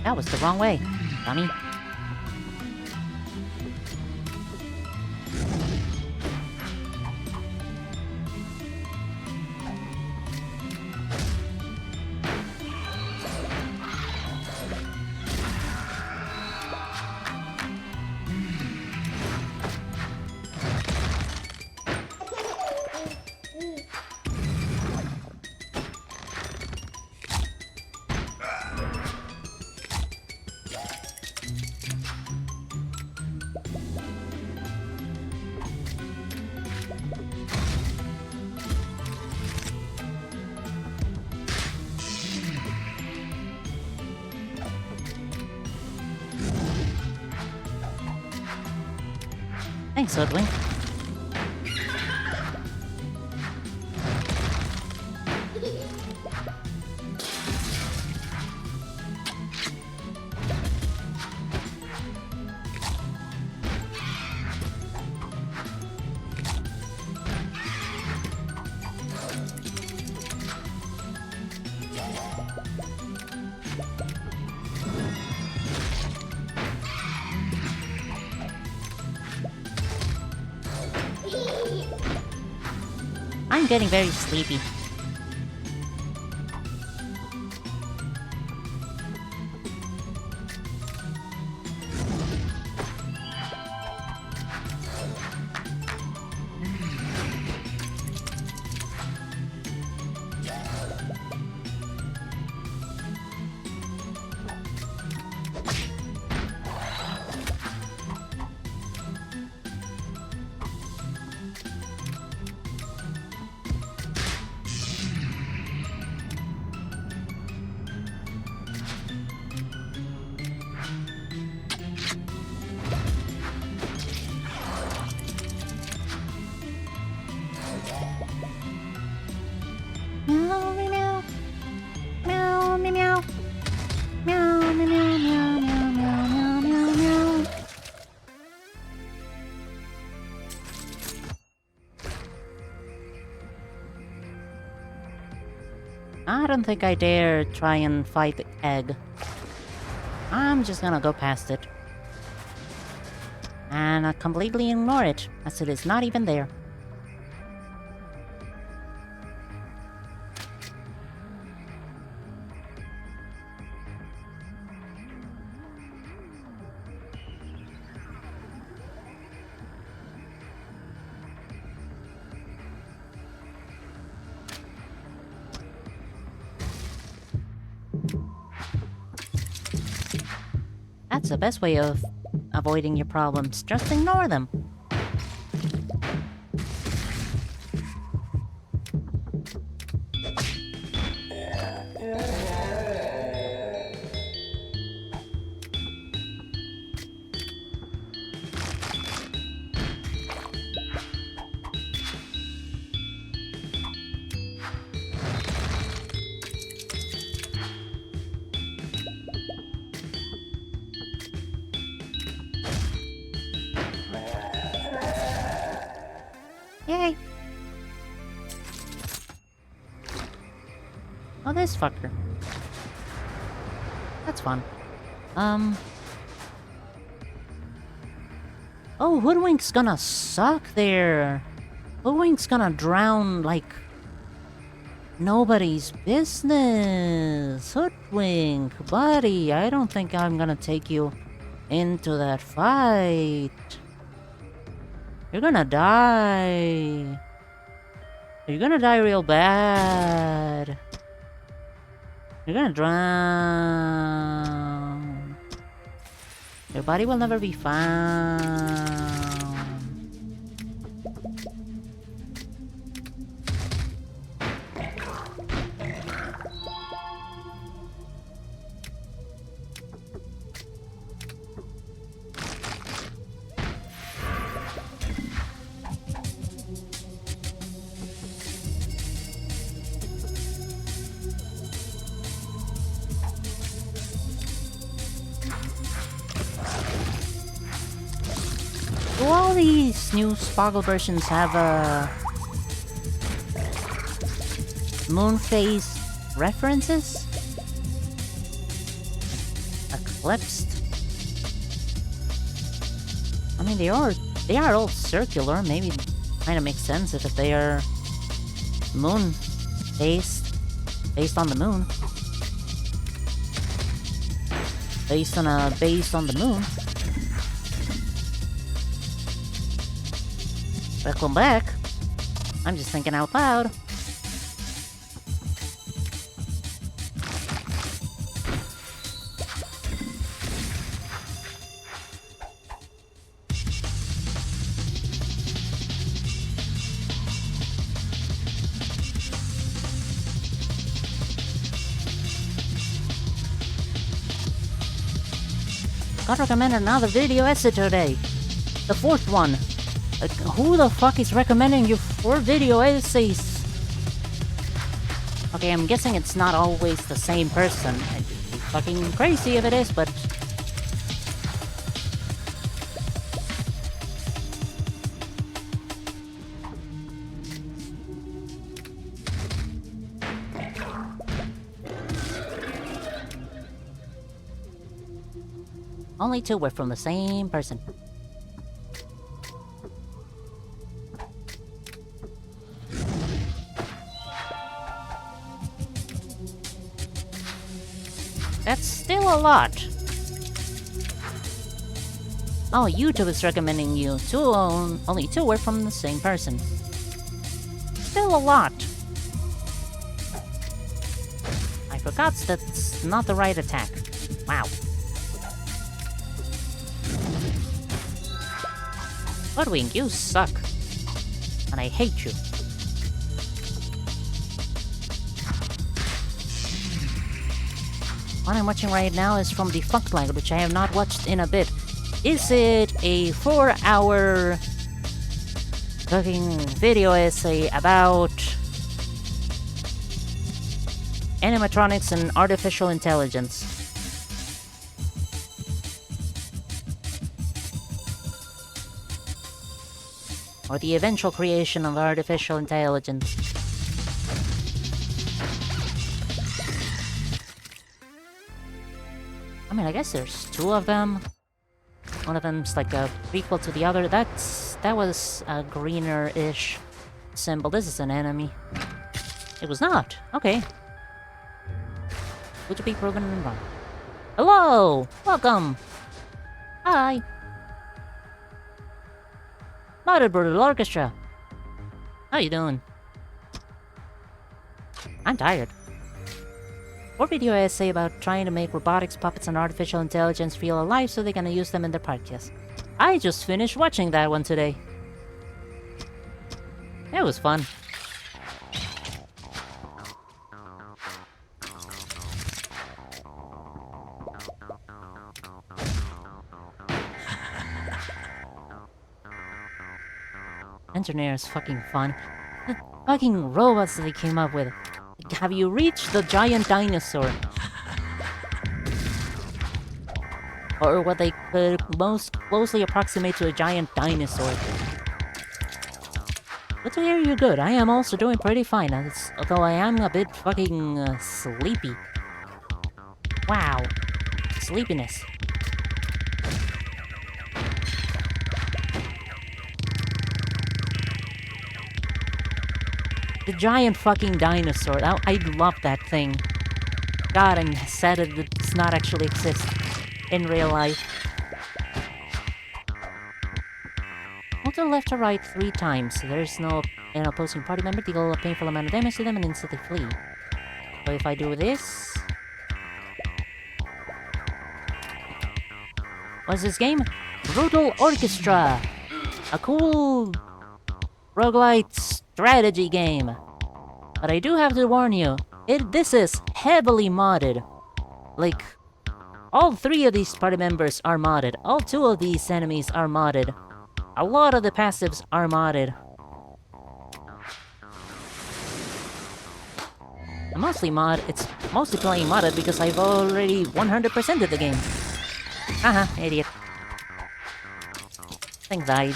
That was the wrong way, dummy. Thanks, Hoodwink. I'm getting very sleepy. Meow, meow, meow, meow, meow, meow, meow, meow, meow, meow, meow, meow. I don't think I dare try and fight the egg. I'm just gonna go past it. And I completely ignore it, as it is not even there. That's the best way of avoiding your problems. Just ignore them. Yay! Oh, this fucker. That's fun. Oh, Hoodwink's gonna suck there. Hoodwink's gonna drown like nobody's business. Hoodwink, buddy, I don't think I'm gonna take you into that fight. You're gonna die. You're gonna die real bad. You're gonna drown. Your body will never be found. Do all these new Sparkle versions have moon phase references? Eclipsed? I mean, they are all circular. Maybe it kind of makes sense if they are moon based on the moon. Based on the moon. Welcome back. I'm just thinking out loud. God recommended another video essay today. The fourth one. Like, who the fuck is recommending you 4 video essays? Okay, I'm guessing it's not always the same person. I'd be fucking crazy if it is, but... Only 2 were from the same person. That's still a lot. Oh, YouTube is recommending you. Only 2 were from the same person. Still a lot. I forgot that's not the right attack. Wow. Hoodwink, you suck. And I hate you. What I'm watching right now is from Defunct Language, which I have not watched in a bit. Is it a 4-hour fucking video essay about animatronics and artificial intelligence? Or the eventual creation of artificial intelligence? I mean, I guess there's 2 of them. One of them's like a prequel to the other. That was a greener-ish symbol. This is an enemy. It was not. Okay. Would you be proven wrong? Hello! Welcome! Hi! Modded Brutal Orchestra! How you doing? I'm tired. 4 video essay about trying to make robotics, puppets, and artificial intelligence feel alive so they can use them in their podcasts. I just finished watching that one today. It was fun. Engineer is fucking fun. The fucking robots that they came up with. Have you reached the giant dinosaur? Or what they could most closely approximate to a giant dinosaur. Good to hear you're good. I am also doing pretty fine, although I am a bit fucking sleepy. Wow. Sleepiness. The giant fucking dinosaur. I love that thing. God, I'm sad that it does not actually exist in real life. Hold to left or right 3 times. There's no an opposing party member deal a painful amount of damage to them and instantly flee. So if I do this... What's this game? Brutal Orchestra! A cool roguelite strategy game. But I do have to warn you, this is heavily modded. Like, all 3 of these party members are modded. All 2 of these enemies are modded. A lot of the passives are modded. It's mostly playing modded because I've already 100%ed the game. Haha, idiot. Thing died.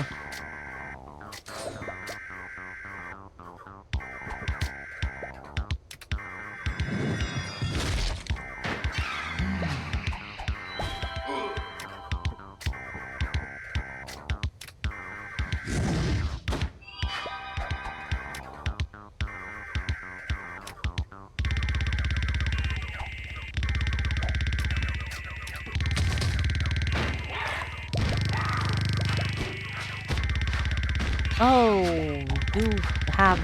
Oh, you have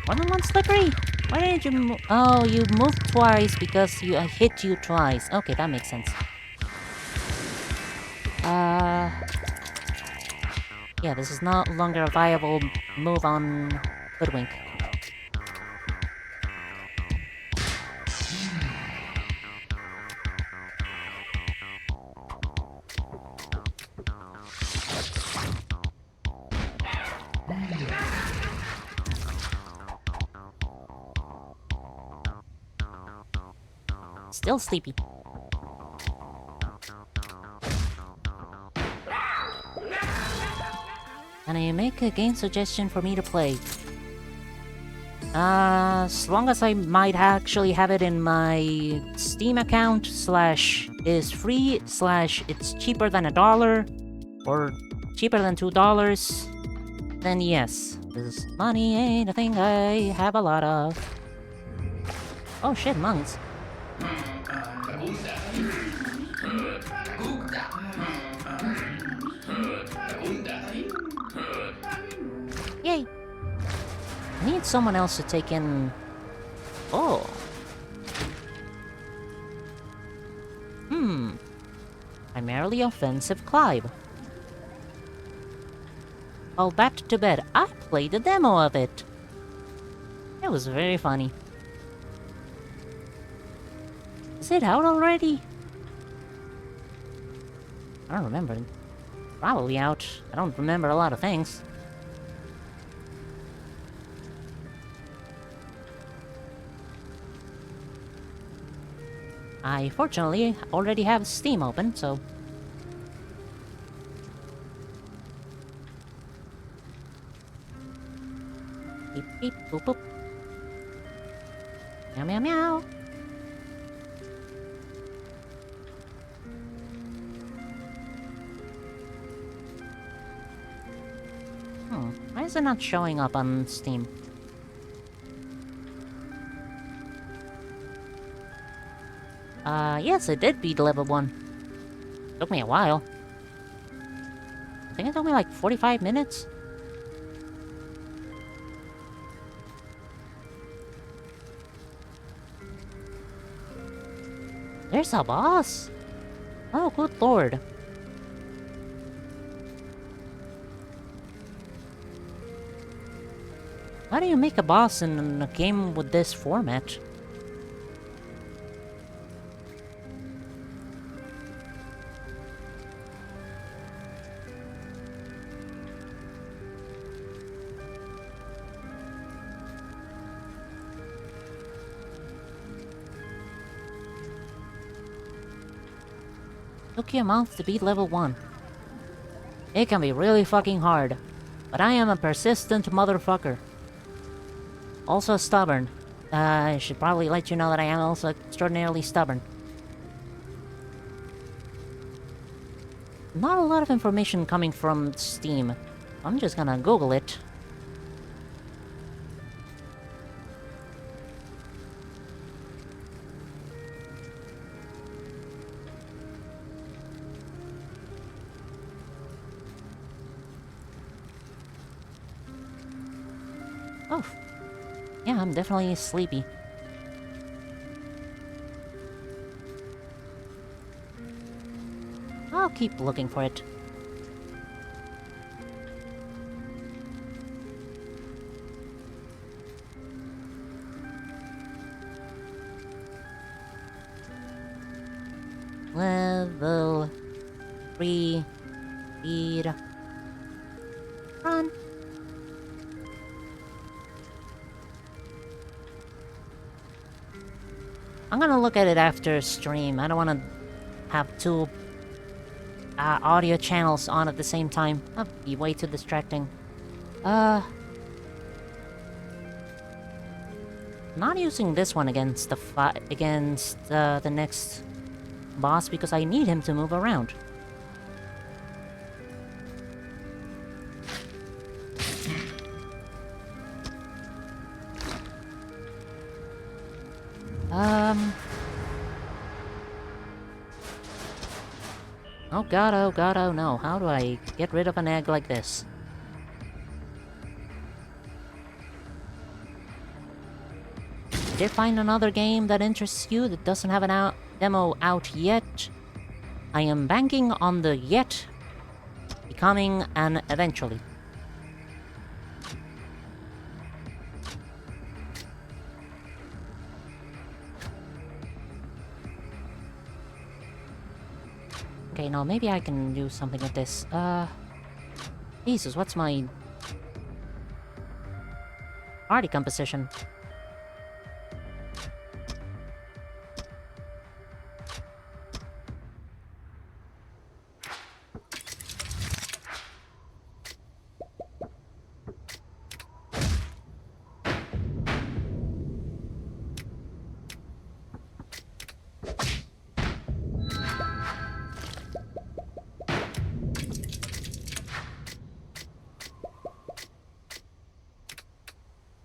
more than 1 slippery? Why didn't you move? Oh, you moved twice because I hit you twice. Okay, that makes sense. Yeah, this is no longer a viable move on Hoodwink. Still sleepy. Can I make a game suggestion for me to play? As long as I might actually have it in my Steam account, slash is free, slash it's cheaper than $1, or cheaper than $2, then yes. Because money ain't a thing I have a lot of. Oh shit, monks. Yay! I need someone else to take in... Oh. Primarily offensive Clive. Well, back to bed. I played a demo of it. It was very funny. Is it out already? I don't remember. Probably out. I don't remember a lot of things. I fortunately already have Steam open, so... Beep beep boop boop. Meow meow meow. Why is it not showing up on Steam? Yes, it did beat level 1. Took me a while. I think it took me like 45 minutes. There's a boss! Oh, good lord. How do you make a boss in a game with this format? Took you a month to beat level 1. It can be really fucking hard, but I am a persistent motherfucker. Also stubborn. I should probably let you know that I am also extraordinarily stubborn. Not a lot of information coming from Steam. I'm just gonna Google it. Oh. Yeah, I'm definitely sleepy. I'll keep looking for it. Level 3 speed run. I'm gonna look at it after stream. I don't want to have two audio channels on at the same time. That'd be way too distracting. Not using this one against the the next boss because I need him to move around. Oh god, oh no. How do I get rid of an egg like this? I did find another game that interests you that doesn't have an demo out yet. I am banking on the yet becoming an eventually. Okay, no, maybe I can do something with this. Jesus, what's my... Party composition.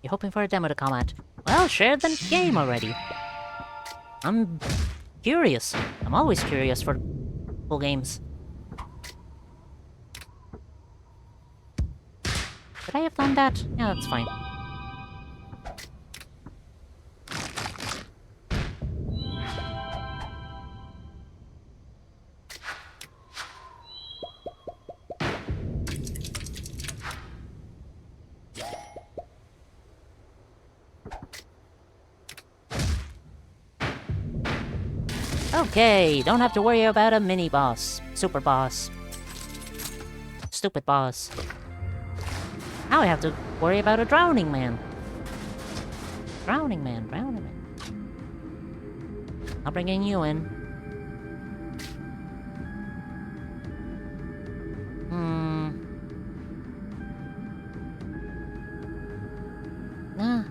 You're hoping for a demo to come out. Well, share the game already. I'm curious. I'm always curious for full games. Should I have done that? Yeah, that's fine. Okay, don't have to worry about a mini-boss. Super boss. Stupid boss. Now I have to worry about a drowning man. Drowning man, drowning man. I'm bringing you in. Nah.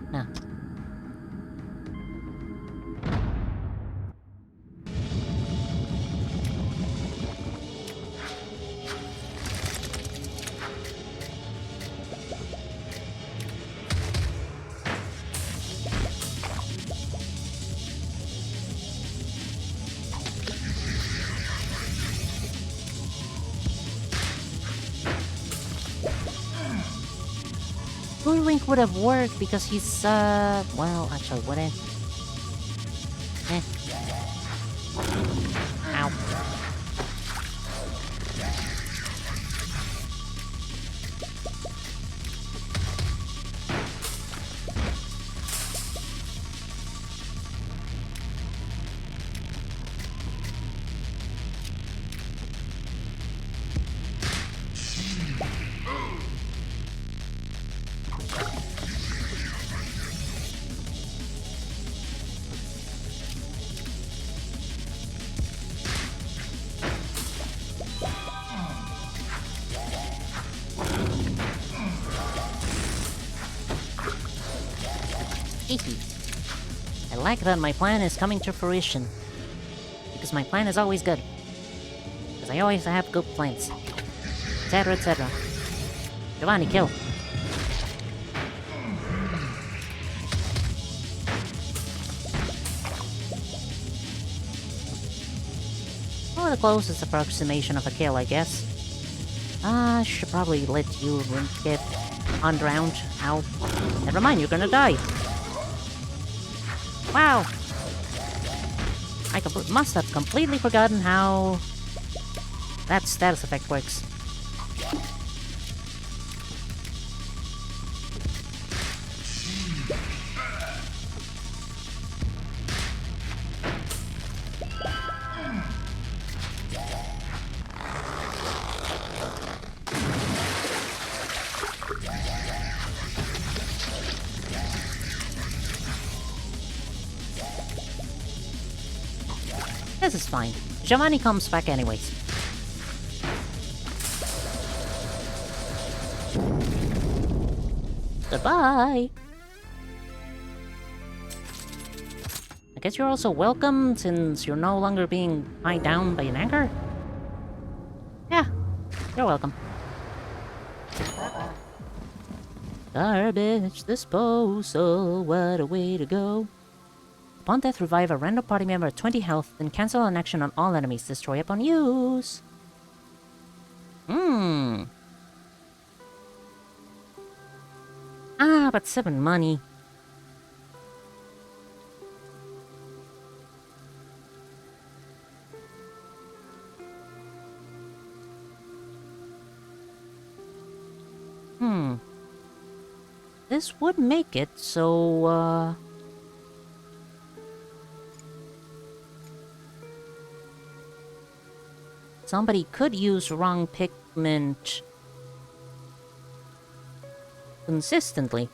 Hoodwink would have worked because he's, well, actually, wouldn't. Ow. I like that my plan is coming to fruition. Because my plan is always good. Because I always have good plans. Etc, etc. Giovanni, kill. Or the closest approximation of a kill, I guess. I should probably let you get undrowned. Ow. Never mind, you're gonna die. Wow! I must have completely forgotten how that status effect works. This is fine. Giovanni comes back anyways. Goodbye! I guess you're also welcome, since you're no longer being tied down by an anchor? Yeah, you're welcome. Garbage disposal, what a way to go. Upon death, revive a random party member at 20 health, then cancel an action on all enemies. Destroy upon use. Ah, but 7 money. This would make it so, somebody could use wrong pigment consistently.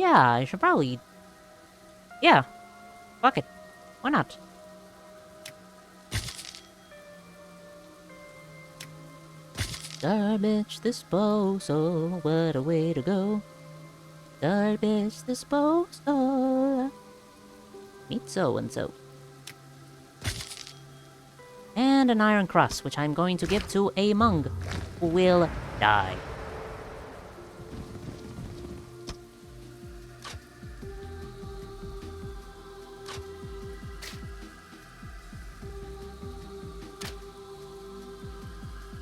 yeah, I should probably... Yeah. Fuck it. Why not? Garbage disposal, what a way to go. Garbage disposal. Meet so-and-so. And an iron cross, which I'm going to give to a monk, who will die.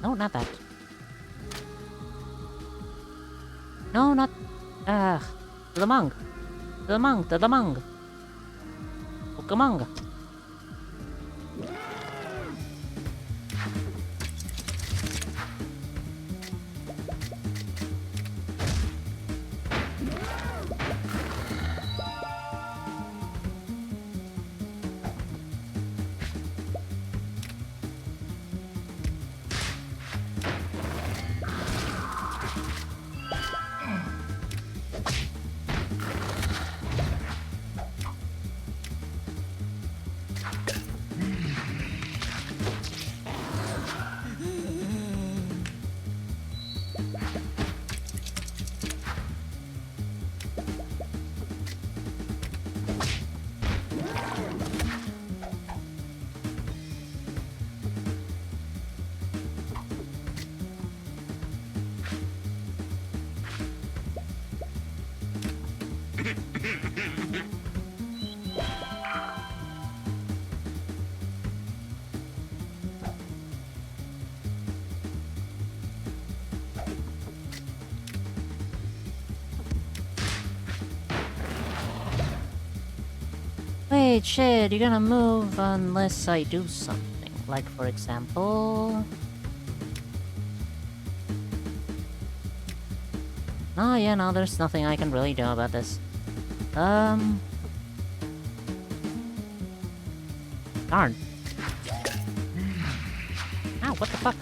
No, not that. No, not... to the monk. To the monk, to the monk. Ukamanga. Wait, shit, you're gonna move unless I do something. Like, for example... Oh, yeah, no, there's nothing I can really do about this. Darn. Ow, what the fuck?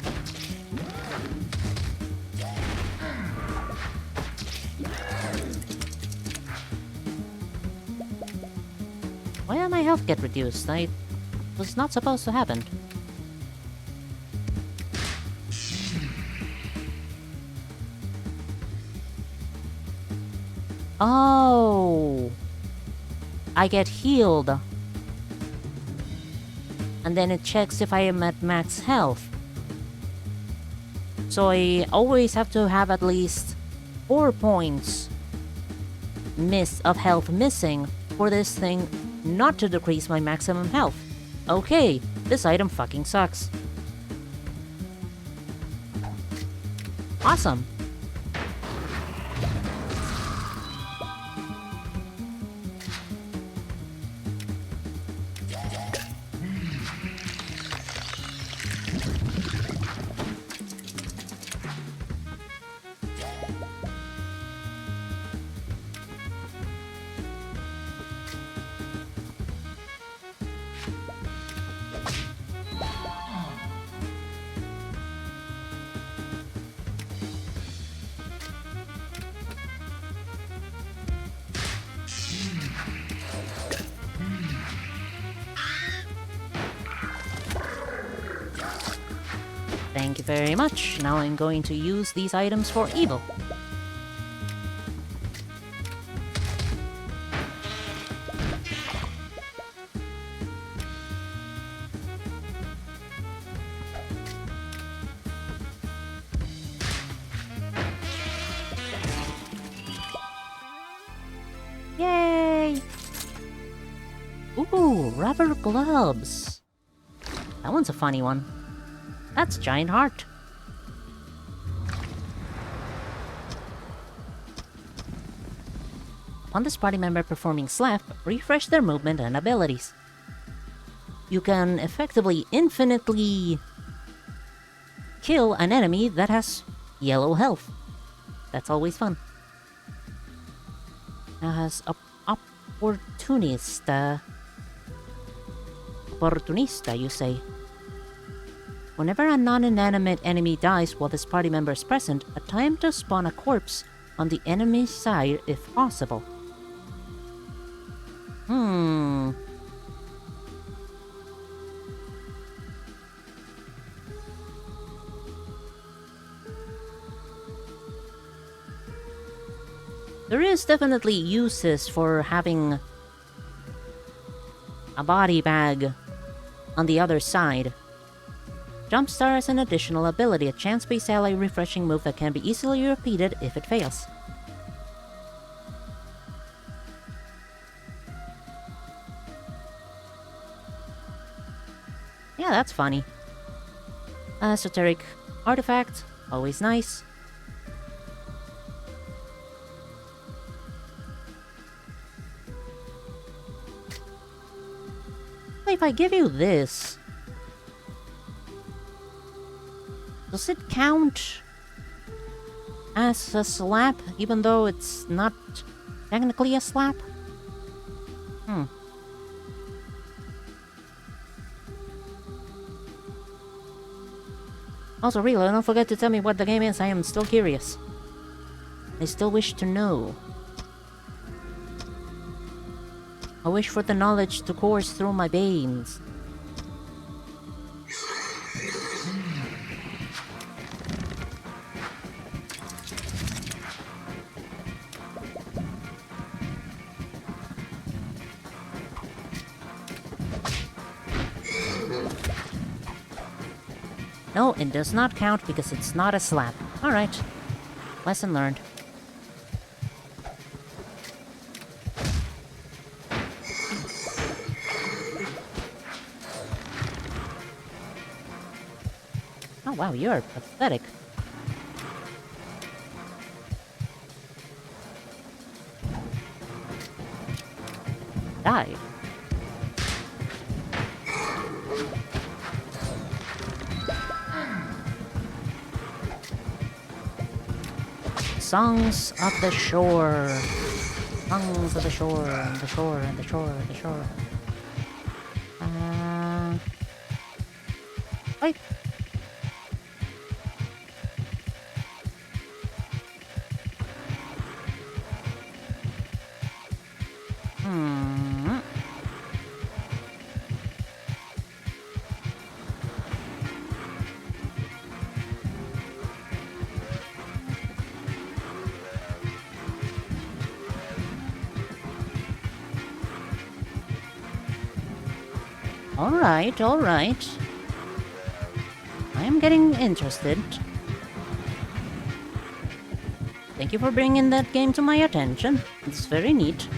Why did my health get reduced? I was not supposed to happen. Oh! I get healed. And then it checks if I am at max health. So I always have to have at least 4 points of health missing for this thing not to decrease my maximum health. Okay, this item fucking sucks. Awesome. Thank you very much. Now I'm going to use these items for evil. Yay! Ooh, rubber gloves. That one's a funny one. That's Giant Heart. Upon this party member performing Slap, refresh their movement and abilities. You can effectively infinitely kill an enemy that has yellow health. That's always fun. Now has Opportunista, you say. Whenever a non-inanimate enemy dies while this party member is present, attempt to spawn a corpse on the enemy's side if possible. Hmm. There is definitely uses for having a body bag on the other side. Jumpstar is an additional ability, a chance-based ally refreshing move that can be easily repeated if it fails. Yeah, that's funny. Esoteric artifact, always nice. If I give you this, does it count as a slap, even though it's not technically a slap? Also, really, don't forget to tell me what the game is. I am still curious. I still wish to know. I wish for the knowledge to course through my veins. No, it does not count because it's not a slap. Alright. Lesson learned. Oh wow, you're pathetic. Die. Songs of the shore. Songs of the shore, and the shore, and the shore, and the shore. Wait. Alright, alright. I am getting interested. Thank you for bringing that game to my attention. It's very neat.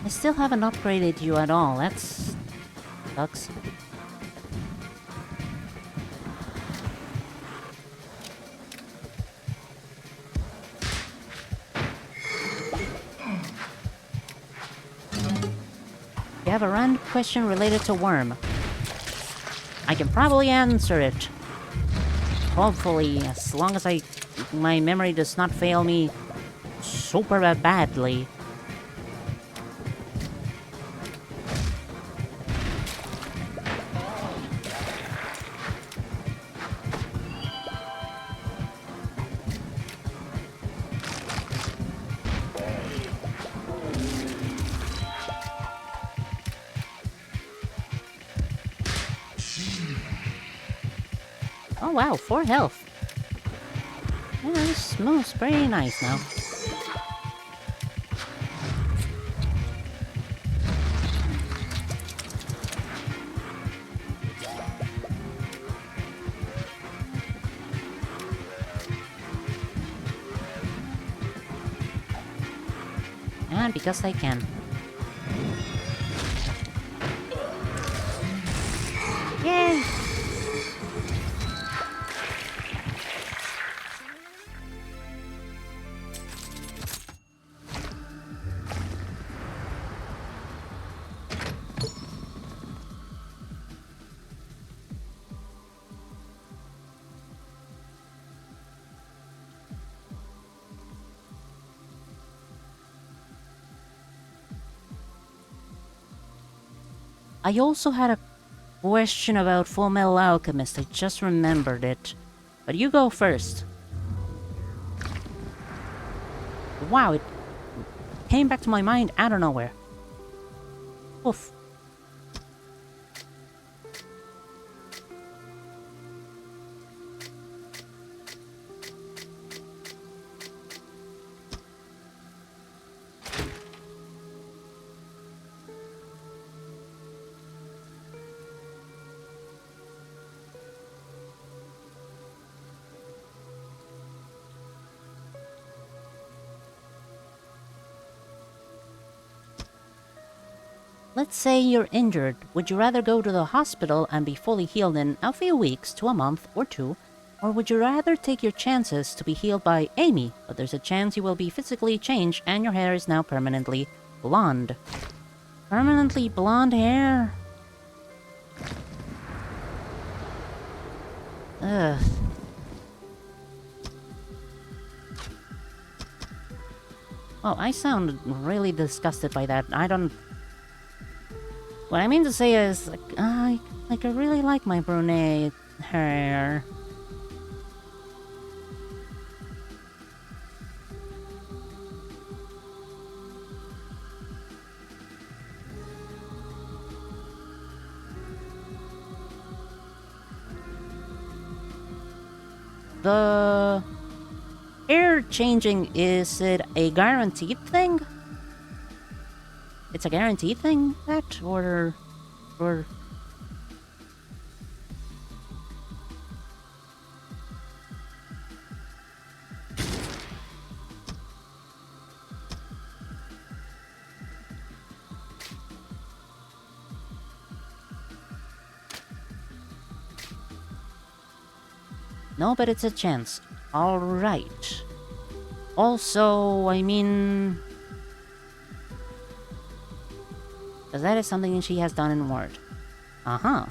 I still haven't upgraded you at all. That's... sucks. You have a random question related to Worm. I can probably answer it. Hopefully, as long as my memory does not fail me super badly. Oh wow, 4 health. Yeah, this moves pretty nice now. And because I can. I also had a question about Full Metal Alchemist. I just remembered it. But you go first. Wow, it came back to my mind out of nowhere. Oof. Let's say you're injured. Would you rather go to the hospital and be fully healed in a few weeks to a month or two? Or would you rather take your chances to be healed by Amy, but there's a chance you will be physically changed and your hair is now permanently blonde? Permanently blonde hair? Ugh. Oh, I sound really disgusted by that. I don't... What I mean to say is, I really like my brunette hair. The hair changing, is it a guaranteed thing? It's a guaranteed thing, that? Or... No, but it's a chance. Alright. Also, I mean... because that is something she has done in Word. Uh-huh.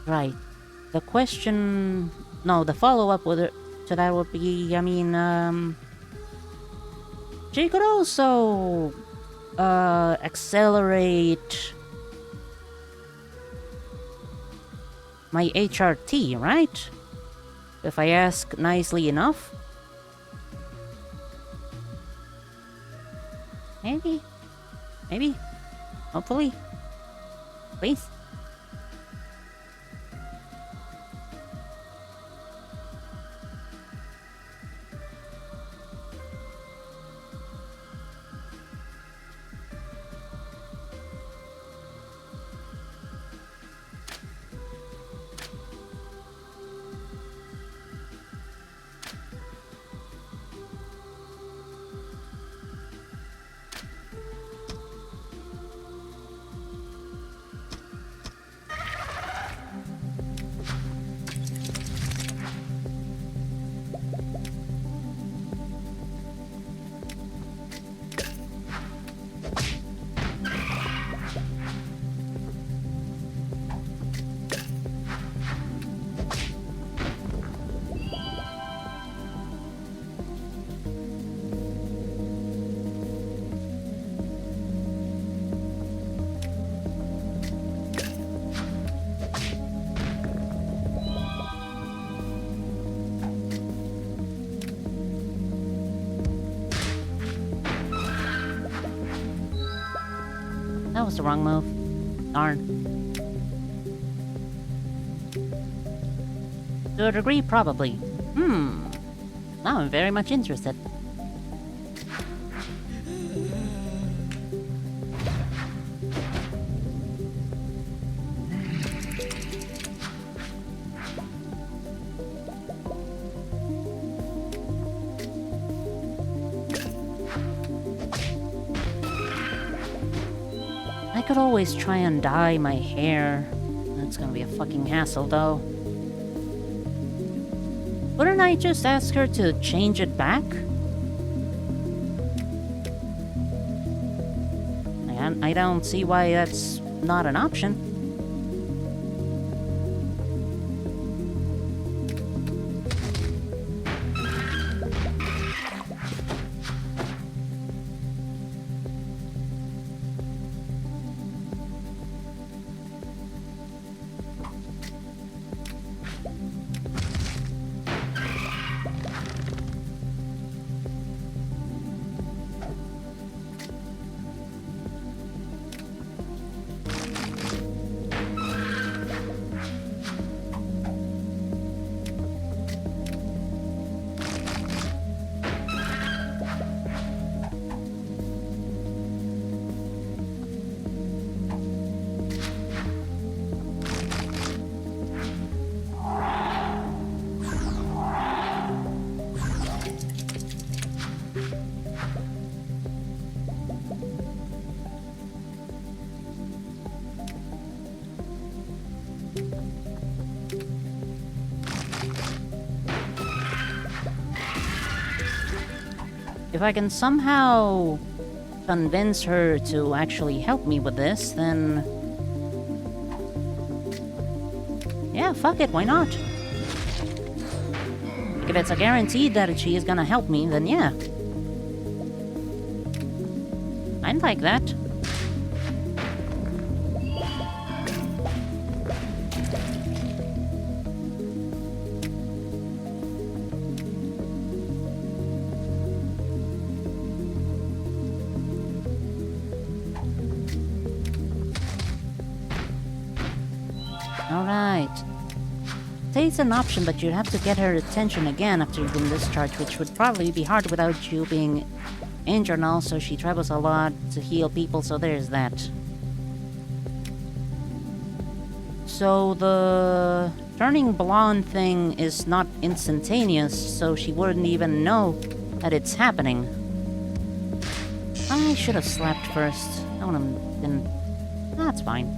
Right. The question... No, the follow-up to that would be, I mean, she could also... accelerate... my HRT, right? If I ask nicely enough? Maybe? Maybe? Hopefully? Please? That was the wrong move. Darn. To a degree, probably. Now I'm very much interested. I could always try and dye my hair. That's gonna be a fucking hassle, though. Wouldn't I just ask her to change it back? I don't see why that's not an option. If I can somehow convince her to actually help me with this, then... yeah, fuck it, why not? If it's a guarantee that she is gonna help me, then yeah. I'd like that. Alright. It's an option, but you'd have to get her attention again after you've been discharged, which would probably be hard without you being injured, and also she travels a lot to heal people, so there's that. So the turning blonde thing is not instantaneous, so she wouldn't even know that it's happening. I should have slept first. I would have been... that's fine.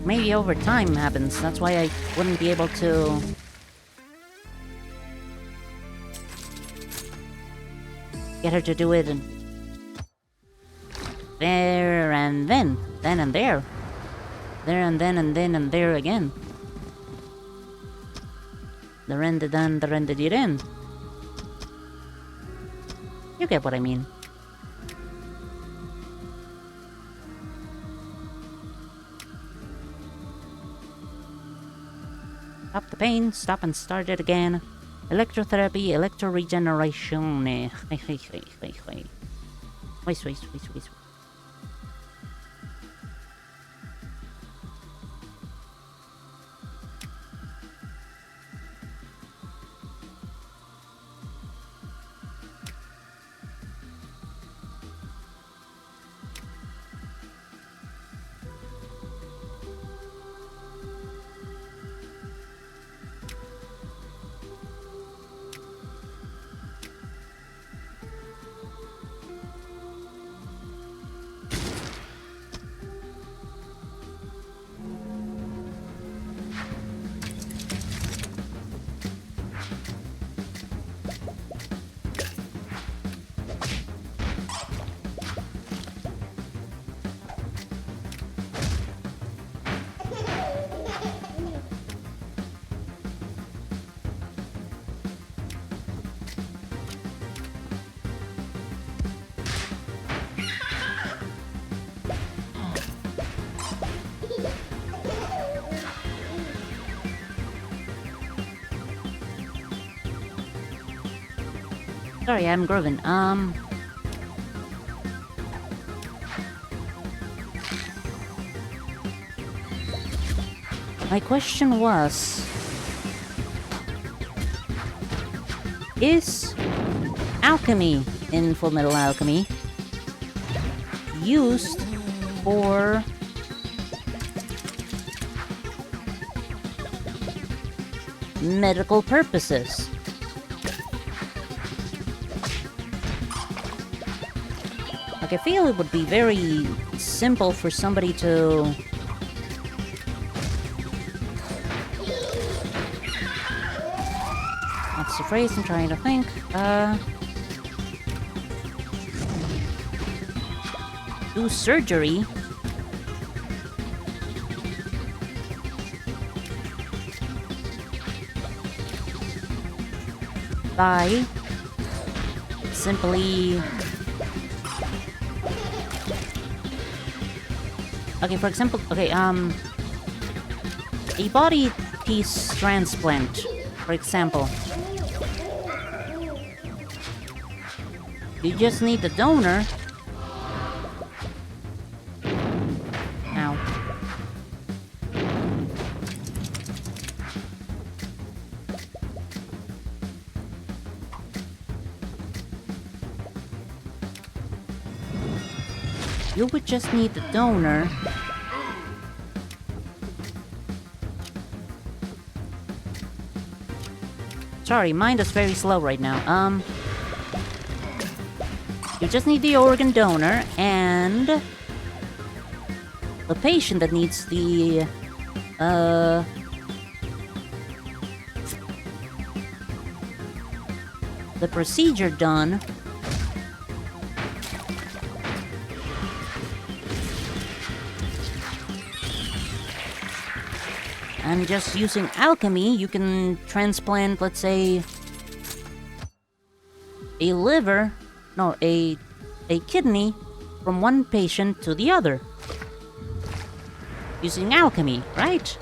Maybe over time happens, that's why I wouldn't be able to... get her to do it and... there and then and there. There and then and there again. The renda dun, the renda di ren. You get what I mean. Stop the pain, stop and start it again. Electrotherapy, electroregeneration. Wait. Sorry, I'm grooving. My question was... is alchemy in Fullmetal Alchemy used for medical purposes? Like, I feel it would be very simple for somebody to... that's the phrase I'm trying to think. Do surgery by simply... okay, for example, okay, a body piece transplant, for example. You just need the donor. Ow. You would just need the donor. Sorry, mind is very slow right now. You just need the organ donor and the patient that needs the the procedure done. And just using alchemy, you can transplant, let's say, a liver, no, a kidney from one patient to the other. Using alchemy, right?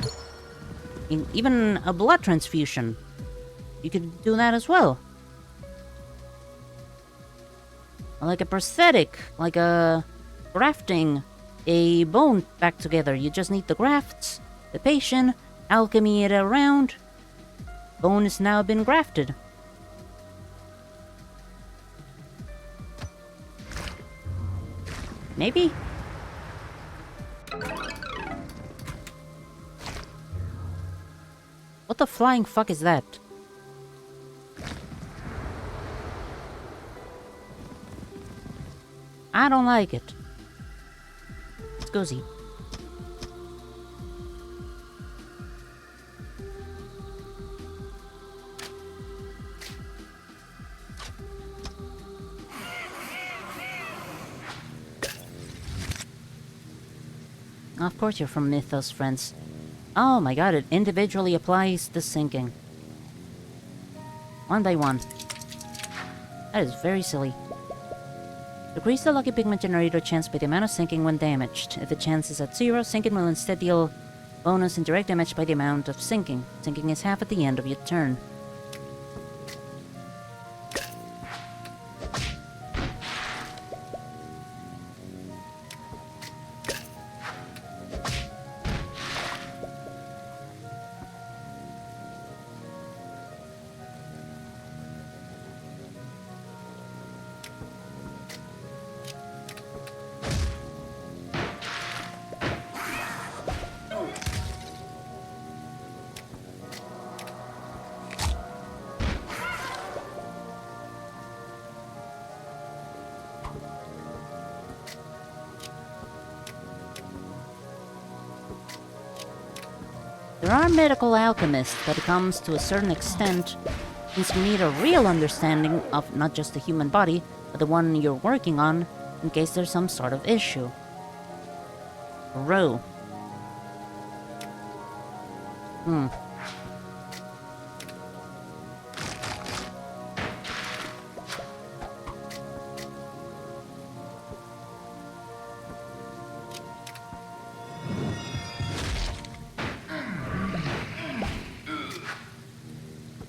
Even a blood transfusion. You could do that as well. Like a prosthetic, like a grafting a bone back together. You just need the grafts, the patient, alchemy it around. Bone has now been grafted. Maybe? What the flying fuck is that? I don't like it. Let's go see. Of course you're from Mythos Friends. Oh my god, it individually applies the sinking. One by one. That is very silly. Decrease the lucky pigment generator chance by the amount of sinking when damaged. If the chance is at 0, sinking will instead deal bonus in direct damage by the amount of sinking. Sinking is half at the end of your turn. There are medical alchemists, but it comes to a certain extent, since you need a real understanding of not just the human body, but the one you're working on, in case there's some sort of issue. Row.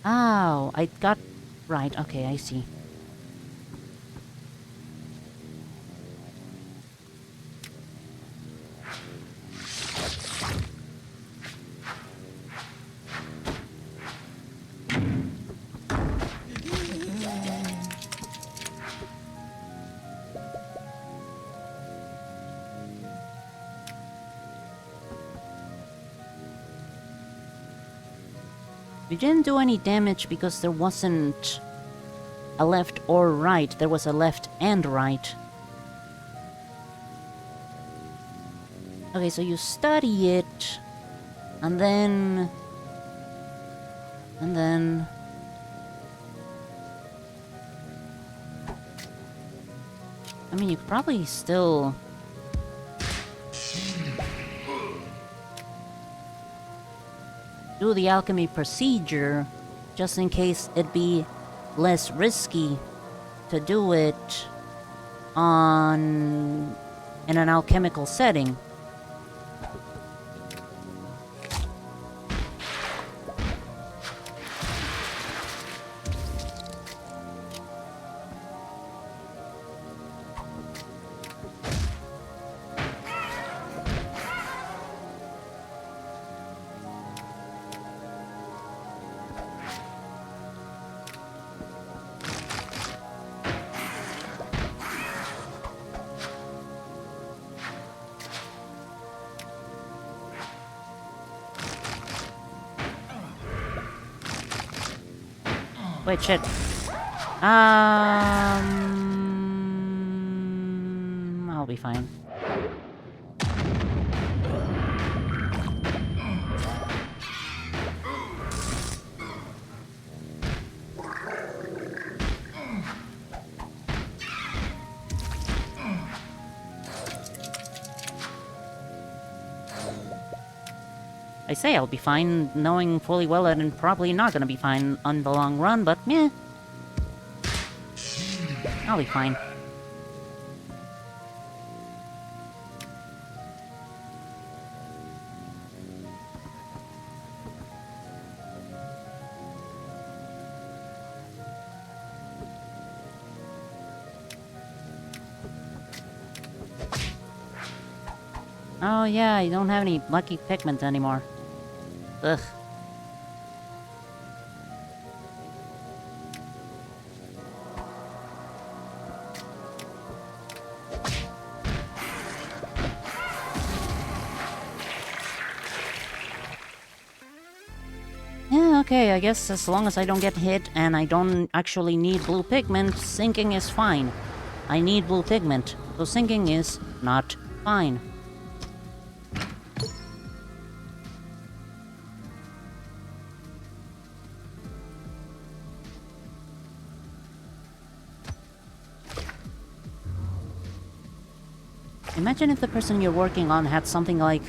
Oh, I got... Right, okay, I see. You didn't do any damage because there wasn't a left or right. There was a left and right. Okay, so you study it, and then... I mean, you could probably still... do the alchemy procedure, just in case it'd be less risky to do it in an alchemical setting. Wait, shit. I'll be fine. I say I'll be fine, knowing fully well that I'm probably not gonna be fine on the long run, but meh. I'll be fine. Oh yeah, I don't have any lucky pigment anymore. Ugh. Yeah, okay, I guess as long as I don't get hit and I don't actually need blue pigment, sinking is fine. I need blue pigment, so sinking is not fine. Imagine if the person you're working on had something like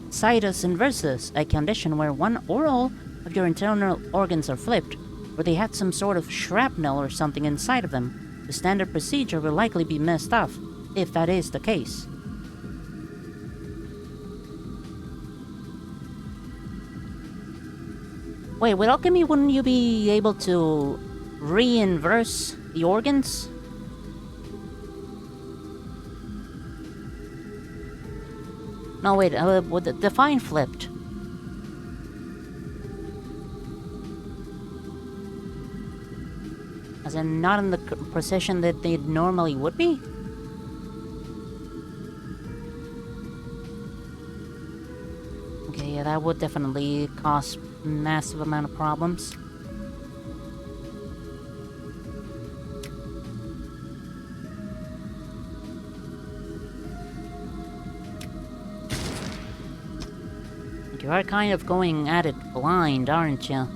situs inversus, a condition where one or all of your internal organs are flipped, or they had some sort of shrapnel or something inside of them. The standard procedure will likely be messed up, if that is the case. Wait, with alchemy, wouldn't you be able to re-inverse the organs? No, wait, with the Define flipped. As in, not in the position that they normally would be? Okay, yeah, that would definitely cause massive amount of problems. You are kind of going at it blind, aren't you?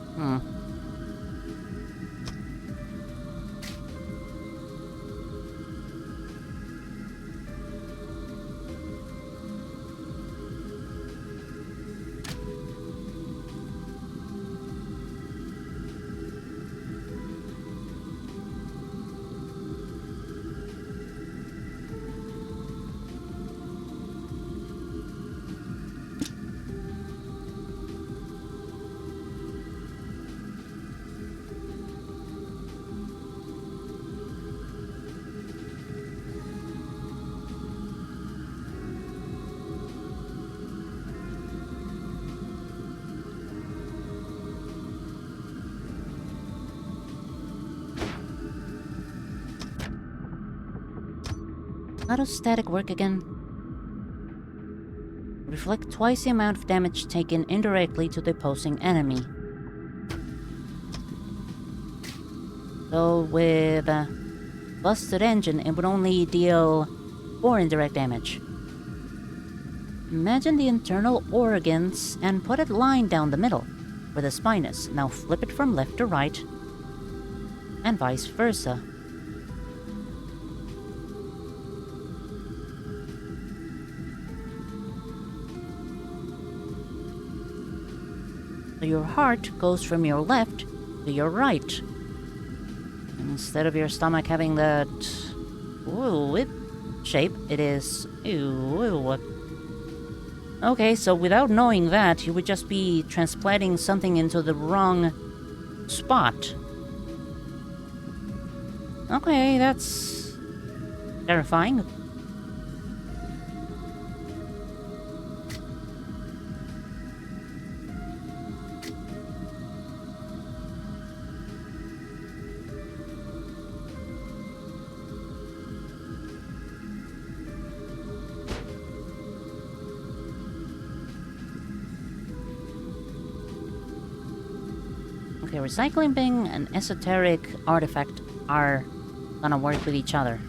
How does static work again? Reflect twice the amount of damage taken indirectly to the opposing enemy. So with a busted engine, it would only deal 4 indirect damage. Imagine the internal organs and put it lying down the middle, where the spine is. Now flip it from left to right, and vice versa. So your heart goes from your left to your right. Instead of your stomach having that shape, it is okay, so without knowing that, you would just be transplanting something into the wrong spot. Okay, that's terrifying. Okay, recycling bin and esoteric artifact are gonna work with each other.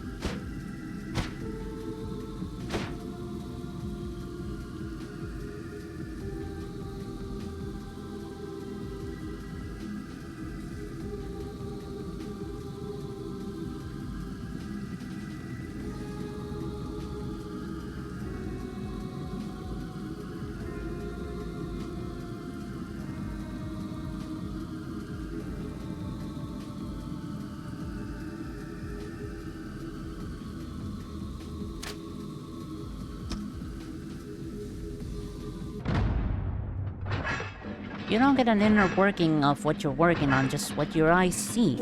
You don't get an inner working of what you're working on, just what your eyes see.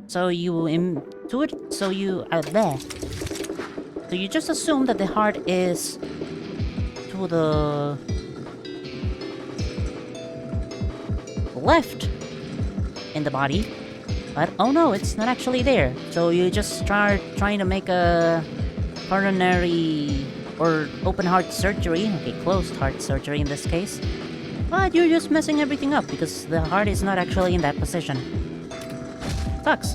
So you intuit, so you there. So you just assume that the heart is to the left in the body, but oh no, it's not actually there. So you just start trying to make a coronary or open heart surgery, okay, closed heart surgery in this case, but you're just messing everything up because the heart is not actually in that position. Sucks.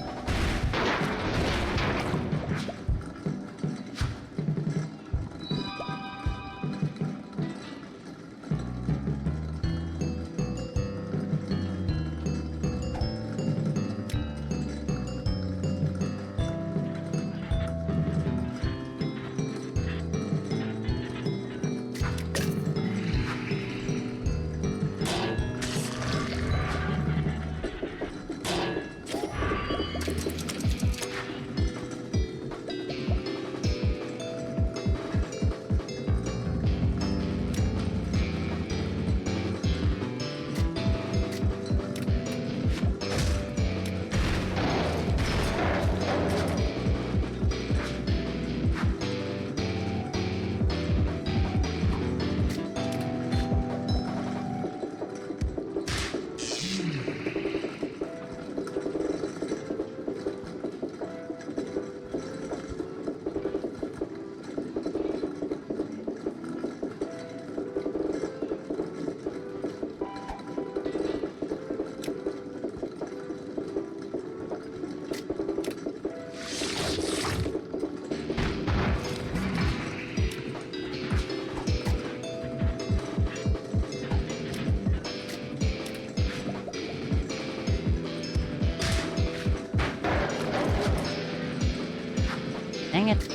Dang it.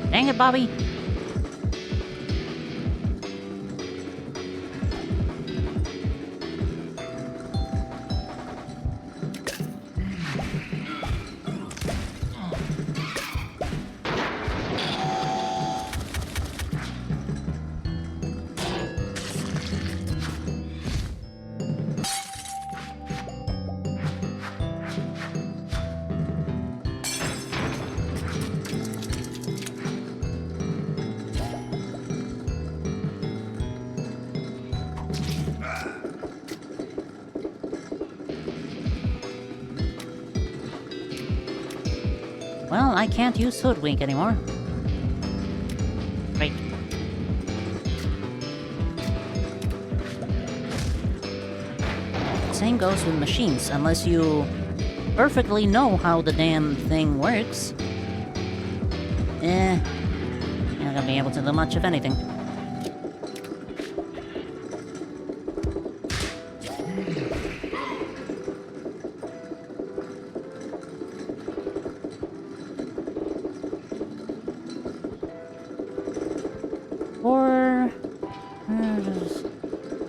Dang it, Bobby. Well, I can't use Hoodwink anymore. Great. Same goes with machines, unless you perfectly know how the damn thing works. You're not gonna be able to do much of anything. Or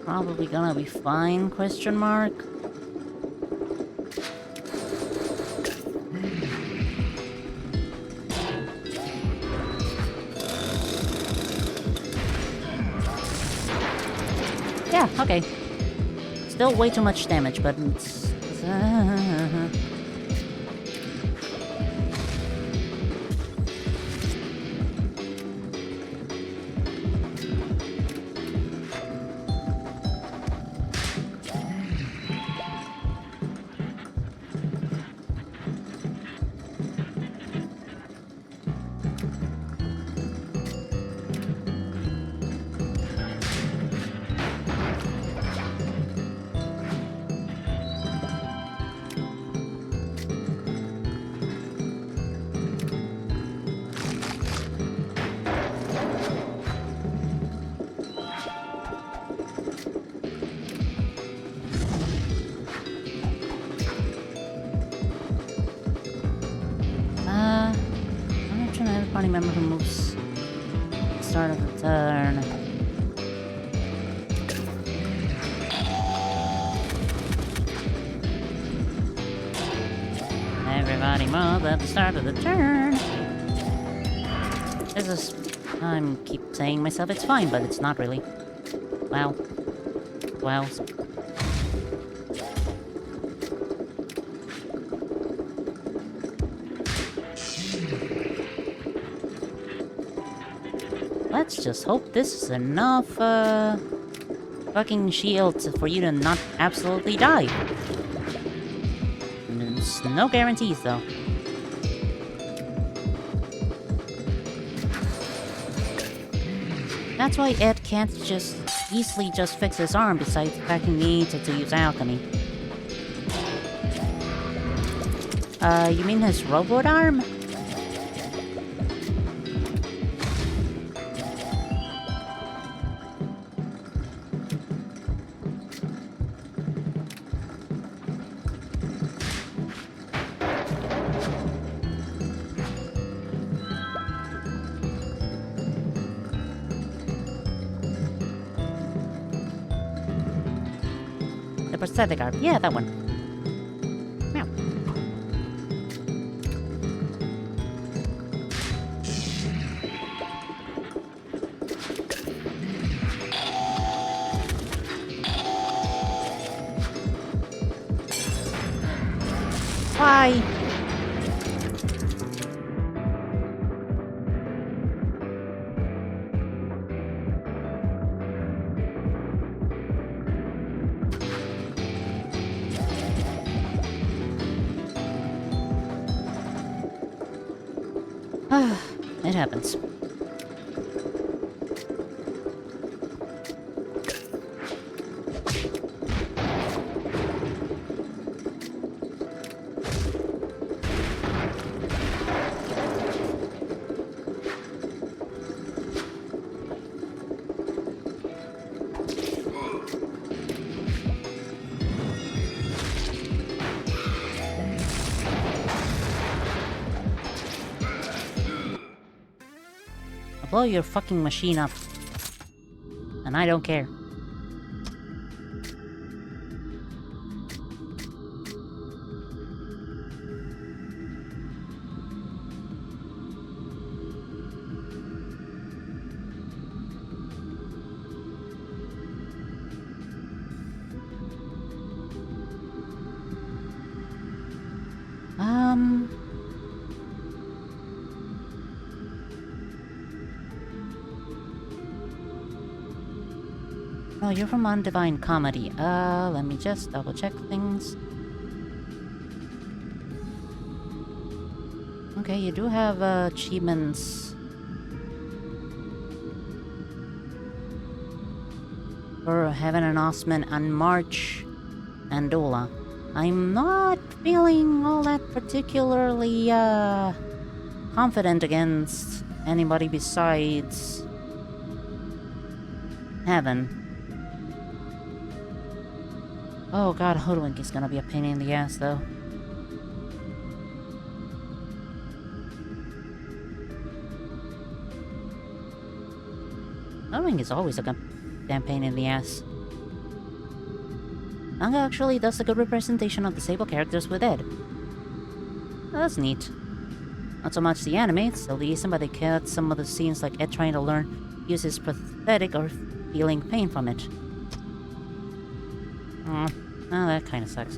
probably gonna be fine, question mark. Yeah, okay. Still way too much damage, but it's party member who moves at the start of the turn. Everybody move at the start of the turn. This is I'm keep saying myself it's fine, but it's not really. Well. Well. Let's just hope this is enough, fucking shields for you to not absolutely die. There's no guarantees, though. That's why Ed can't just easily just fix his arm besides the fact he needs it to use alchemy. You mean his robot arm? The prosthetic arm. Yeah, that one. Meow. Why? It happens. Blow your fucking machine up. And I don't care. Oh, you're from Undivine Comedy. Let me just double check things. Okay, you do have achievements for Heaven and Osman and March and Dola. I'm not feeling all that particularly confident against anybody besides Heaven. Oh god, Hoodwink is gonna be a pain in the ass, though. Hoodwink is always a damn pain in the ass. Manga actually does a good representation of disabled characters with Ed. That's neat. Not so much the anime, still decent, but they cut some of the scenes like Ed trying to learn use his prosthetic or feeling pain from it. Oh, that kind of sucks.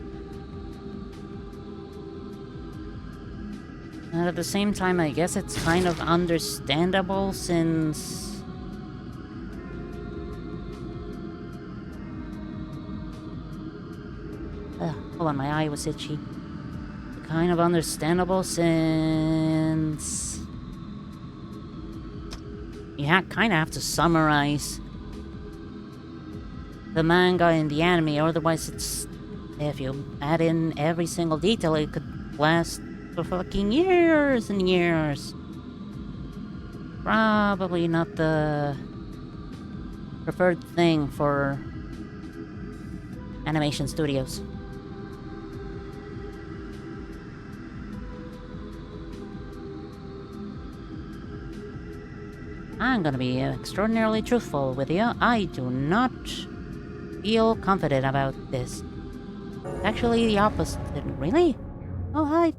And at the same time, I guess it's kind of understandable since... hold on, my eye was itchy. Kind of understandable since... you kind of have to summarize the manga and the anime, otherwise it's... if you add in every single detail, it could last for fucking years and years. Probably not the preferred thing for animation studios. I'm gonna be extraordinarily truthful with you. I do not feel confident about this. Actually, the opposite. Really? Oh, hi.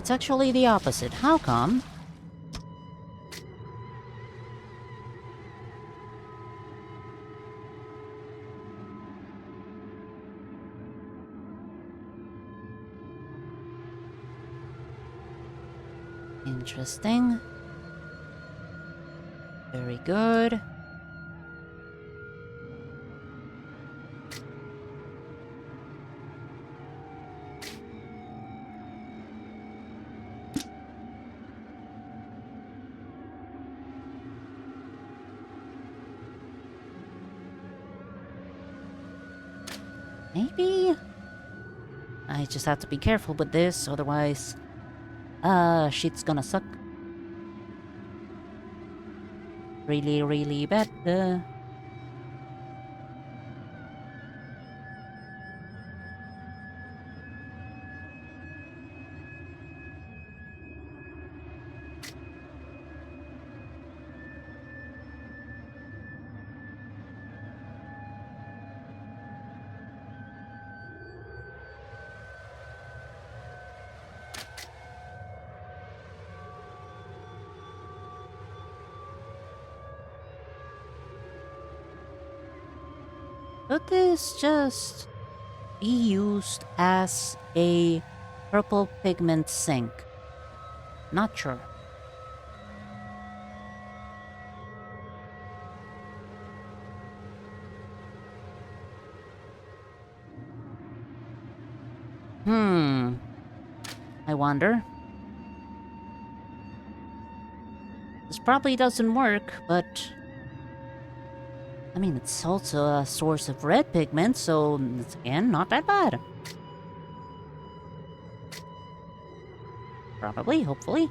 It's actually the opposite. How come? Interesting. Very good. Maybe? I just have to be careful with this, otherwise... shit's gonna suck. Really, really bad. Could this just be used as a purple pigment sink? Not sure. I wonder. This probably doesn't work, but... I mean, it's also a source of red pigment, so it's, again, not that bad. Probably, hopefully.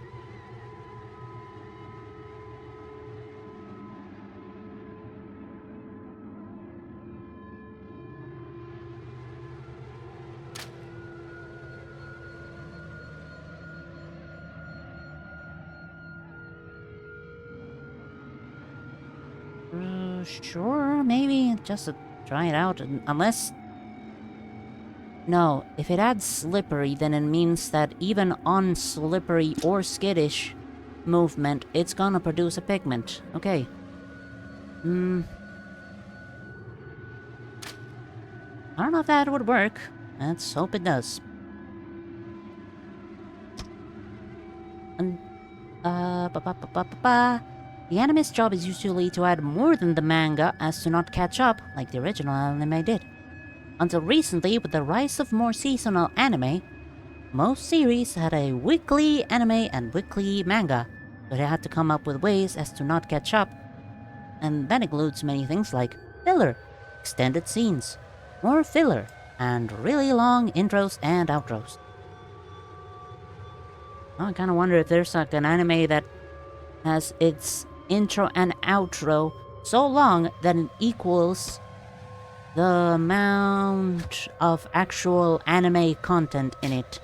Sure, maybe, just to try it out, unless... No, if it adds slippery, then it means that even on slippery or skittish movement, it's gonna produce a pigment. Okay. I don't know if that would work. Let's hope it does. And, the anime's job is usually to add more than the manga as to not catch up, like the original anime did. Until recently, with the rise of more seasonal anime, most series had a weekly anime and weekly manga, so they had to come up with ways as to not catch up. And that includes many things like filler, extended scenes, more filler, and really long intros and outros. Well, I kinda wonder if there's like an anime that has its intro and outro so long that it equals the amount of actual anime content in it.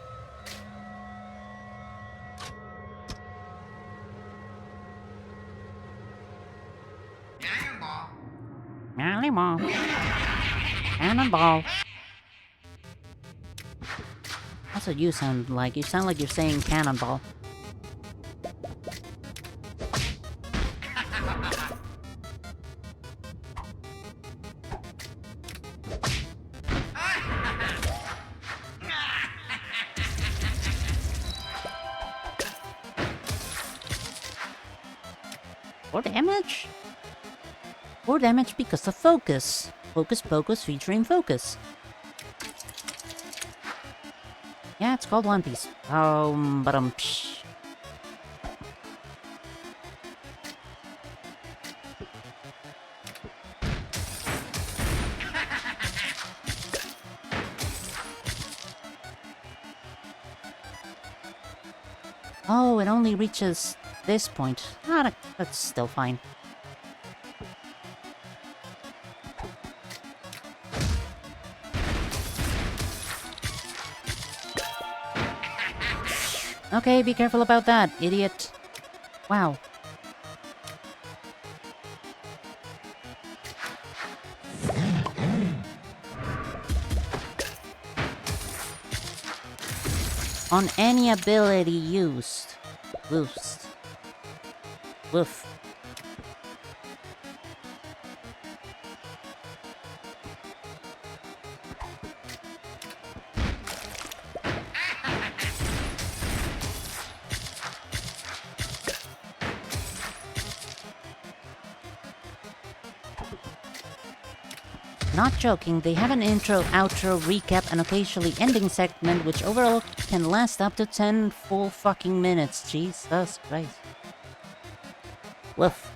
Cannonball. Cannonball. That's what you sound like. You sound like you're saying cannonball. More damage? More damage because of focus. Focus Pocus featuring focus. Yeah, it's called One Piece. Psh. Oh, it only reaches this point. Ah, that's still fine. Okay, be careful about that, idiot. Wow. on any ability used. Woost. Woof. Not joking, they have an intro, outro, recap, and occasionally ending segment, which overall can last up to 10 full fucking minutes. Jesus Christ. Woof.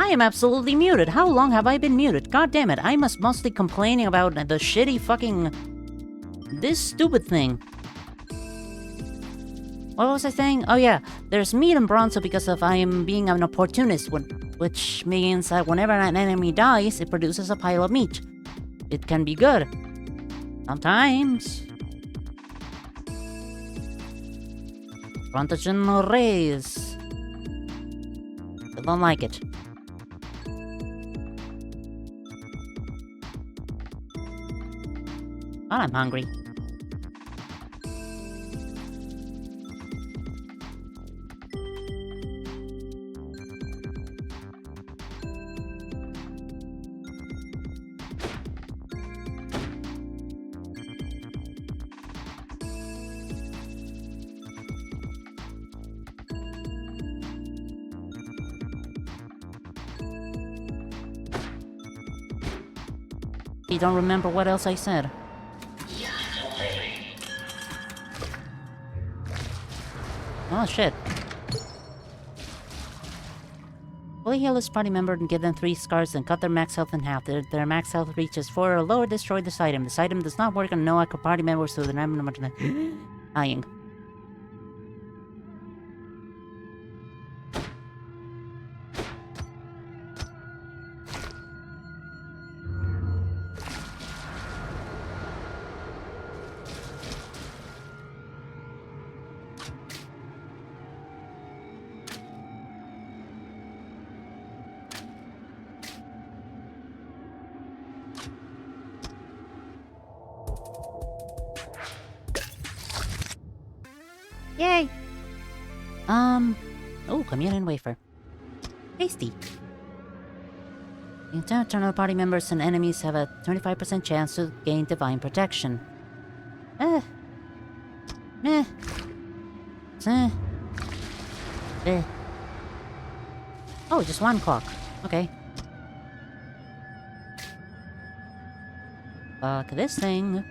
I am absolutely muted. How long have I been muted? God damn it. I must mostly complaining about the shitty fucking... this stupid thing. What was I saying? Oh yeah, there's meat and bronzo because of I am being an opportunist, which means that whenever an enemy dies, it produces a pile of meat. It can be good. Sometimes. Frontagen raise. I don't like it. But I'm hungry. I don't remember what else I said. Oh shit. Fully heal this party member and give them 3 scars, then cut their max health in half. Their max health reaches 4 or lower, destroy this item. This item does not work on Nowak party members, so they're not dying. Yay! Oh, communion wafer. Tasty. Internal party members and enemies have a 25% chance to gain divine protection. Meh. Oh, just 1 clock. Okay. Fuck this thing.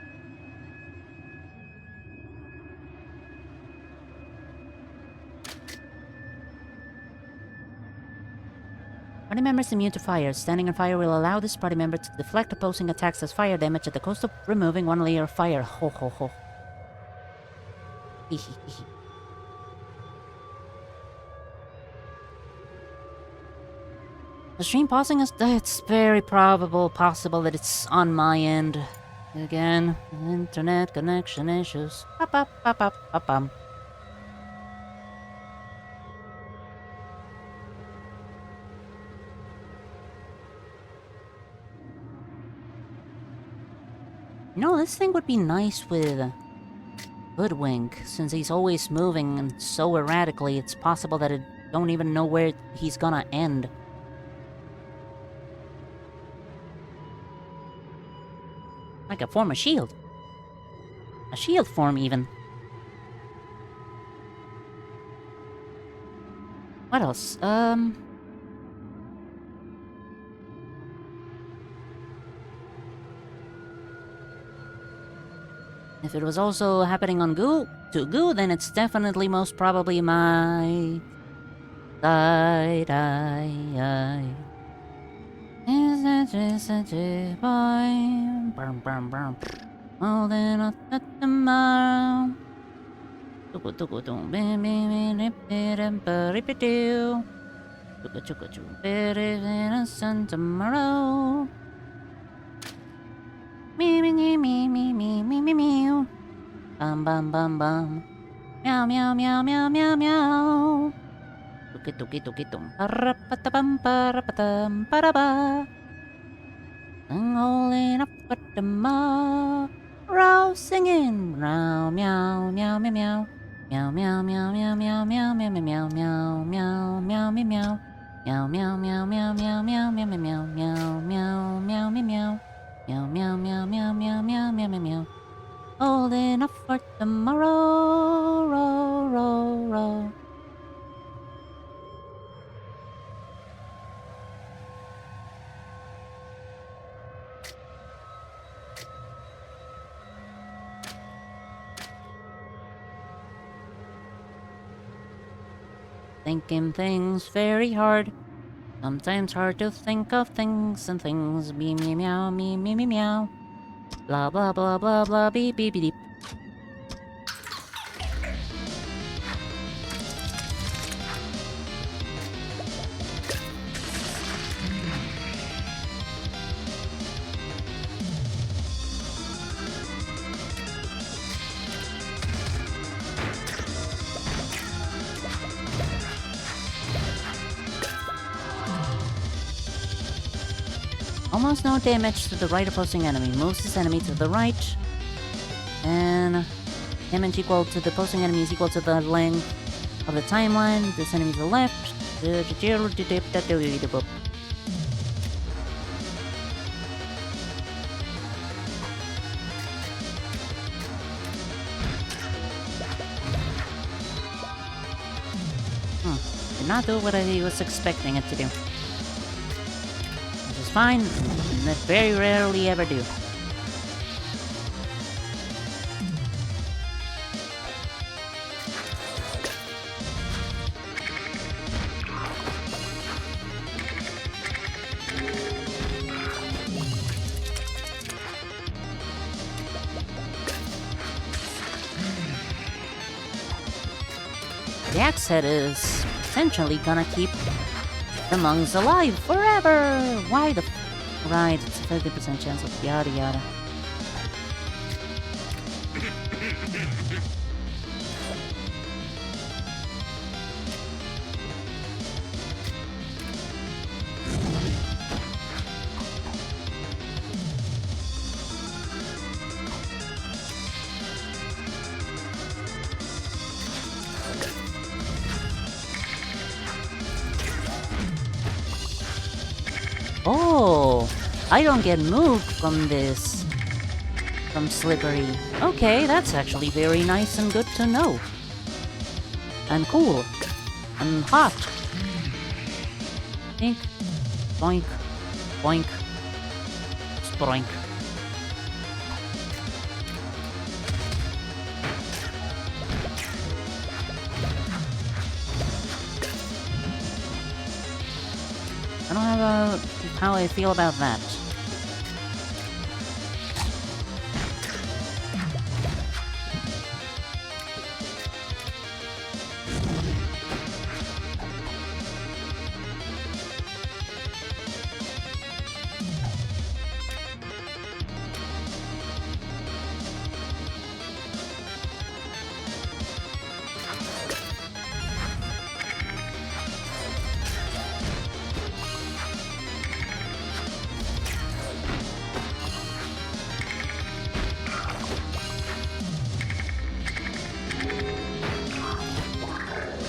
Party members immune to fire. Standing on fire will allow this party member to deflect opposing attacks as fire damage at the cost of removing 1 layer of fire. Ho ho ho. The stream pausing is... it's very possible that it's on my end. Again, internet connection issues. Pop. You know, this thing would be nice with Hoodwink, since he's always moving and so erratically, it's possible that it don't even know where he's gonna end. I could form a shield. A shield form, even. What else? If it was also happening on Goo, then it's definitely most probably my side. Holding up at the tomorrow. Tomorrow. Me. Bum. Meow. Tuki tum. Parapatam paraba. I'm holding up at tomorrow, singing meow. Meow. Holding up for tomorrow, row. Thinking things very hard. Sometimes hard to think of things and things. Me me meow, me me me meow. Blah blah blah blah blah beep beep beep. Almost no damage to the right opposing enemy. Moves this enemy to the right. And damage equal to the opposing enemy is equal to the length of the timeline. This enemy to the left. Did not do what I was expecting it to do. Which is fine. That very rarely ever do. The axe head is essentially gonna keep the monks alive forever! Why the right, it's a 30% chance of yada yada. Oh, I don't get moved from this. From Slippery. Okay, that's actually very nice and good to know. And cool. And hot. Think. Boink. Boink. Sproink. I don't have how I feel about that.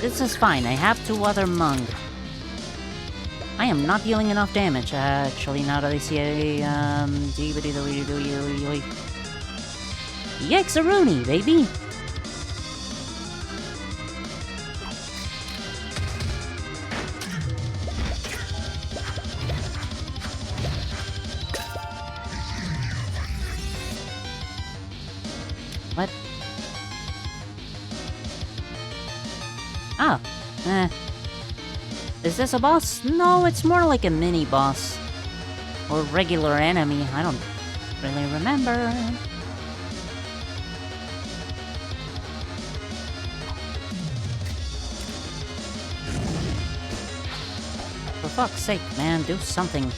This is fine, I have two other Mung. I am not dealing enough damage, actually, now that I see a, Yikes-a-rooney, baby! What? Ah, Is this a boss? No, it's more like a mini-boss. Or regular enemy, I don't really remember. For fuck's sake, man, do something.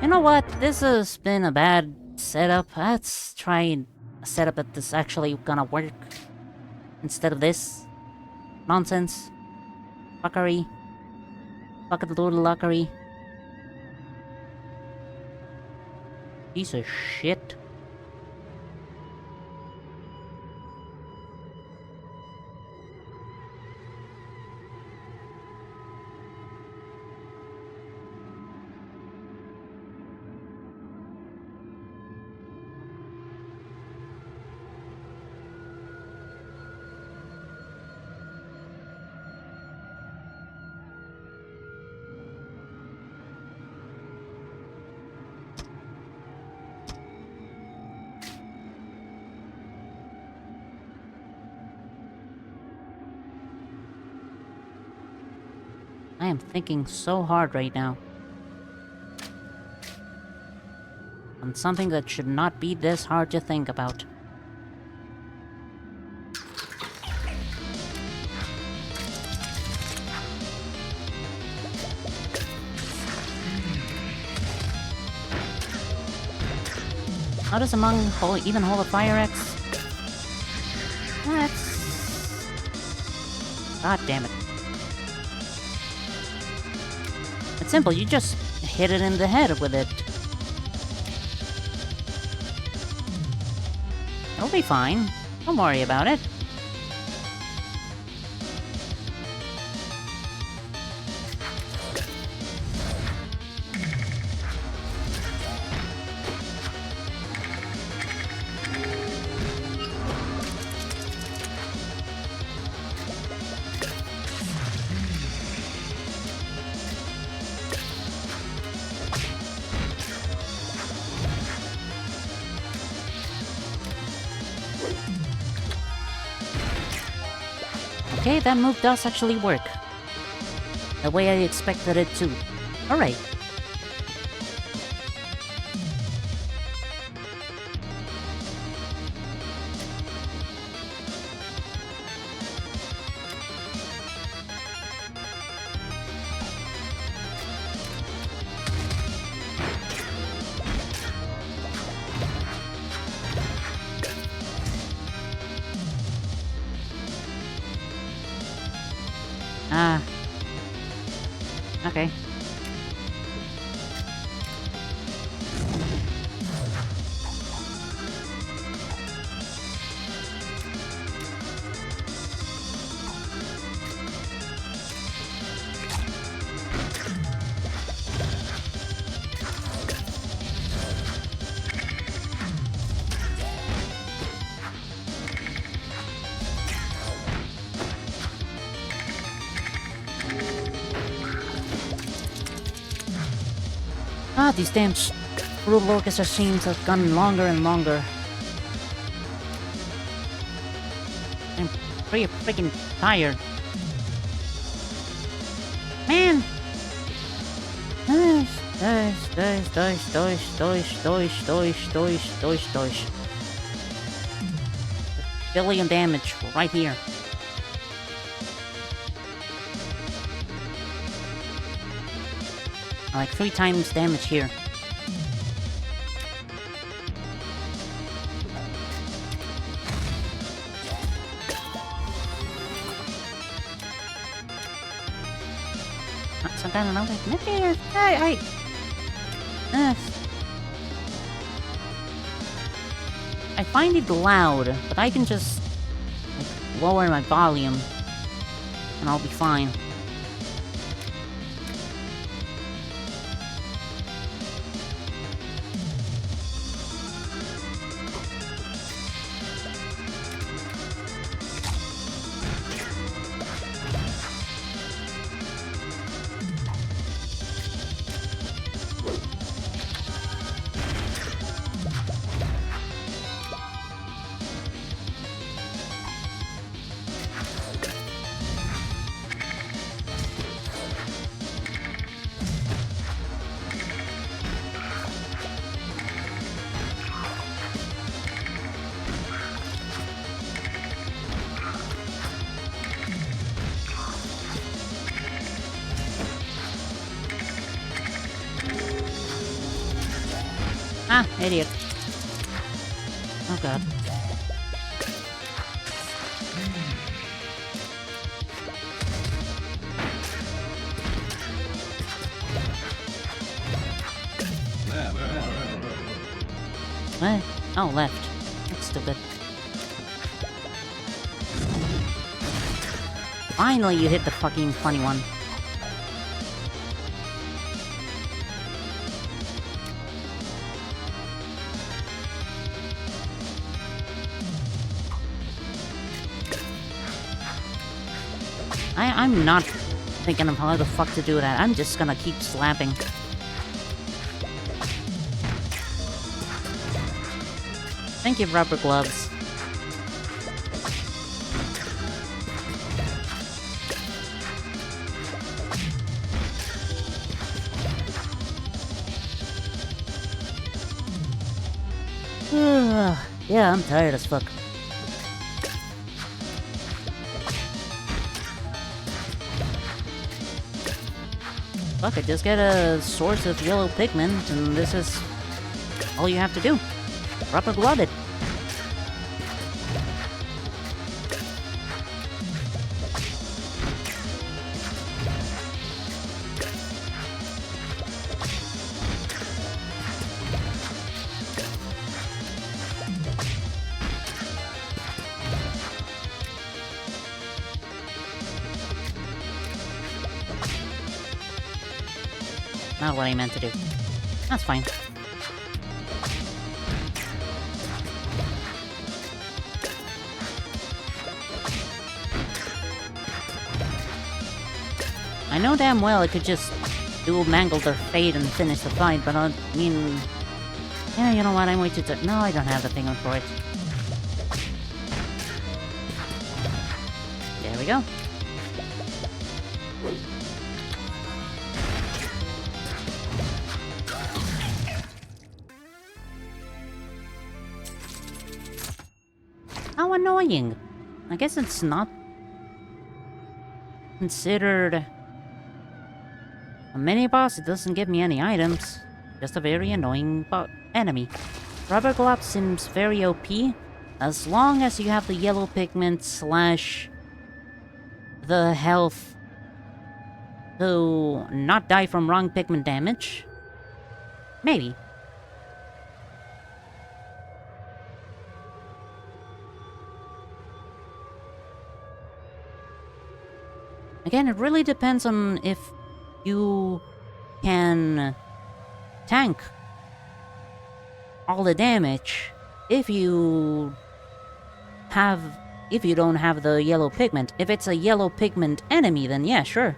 You know what? This has been a bad setup. Let's try a setup that is actually gonna work. Instead of this. Nonsense. Fuckery. Fuck-a-doodle-luckery. Piece of shit. I am thinking so hard right now. On something that should not be this hard to think about. How does a monk even hold a fire axe? That's... God damn it. It's simple, you just hit it in the head with it. It'll be fine. Don't worry about it. Okay, that move does actually work. The way I expected it to. Alright. Okay. Ah, these damn brutal orchestra scenes have gotten longer and longer. I'm pretty freaking tired. Man! Doish. Billion damage right here. Like 3 times damage here. Some kind of maybe I find it loud, but I can just like, lower my volume and I'll be fine. Ah, idiot. Oh god. What? Oh, left. That's stupid. Finally you hit the fucking funny one. I'm not thinking of how the fuck to do that. I'm just gonna keep slapping. Thank you, rubber gloves. Yeah, I'm tired as fuck. Fuck it, just get a source of yellow pigment, and this is all you have to do. Rubber glove it. Not what I meant to do. That's fine. I know damn well I could just do Mangle their fate and finish the fight, but I mean... Yeah, you know what, I'm way too tired. No, I don't have the thing on for it. There we go. How annoying! I guess it's not considered a mini-boss. It doesn't give me any items. Just a very annoying enemy. Rubber Glove seems very OP, as long as you have the yellow pigment slash the health to not die from wrong pigment damage. Maybe. Again, it really depends on if you can tank all the damage if you don't have the yellow pigment. If it's a yellow pigment enemy, then yeah, sure.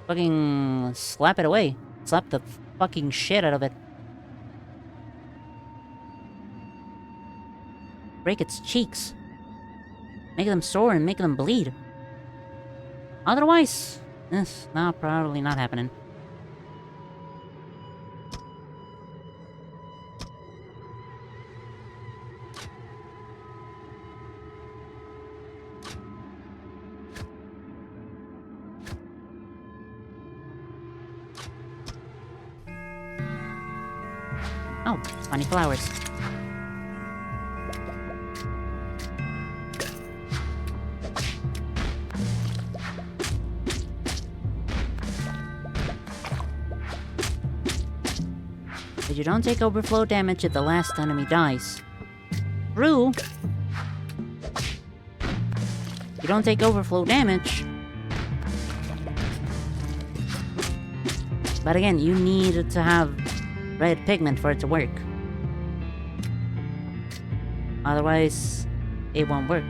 Fucking slap it away. Slap the fucking shit out of it. Break its cheeks. Make them sore and make them bleed. Otherwise, no, probably not happening. Oh, funny flowers. But you don't take overflow damage if the last enemy dies. True. You don't take overflow damage. But again, you need to have red pigment for it to work. Otherwise, it won't work.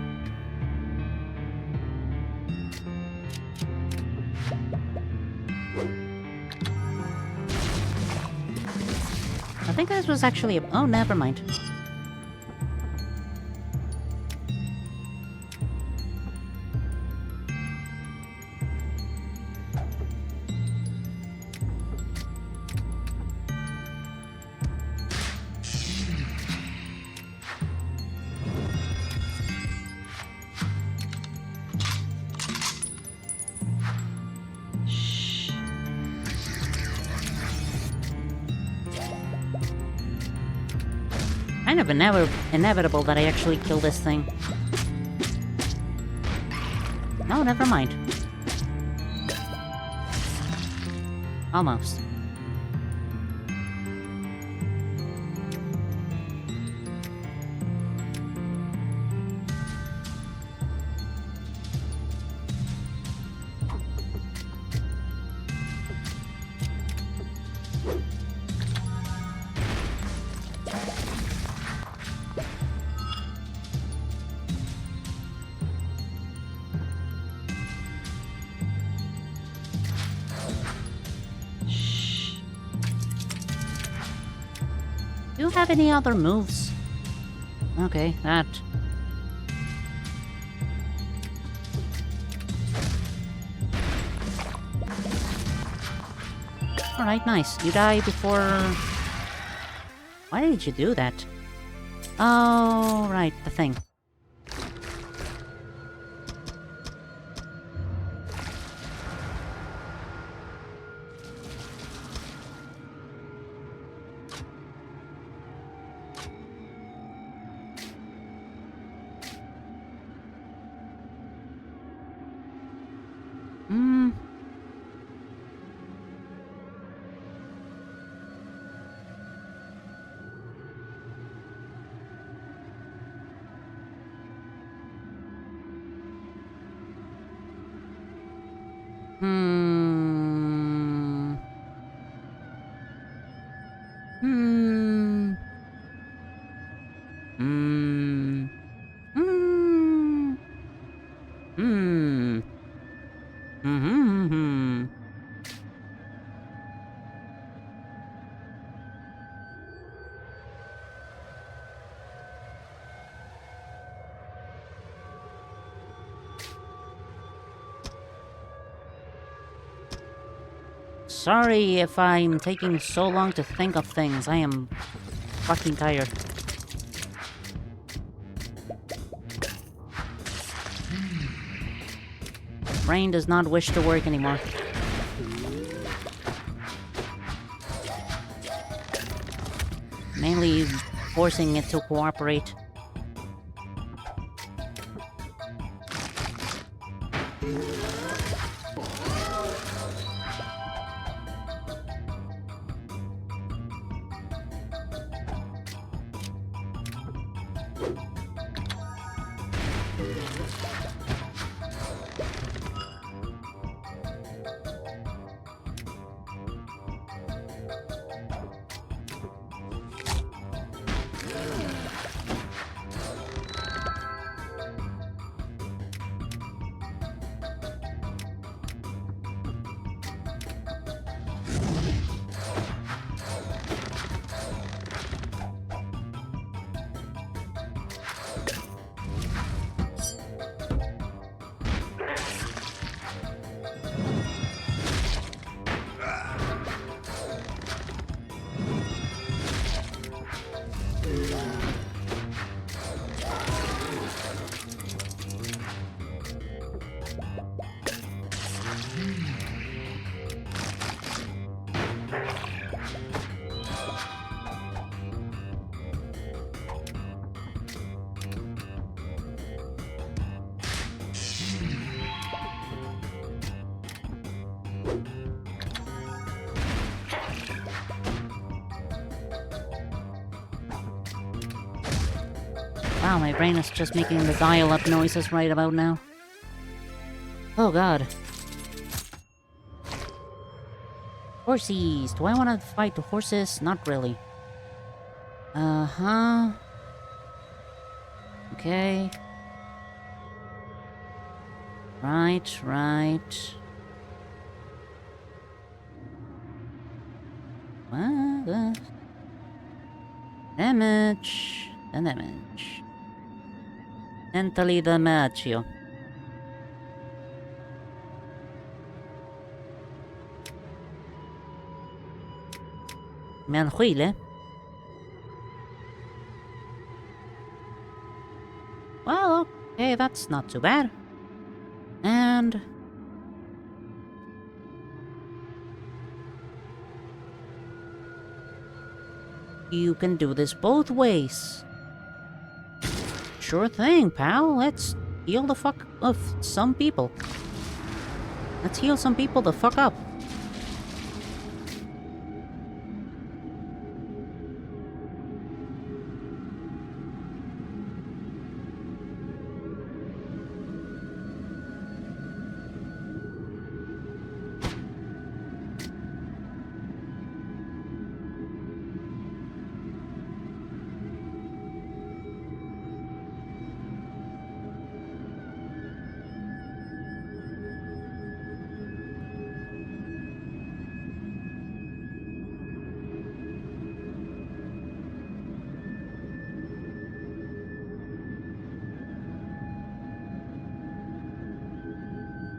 I think this was actually a... Oh, never mind. Kind of inevitable that I actually kill this thing. No, never mind. Almost. Do you have any other moves? Okay, that. Alright, nice. You die before... Why did you do that? Oh, right, the thing. Hmm. Hmm. Hmm. Hmm. Hmm. Hmm. Hmm. Sorry if I'm taking so long to think of things. I am fucking tired. Brain does not wish to work anymore. Mainly forcing it to cooperate. Wow, my brain is just making the dial-up noises right about now. Oh god. Horsies! Do I want to fight the horses? Not really. Uh-huh. Okay. Right. What? Damage. The damage. Mentally damage you. Melhuile. Well, okay, that's not too bad. And... you can do this both ways. Sure thing, pal. Let's heal the fuck of some people. Let's heal some people the fuck up.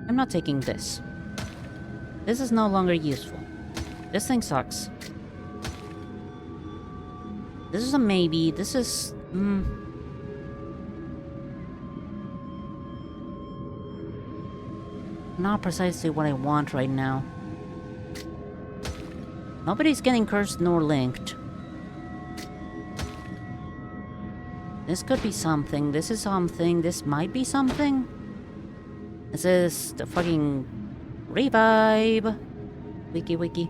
I'm not taking this. This is no longer useful. This thing sucks. This is a maybe. This is Not precisely what I want right now. Nobody's getting cursed nor linked. This could be something. This is something. This might be something. This is the fucking revive. Wiki wiki.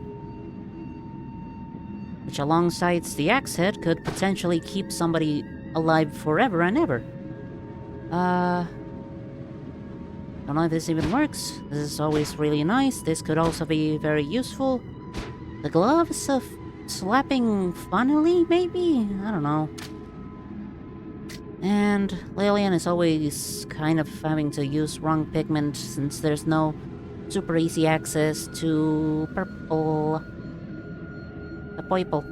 Which alongside the axe head could potentially keep somebody alive forever and ever. Don't know if this even works. This is always really nice. This could also be very useful. The gloves of slapping funnily, maybe? I don't know. And Lillian is always kind of having to use wrong pigment since there's no super easy access to purple. The purple.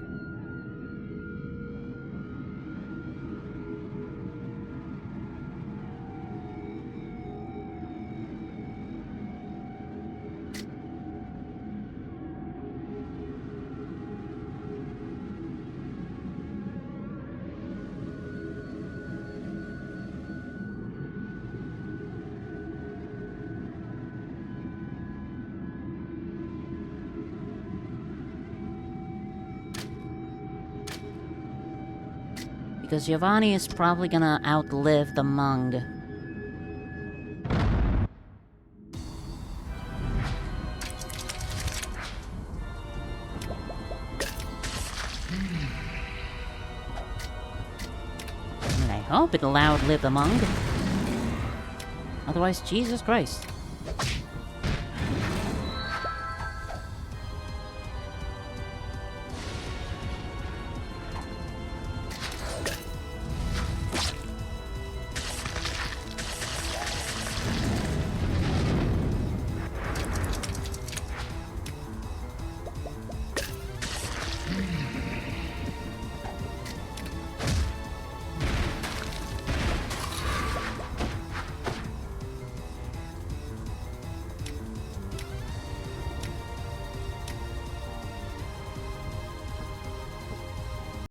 Because Giovanni is probably gonna outlive the Mung. I hope it'll outlive the Mung. Otherwise, Jesus Christ.